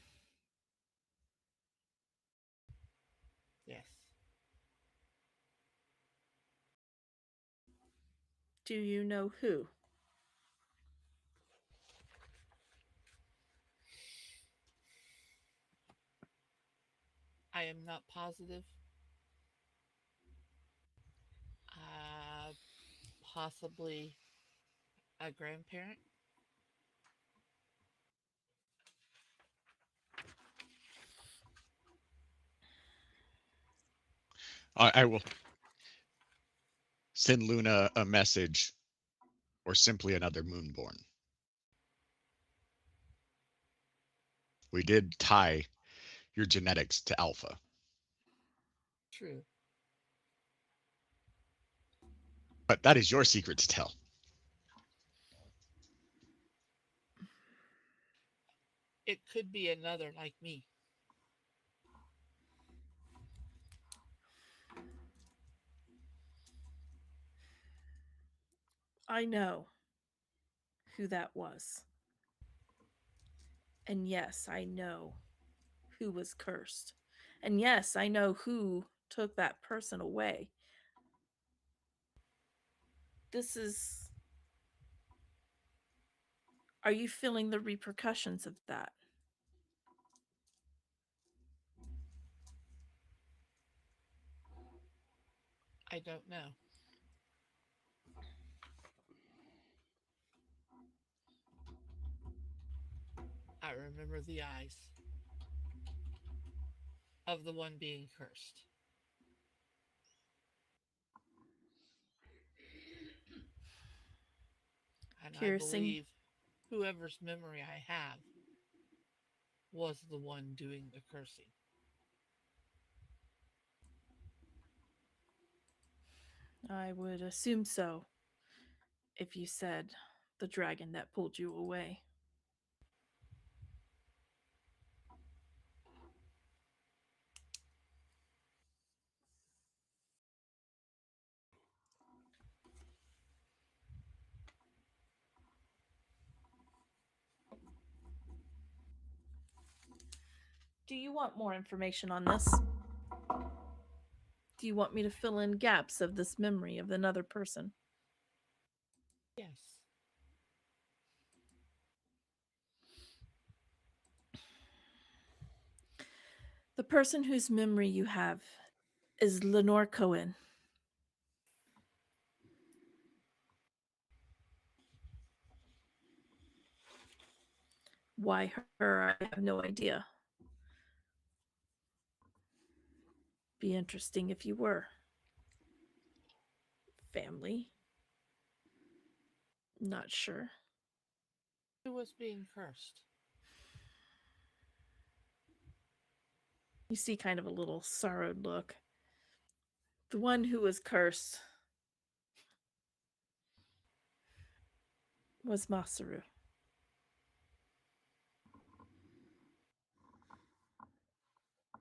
Yes. Do you know who? I am not positive. Uh, Possibly a grandparent. I will send Luna a message, or simply another Moonborn. We did tie your genetics to Alpha. True. But that is your secret to tell. It could be another like me. I know who that was. And yes, I know who was cursed. And yes, I know who took that person away. This is. Are you feeling the repercussions of that? I don't know. I remember the eyes of the one being cursed. And I Piercing. believe whoever's memory I have was the one doing the cursing. I would assume so if you said the dragon that pulled you away. Do you want more information on this? Do you want me to fill in gaps of this memory of another person? Yes. The person whose memory you have is Lenore Cohen. Why her? I have no idea. Be interesting if you were. Family? Not sure. Who was being cursed? You see kind of a little sorrowed look. The one who was cursed was Masaru.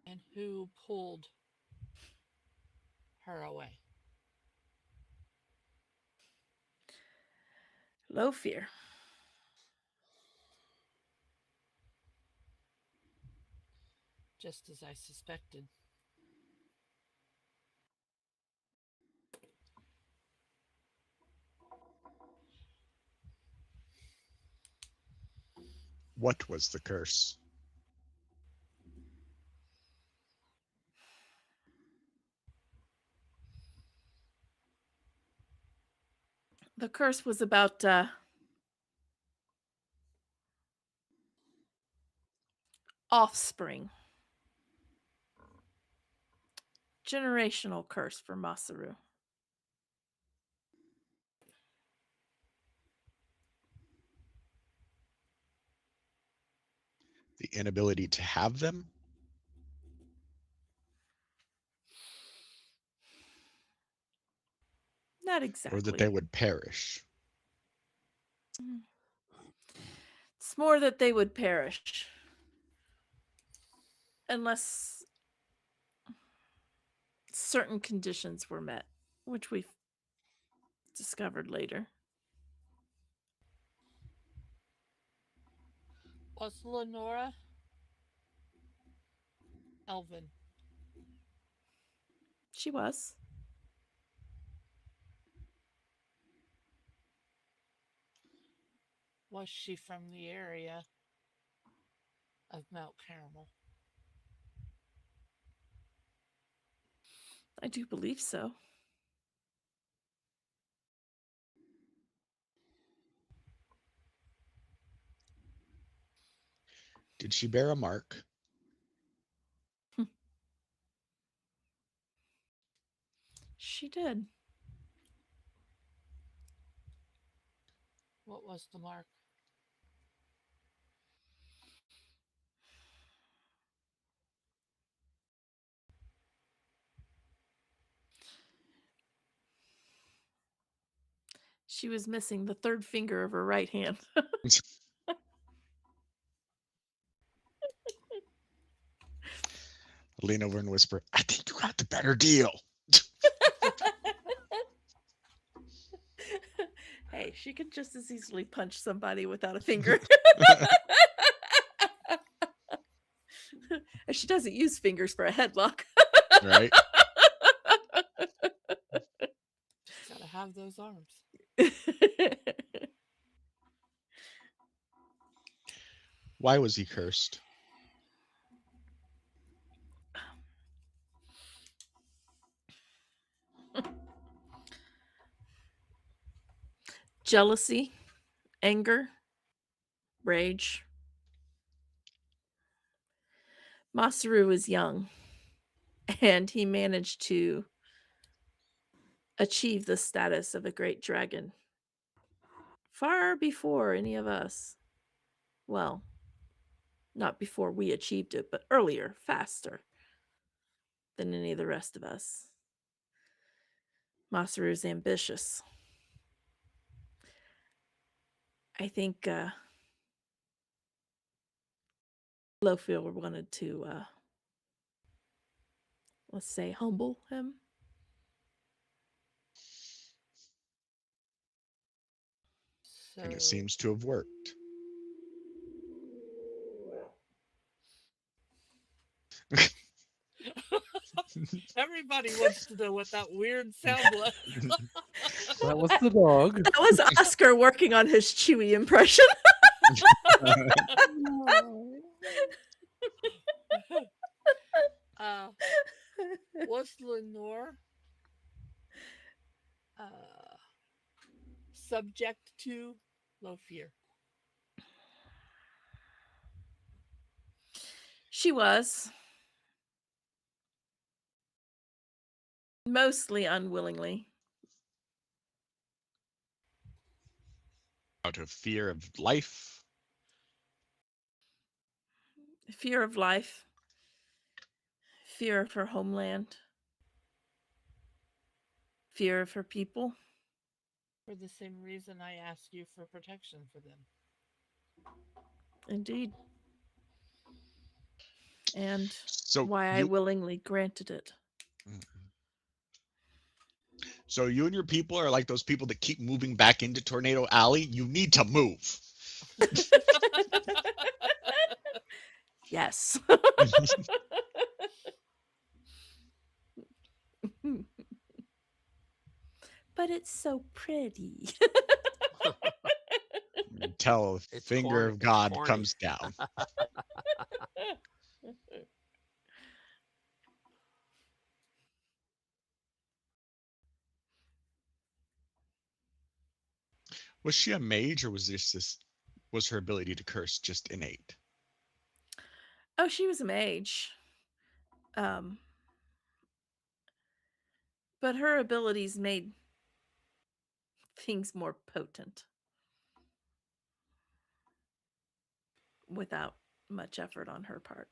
And who pulled her away? Low fear. Just as I suspected. What was the curse? The curse was about offspring. Generational curse for Masaru. The inability to have them? Not exactly. Or that they would perish? It's more that they would perish. Unless certain conditions were met, which we've discovered later. Was Lenora Elvin? She was. Was she from the area of Mount Carmel? I do believe so. Did she bear a mark? She did. What was the mark? She was missing the third finger of her right hand. Lean over and whisper, I think you got the better deal. Hey, she could just as easily punch somebody without a finger. And she doesn't use fingers for a headlock. Right? Just gotta have those arms. Why was he cursed? Jealousy, anger, rage. Masaru was young, and he managed to achieve the status of a great dragon far before any of us. Well, not before we achieved it, but earlier, faster than any of the rest of us. Masaru's ambitious. I think Lofield wanted to, let's say, humble him. So, And it seems to have worked. Everybody wants to know what that weird sound was. That was the dog. That was Oscar working on his Chewy impression. Was Lenore subject to low fear? She was. Mostly unwillingly. Out of fear of life. Fear of life. Fear of her homeland. Fear of her people. For the same reason I asked you for protection for them. Indeed. And So why I willingly granted it. So you and your people are like those people that keep moving back into Tornado Alley. You need to move. Yes. But it's so pretty. Until the It's finger corny. of It's God corny. comes down. Was she a mage, or was was her ability to curse just innate? Oh, she was a mage. But her abilities made things more potent without much effort on her part.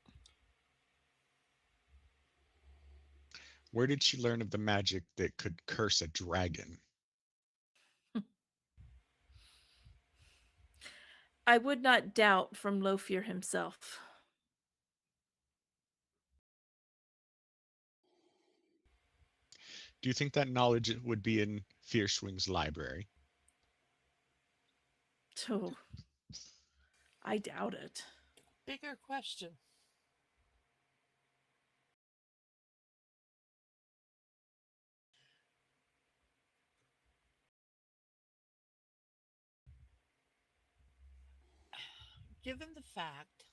Where did she learn of the magic that could curse a dragon? I would not doubt from Lofear himself. Do you think that knowledge would be in Fiercewing's library? Oh, I doubt it. Bigger question. Given the fact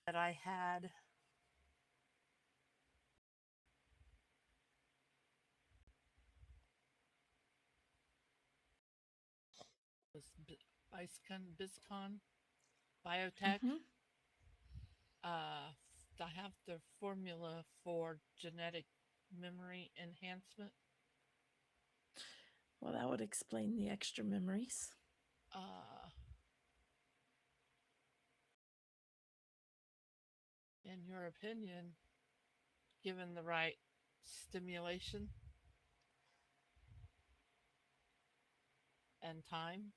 that I had was Biscon Biotech. Mhm. I have the formula for genetic memory enhancement. Well, that would explain the extra memories. In your opinion, given the right stimulation and time,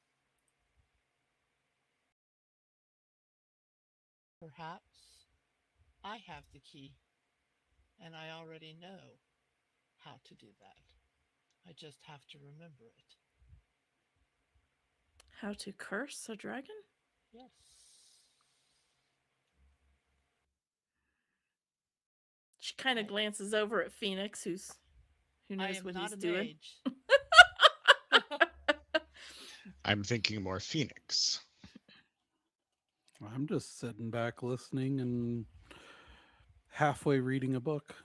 perhaps I have the key and I already know how to do that. I just have to remember it. How to curse a dragon? Yes. She kind of glances over at Phoenix, who I knows am what not he's a doing. mage. I'm thinking more Phoenix. I'm just sitting back listening and halfway reading a book.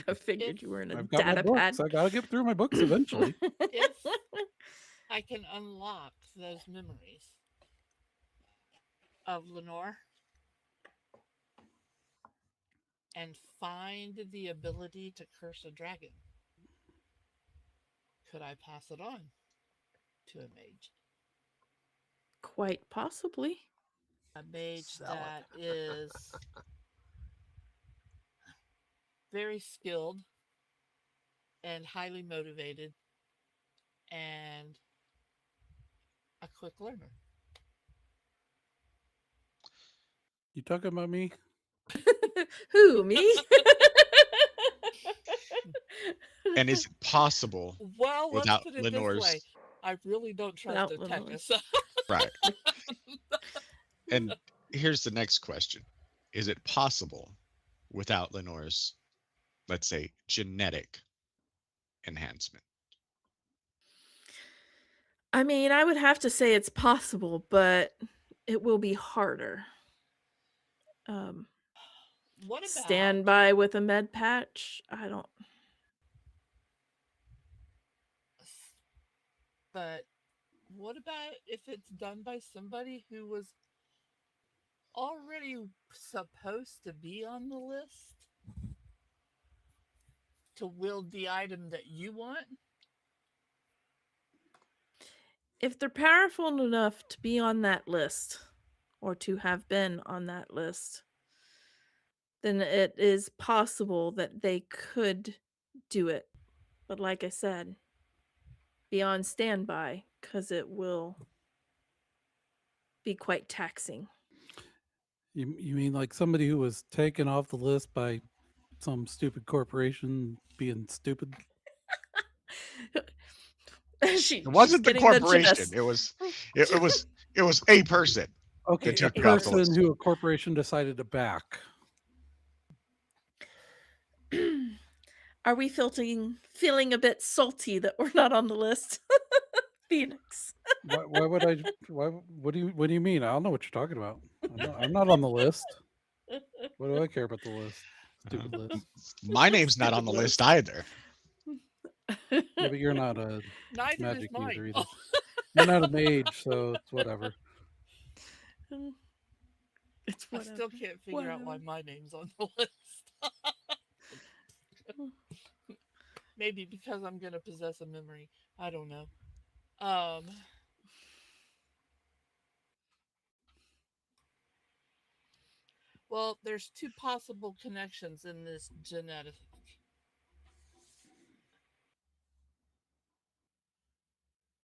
I figured you were in a I've got my data pad. books. I got to get through my books eventually. If I can unlock those memories of Lenore and find the ability to curse a dragon, could I pass it on to a mage? Quite possibly. A mage Sell that it. is very skilled and highly motivated and a quick learner. You talking about me? Who, me? And is it possible Well, let's without put it Lenore's... this way. I really don't trust Without the Lenore's. Tekka. Right. And here's the next question. Is it possible without Lenore's, let's say, genetic enhancement? I mean, I would have to say it's possible, but it will be harder. What about Stand by with a med patch? I don't. But what about if it's done by somebody who was already supposed to be on the list to wield the item that you want? If they're powerful enough to be on that list or to have been on that list, then it is possible that they could do it. But like I said, be on standby because it will be quite taxing. You mean like somebody who was taken off the list by some stupid corporation being stupid? She, It wasn't the she's getting corporation. gist. It was a person. Okay, That a took you off the person list. who a corporation decided to back. Are we feeling a bit salty that we're not on the list? Phoenix. Why would I? What do you mean? I don't know what you're talking about. I'm not on the list. What do I care about the list? Stupid list. My name's not on the Stupid list either. Yeah, but you're not a Neither magic is mine. user either. You're not a mage, so it's whatever. It's I whatever. still can't figure out why Whatever. my name's on the list. Maybe because I'm gonna possess a memory. I don't know. Well, there's two possible connections in this genetic.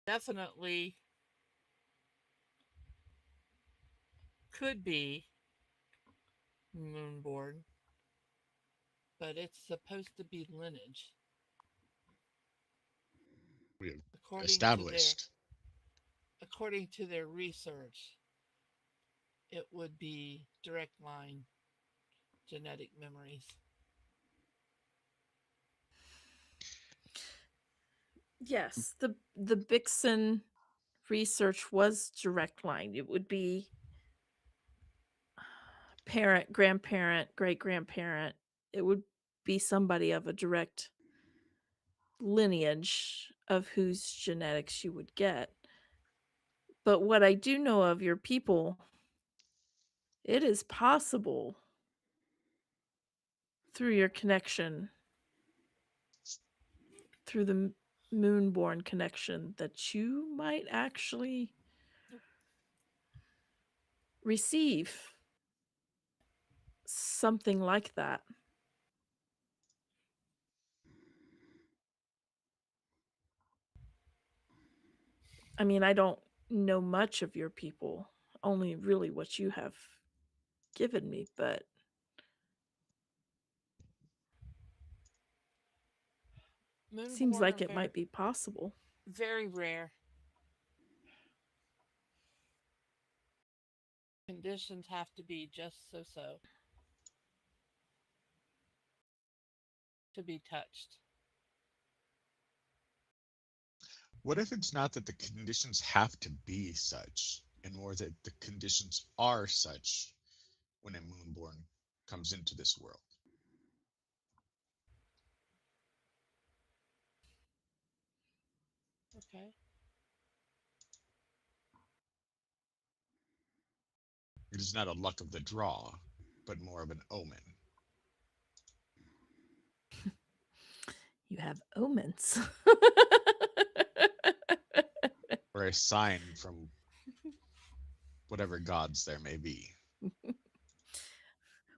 Definitely could be moonborn, but it's supposed to be lineage. We have According established. according to their research, it would be direct line genetic memories. Yes, the Bixen research was direct line. It would be parent, grandparent, great grandparent. It would be somebody of a direct lineage of whose genetics you would get. But what I do know of your people, it is possible through your connection, through the moonborn connection, that you might actually receive something like that. I mean, I don't know much of your people, only really what you have given me, but seems Moonborn like are it might be possible. very rare. Conditions have to be just so to be touched. What if it's not that the conditions have to be such, and more that the conditions are such when a moonborn comes into this world? Okay. It is not a luck of the draw, but more of an omen. You have omens. Or a sign from whatever gods there may be.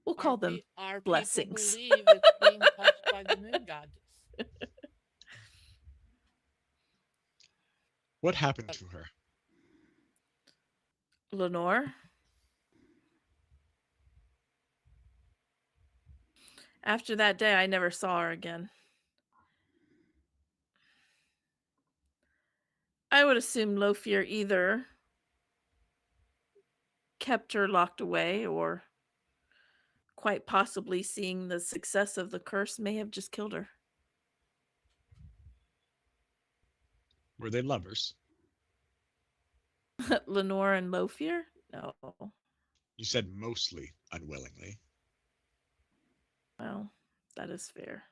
We'll call them Our blessings. people believe it's being touched by the moon goddess. What happened to her? Lenore. After that day, I never saw her again. I would assume Lofir either kept her locked away or quite possibly seeing the success of the curse may have just killed her. Were they lovers? Lenore and Lofear? No. You said mostly unwillingly. Well, that is fair.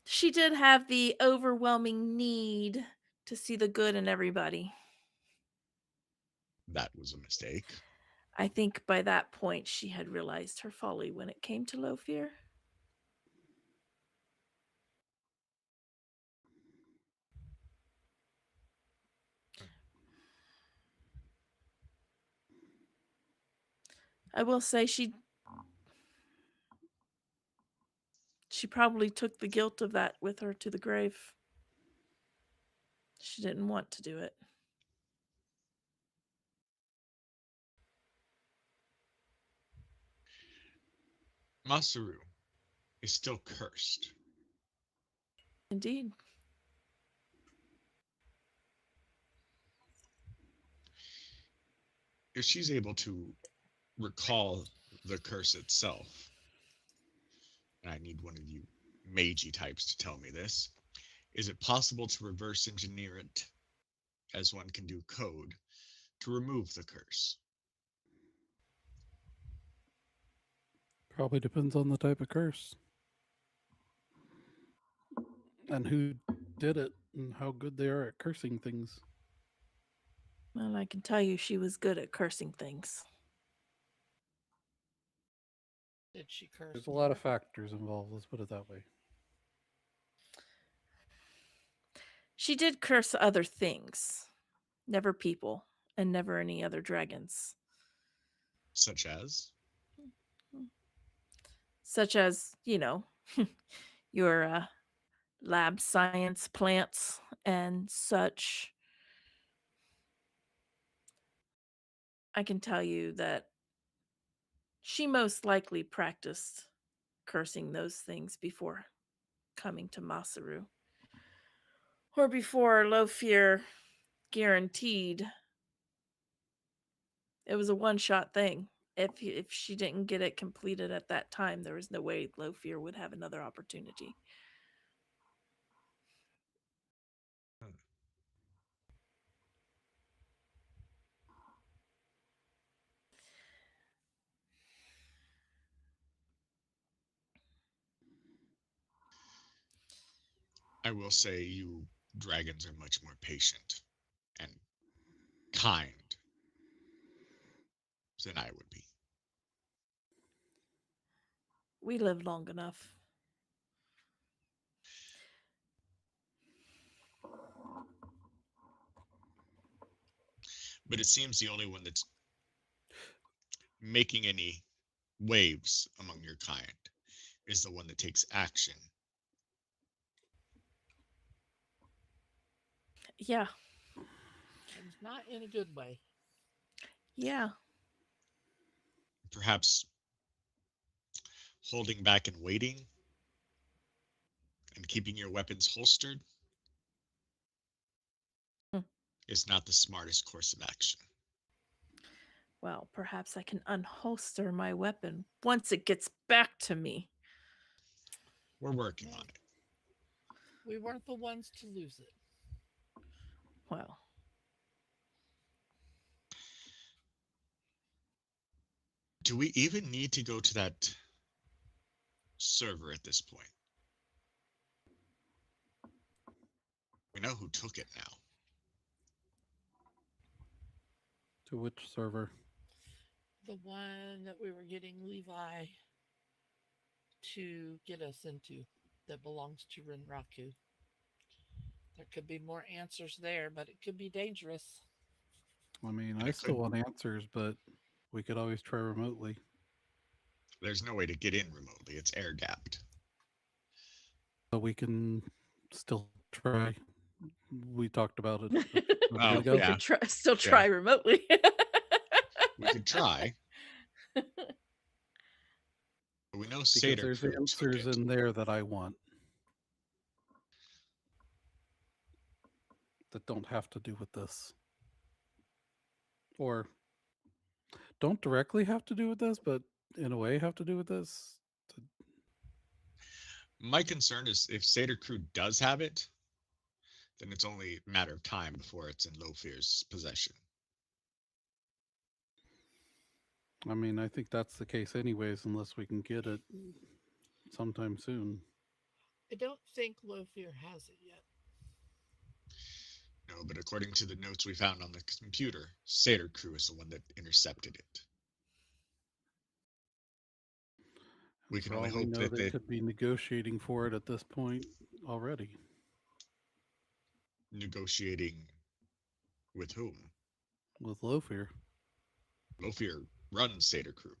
She did have the overwhelming need to see the good in everybody. That was a mistake. I think by that point she had realized her folly when it came to Lofear. I will say she probably took the guilt of that with her to the grave. She didn't want to do it. Masaru is still cursed. Indeed. If she's able to recall the curse itself, and I need one of you magey types to tell me this, is it possible to reverse engineer it, as one can do code, to remove the curse? Probably depends on the type of curse and who did it and how good they are at cursing things. Well, I can tell you she was good at cursing things. Did she curse? There's a lot of more? factors involved, let's put it that way. She did curse other things, never people, and never any other dragons. Such as? Such as, your lab science plants and such. I can tell you that she most likely practiced cursing those things before coming to Masaru. Or before Lofear guaranteed it was a one-shot thing. If she didn't get it completed at that time, there was no way Lofear would have another opportunity. I will say you dragons are much more patient and kind than I would be. We lived long enough. But it seems the only one that's making any waves among your kind is the one that takes action. Yeah. And not in a good way. Yeah. Perhaps holding back and waiting and keeping your weapons holstered Hmm. is not the smartest course of action. Well, perhaps I can unholster my weapon once it gets back to me. We're working on it. We weren't the ones to lose it. Well, Do we even need to go to that server at this point? We know who took it now. To which server? The one that we were getting Levi to get us into that belongs to Renraku. There could be more answers there, but it could be dangerous. I mean, And I it still could- want answers, but we could always try remotely. There's no way to get in remotely. It's air gapped. But we can still try. We talked about it. Oh, we yeah. could still try remotely. We could try. But we know Because Seder there's Crew took answers it. in there that I want. that don't have to do with this. Or don't directly have to do with this, but in a way have to do with this. My concern is if Seder Crew does have it, then it's only a matter of time before it's in Lofir's possession. I mean, I think that's the case anyways, unless we can get it sometime soon. I don't think Lofir has it yet. No, but according to the notes we found on the computer, Seder Crew is the one that intercepted it. We can For only all we hope know, that they they could be negotiating for it at this point already. negotiating with whom? With Lofir. Lofir runs Seder Crew.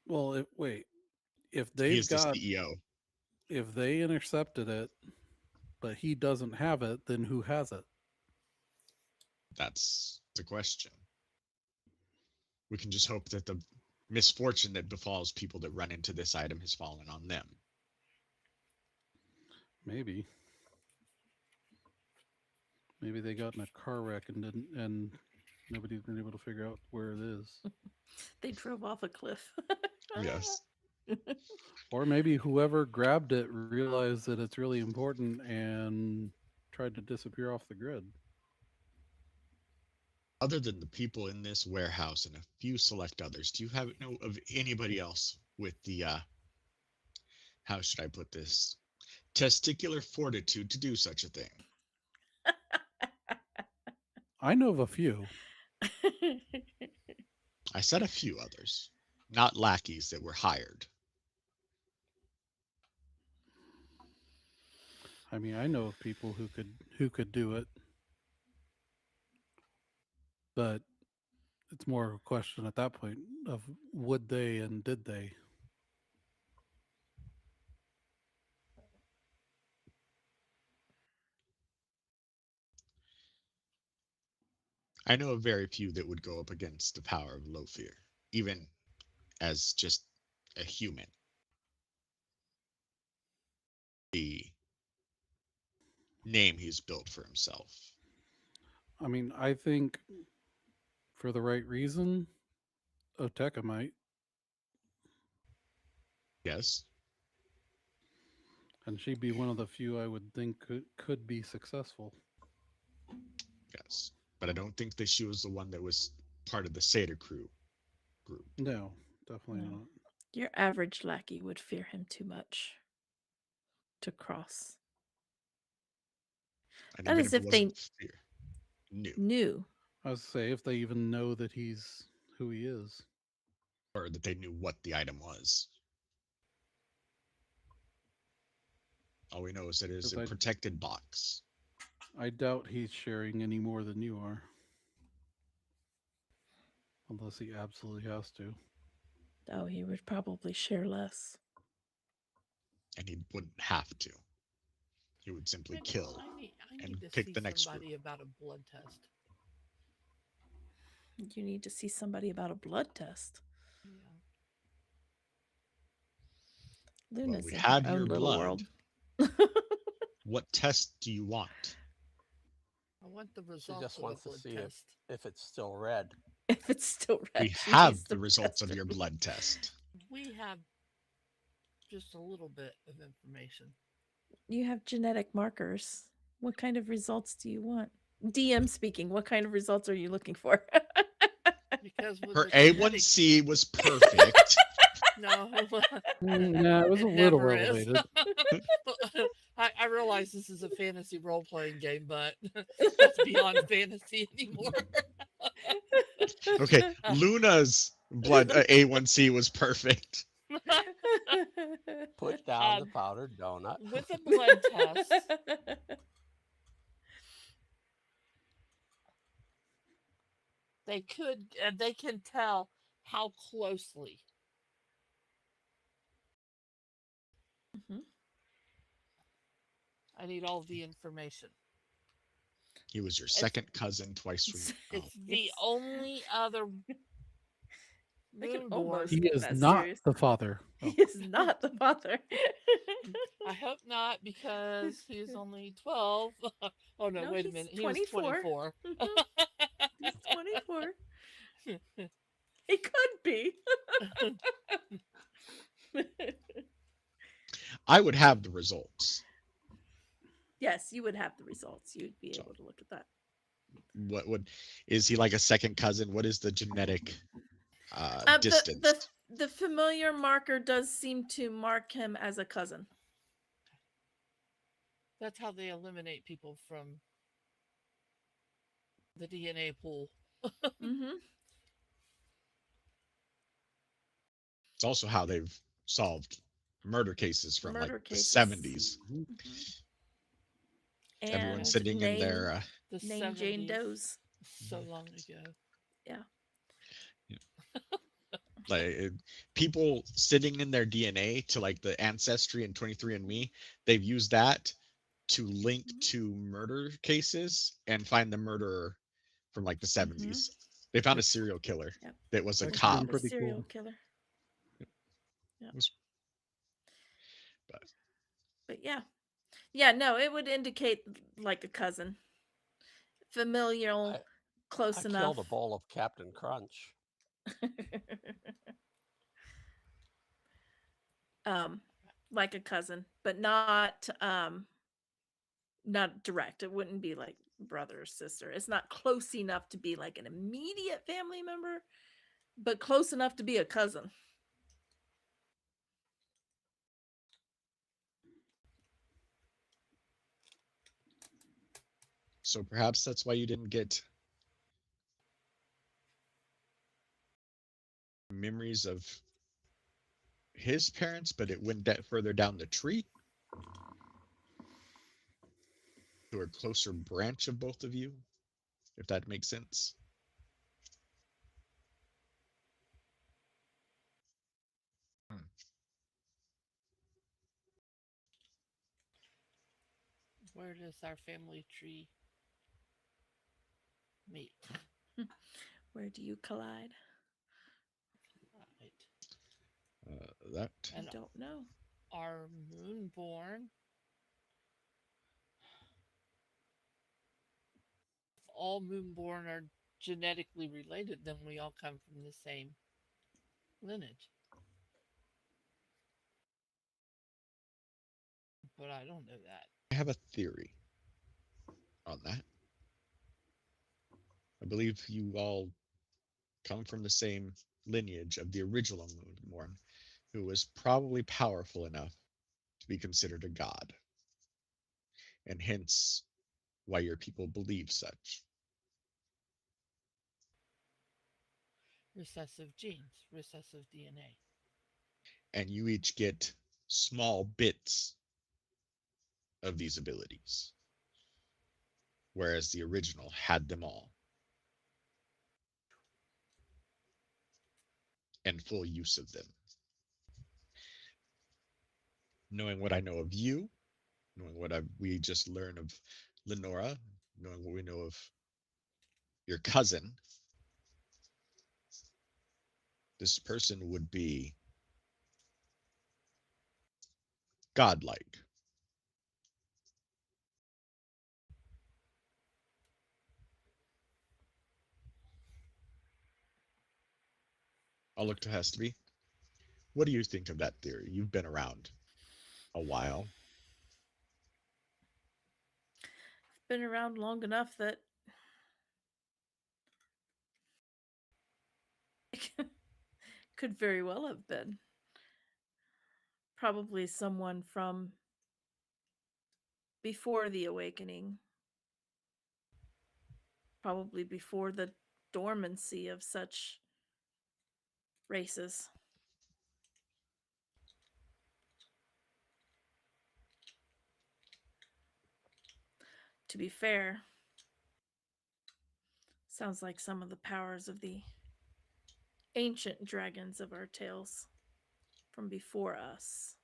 Well, wait. If He they've is the got, CEO. if they intercepted it, but he doesn't have it, then who has it? That's the question. We can just hope that the misfortune that befalls people that run into this item has fallen on them. Maybe. Maybe they got in a car wreck and didn't, and nobody's been able to figure out where it is. They drove off a cliff. Yes. Or maybe whoever grabbed it realized that it's really important and tried to disappear off the grid. Other than the people in this warehouse and a few select others, do you know of anybody else with the how should I put this? Testicular fortitude to do such a thing? I know of a few. I said a few others, not lackeys that were hired. I mean, I know of people who could do it. But it's more of a question at that point of would they and did they? I know of very few that would go up against the power of Lofir, even as just a human. The name he's built for himself. I mean, I think for the right reason, Oteka might. Yes. And she'd be one of the few I would think could be successful. Yes. But I don't think that she was the one that was part of the Seder Crew group. No, definitely No. not. Your average lackey would fear him too much to cross. And That even is if it if they wasn't fear, knew, knew. I would say if they even know that he's who he is. or that they knew what the item was. All we know is that it is a protected box. I doubt he's sharing any more than you are. Unless he absolutely has to. Oh, he would probably share less. And he wouldn't have to. He would simply kill I need and to pick see the next somebody group. about a blood test. You need to see somebody about a blood test. Yeah. Luna's we in have her your own little blood. world. What test do you want? I want the She results just of wants the to blood see test. if it's still red. If it's still red, We she have needs the to results test of it. your blood test. We have just a little bit of information. You have genetic markers. What kind of results do you want? DM speaking, what kind of results are you looking for? Because with Her the genetic, A1C was perfect. no, Yeah, it was a little never is. elevated. I realize this is a fantasy role playing game, but that's beyond fantasy anymore. Okay, Luna's blood A1C was perfect. Put down the powdered donut. With a blood test, they can tell how closely. Mhm. I need all the information. He was your second cousin twice removed. It's the only other We can Moonborn. almost He get is that not serious. the father. He Oh, is not the father. I hope not, because he's only 12. Oh, no, No, wait a he's minute. He was 24. 24. He's 24. He could be. I would have the results. Yes, you would have the results. You'd be So- able to look at that. What would is he like a second cousin? What is the genetic distance? The familiar marker does seem to mark him as a cousin. That's how they eliminate people from the DNA pool. Mm-hmm. It's also how they've solved murder cases from Murder like cases. the 70s. Everyone And sitting in their The name Jane 70s, Doe's. so long ago. like people sitting in their DNA to like the ancestry and 23andMe. They've used that to link to murder cases and find the murderer from like the 70s. They found a Which- serial killer Yep. that was a Which cop. been pretty serial cool. killer. But But yeah, no, it would indicate like a cousin, familial, close I enough. killed a bowl of Captain Crunch. Like a cousin, but not direct. It wouldn't be like brother or sister. It's not close enough to be like an immediate family member, but close enough to be a cousin. so perhaps that's why you didn't get memories of his parents, but it went further down the tree to a closer branch of both of you, if that makes sense. Where does our family tree meet? Where do you collide? Right. That I And don't know. our moonborn, if all moonborn are genetically related, then we all come from the same lineage. But I don't know that. I have a theory on that. I believe you all come from the same lineage of the original Moonborn, who was probably powerful enough to be considered a god, and hence why your people believe such. Recessive genes, recessive DNA. And you each get small bits of these abilities, whereas the original had them all and full use of them. Knowing what I know of you, knowing what we just learned of Lenora, knowing what we know of your cousin, this person would be godlike. I'll look to Hestaby. What do you think of that theory? You've been around a while. Been around long enough that could very well have been. Probably someone from before the awakening. Probably before the dormancy of such races. To be fair, sounds like some of the powers of the ancient dragons of our tales from before us.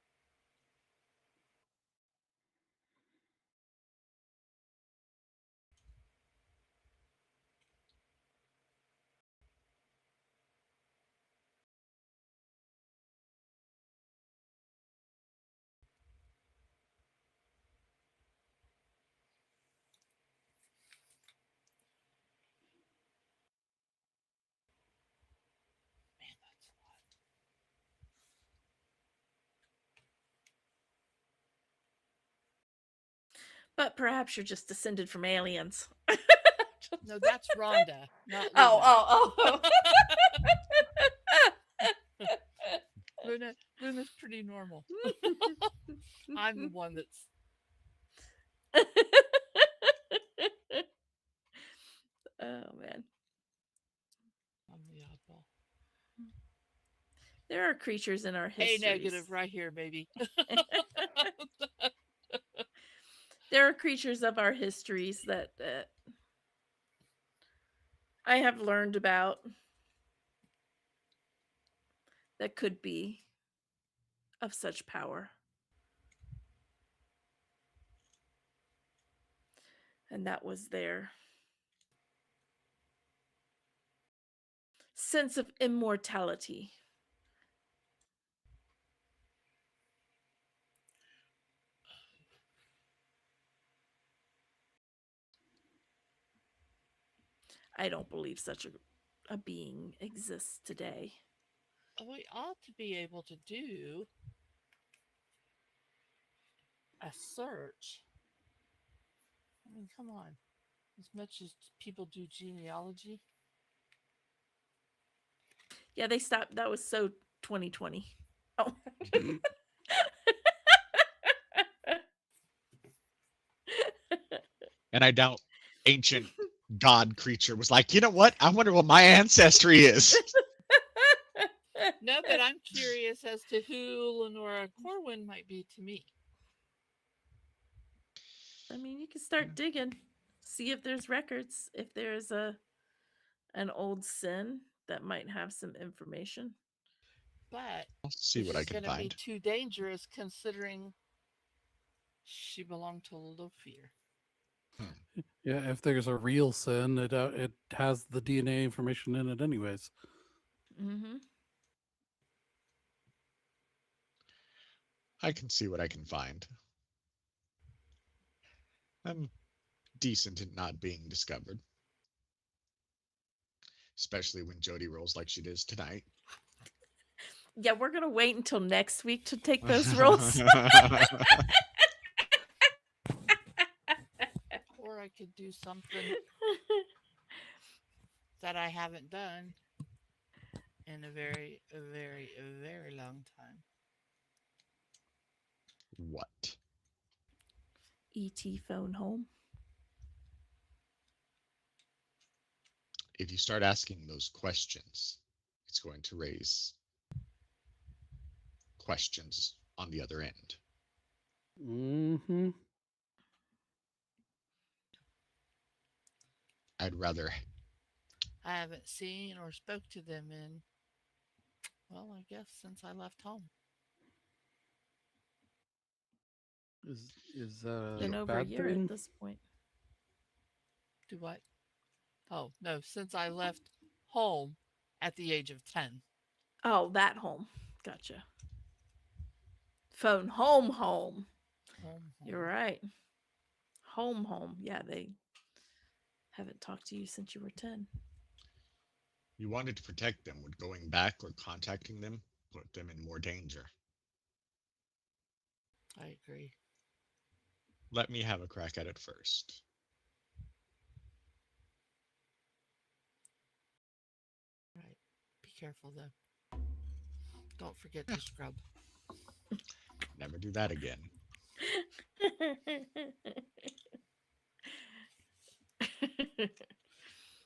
But perhaps you're just descended from aliens. No, that's Rhonda, not Luna. Oh. Luna's pretty normal. I'm the one that's Oh man. I'm the oddball. There are creatures in our A histories. negative right here, baby. There are creatures of our histories that I have learned about that could be of such power. And that was their sense of immortality. I don't believe such a being exists today. We ought to be able to do a search. I mean, come on. As much as people do genealogy. Yeah, they stopped. That was so 2020. Oh. And I doubt ancient god creature was like, you know what? I wonder what my ancestry is. No, but I'm curious as to who Lenora Corwin might be to me. I mean, you can start digging, see if there's records, if there's an old sin that might have some information. But I'll see what I can It's going to be find. too dangerous considering she belonged to Lofir. Yeah, if there's a real sin, it has the DNA information in it, anyways. Mm-hmm. I can see what I can find. I'm decent at not being discovered. Especially when Jody rolls like she does tonight. Yeah, we're gonna wait until next week to take those rolls. Or I could do something that I haven't done in a very long time. What? E.T. phone home. If you start asking those questions, it's going to raise questions on the other end. Mm-hmm. I'd rather. I haven't seen or spoke to them in, well, I guess since I left home. Is that Been a over a bad year thing? at this point. Do what? Oh, no, since I left home at the age of 10. Oh, that home. Gotcha. Phone home. Home. You're right. Home. Yeah, they haven't talked to you since you were 10. You wanted to protect them. Would going back or contacting them put them in more danger? I agree. Let me have a crack at it first. Right. Be careful, though. Don't forget to scrub. Never do that again.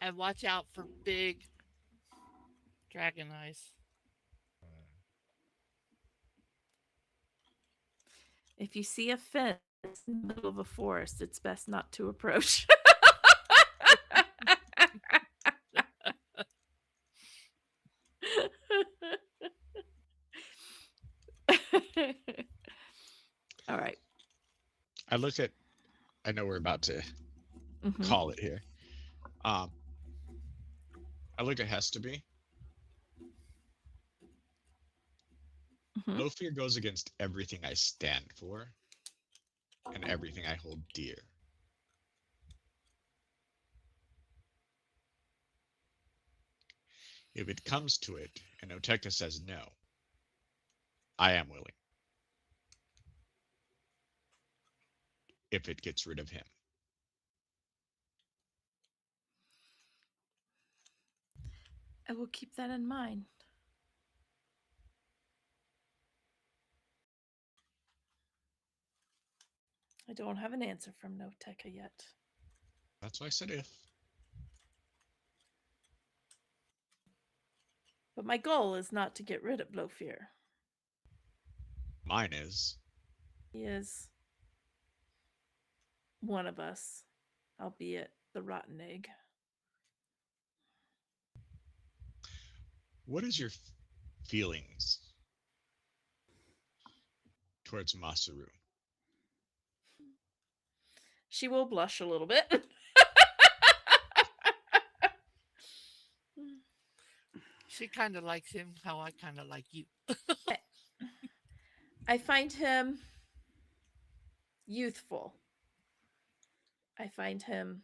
And watch out for big dragon eyes. If you see a fence in the middle of a forest, it's best not to approach. All right. I know we're about to Mhm. call it here. I look at Hestaby. Mhm. Lofir goes against everything I stand for and everything I hold dear. If it comes to it and Oteka says no, I am willing. if it gets rid of him. I will keep that in mind. I don't have an answer from Noteka yet. That's why I said if. But my goal is not to get rid of Blowfear. Mine is. He is one of us, albeit the rotten egg. What is your feelings towards Masaru? She will blush a little bit. She kind of likes him how I kind of like you. I find him youthful. I find him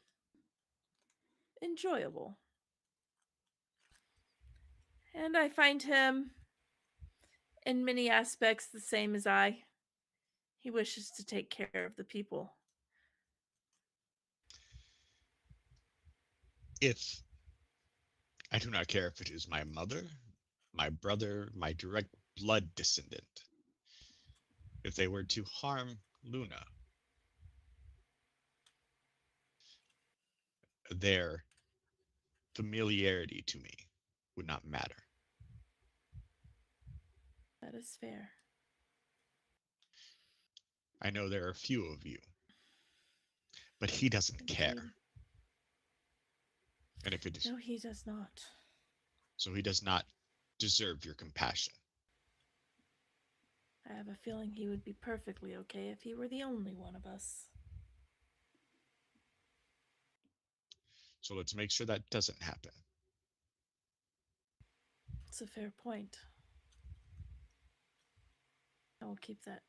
enjoyable. And I find him, in many aspects, the same as I. He wishes to take care of the people. If I do not care if it is my mother, my brother, my direct blood descendant, if they were to harm Luna, their familiarity to me would not matter. That is fair. I know there are few of you, but he doesn't care. Indeed. And if it is No, he does not. so, he does not deserve your compassion. I have a feeling he would be perfectly okay if he were the only one of us. So let's make sure that doesn't happen. It's a fair point. I will keep that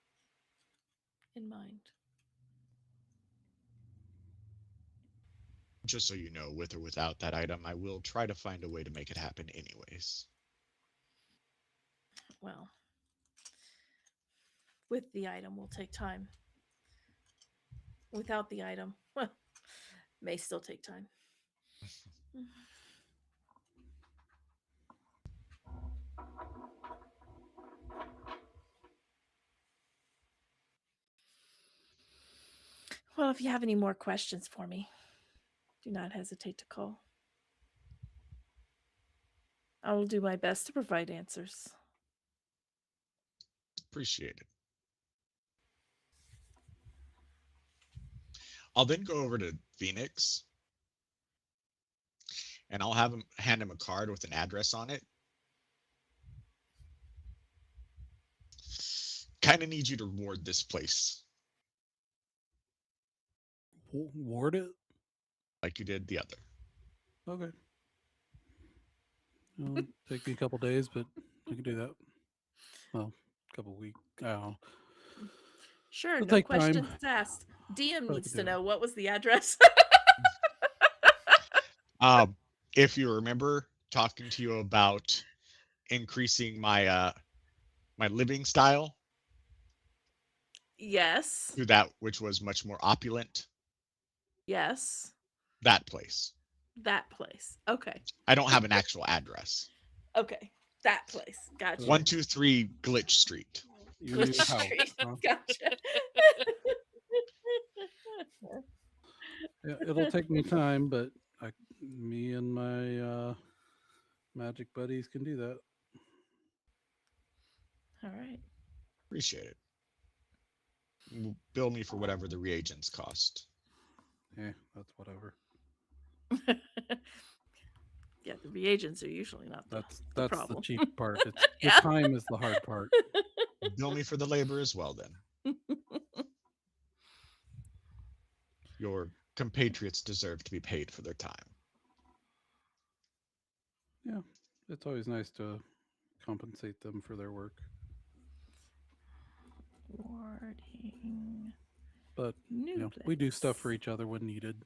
in mind. Just so you know, with or without that item, I will try to find a way to make it happen anyways. Well, with the item will take time. Without the item, well, may still take time. Well, if you have any more questions for me, do not hesitate to call. I will do my best to provide answers. Appreciate it. I'll then go over to Phoenix and I'll have him hand him a card with an address on it. Kind of need you to ward this place Ward it? like you did the other. Okay. It'll take me a couple days, but I can do that. Well, a couple weeks. I don't know. Sure, It'll no take time. questions asked. DM But I needs can to do it. know what was the address. If you remember talking to you about increasing my my living style Yes. to that which was much more opulent, Yes. that place. That place. Okay. I don't have an actual address. Okay. That place. Gotcha. 123 Glitch Street. Your new Glitch house. Street. Huh? Gotcha. Yeah, it'll take me time, but me and my magic buddies can do that. All right. Appreciate it. Bill me for whatever the reagents cost. Yeah, that's whatever. Yeah, the reagents are usually not That's the the problem. cheap part. It's Yeah. the time is the hard part. Bill me for the labor as well, then. Your compatriots deserve to be paid for their time. Yeah, it's always nice to compensate them for their work. Warding. But New you know, we do stuff for place. each other when needed.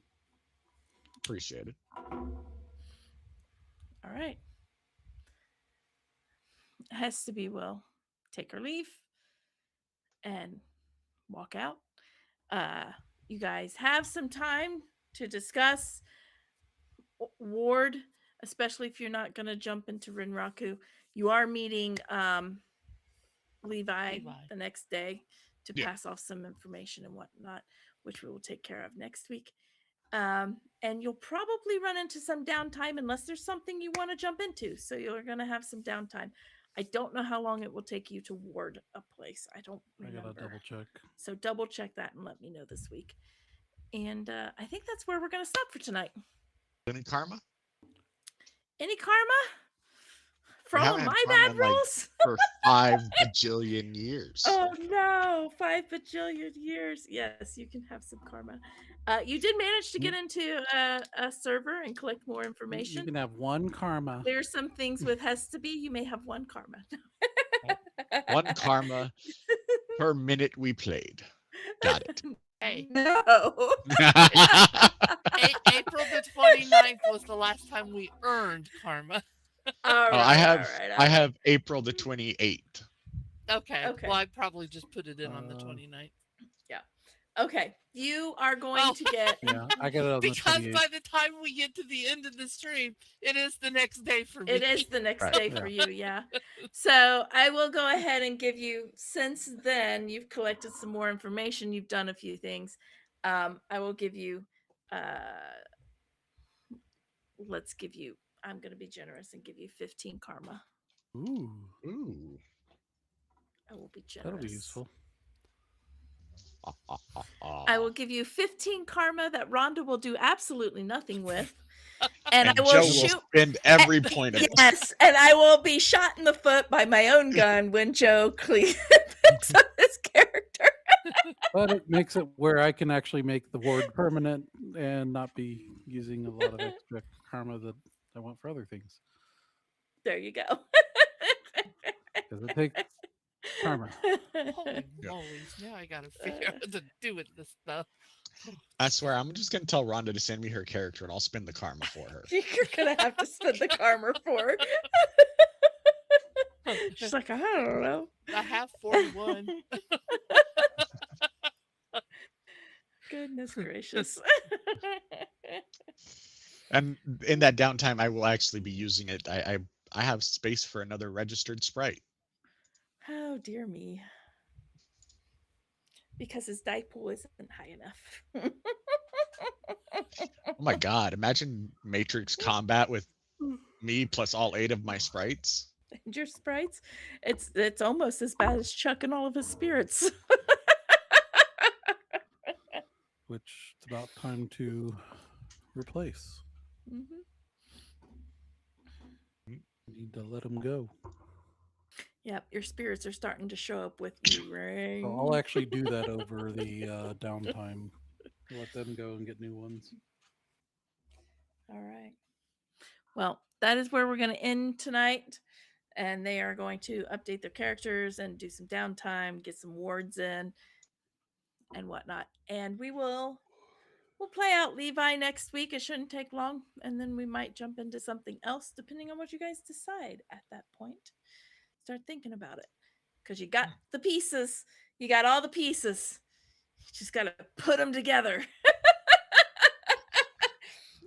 Appreciate it. All right. Has to be will take her leave and walk out. you guys have some time to discuss Ward, especially if you're not going to jump into Rinraku. You are meeting Levi the next day to Yeah. pass off some information and whatnot, which we will take care of next week. And you'll probably run into some downtime unless there's something you want to jump into. So you're going to have some downtime. I don't know how long it will take you to ward a place. I don't remember. I gotta double check. So double check that and let me know this week. And I think that's where we're going to stop for tonight. Any karma? Any karma? For We all of haven't my had bad karma, like, rolls? for 5 bajillion years. Oh no, 5 bajillion years. Yes, you can have some karma. You did manage to get into a server and collect more You information. can have 1 karma. There's some things with has to be. You may have 1 karma. 1 karma per minute we played. Got it. Hey, No. April the 29th was the last time we earned karma. All right, I have all right, all I right. have April the 28th. Okay. Okay. Well, I probably just put it in on the 29th. Okay, you are going to get. Yeah, I got it on the Because 28th. by the time we get to the end of the stream, it is the next day for me. It is the next Right. day for you, yeah. So I will go ahead and give you, since then you've collected some more information, you've done a few things. I will give you, let's give you, I'm going to be generous and give you 15 karma. Ooh, Ooh. I will be generous. that'll be useful. I will give you 15 karma that Rhonda will do absolutely nothing with. And I will Joe shoot. will spend every point of it. Yes, and I will be shot in the foot by my own gun when Joe picks up his character. But it makes it where I can actually make the ward permanent and not be using a lot of extra karma that I want for other things. There you go. Because it takes karma. Holy Yeah. moly's, now I gotta figure out what to do with this stuff. I swear, I'm just gonna tell Rhonda to send me her character, and I'll spend the karma for her. You're gonna have to spend the karma for her. She's like, I don't know. I have 41. Goodness gracious. And in that downtime, I will actually be using it. I have space for another registered sprite. Oh dear me. Because his die pool isn't high enough. Oh my god! Imagine Matrix combat with me plus all 8 of my sprites. And your sprites, it's almost as bad as Chuck and all of his spirits. Which it's about time to replace. Mhm. Need to let them go. Yep, your spirits are starting to show up with you, right? So I'll actually do that over the downtime. Let them go and get new ones. All right. Well, that is where we're going to end tonight. And they are going to update their characters and do some downtime, get some wards in and whatnot. And we'll play out Levi next week. It shouldn't take long. And then we might jump into something else depending on what you guys decide at that point. Start thinking about it. Because you got the pieces. You got all the pieces. You just got to put them together.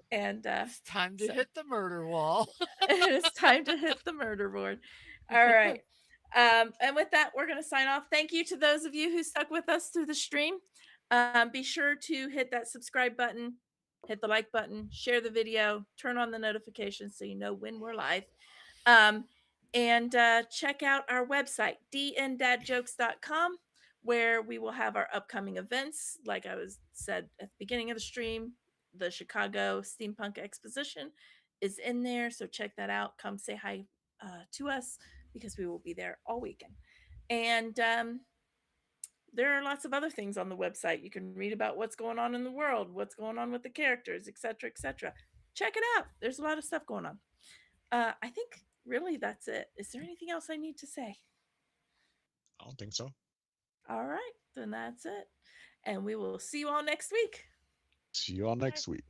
And It's time to so- hit the murder wall. it's time to hit the murder board. All right. And with that, we're going to sign off. Thank you to those of you who stuck with us through the stream. Be sure to hit that subscribe button, hit the like button, share the video, turn on the notifications so you know when we're live. And check out our website, dndadjokes.com, where we will have our upcoming events. Like I said at the beginning of the stream, the Chicago Steampunk Exposition is in there. So check that out. Come say hi to us because we will be there all weekend. And there are lots of other things on the website. You can read about what's going on in the world, what's going on with the characters, etc., etc. Check it out. There's a lot of stuff going on. I think really that's it. Is there anything else I need to say? I don't think so. All right, then that's it. And we will see you all next week. See you all next week.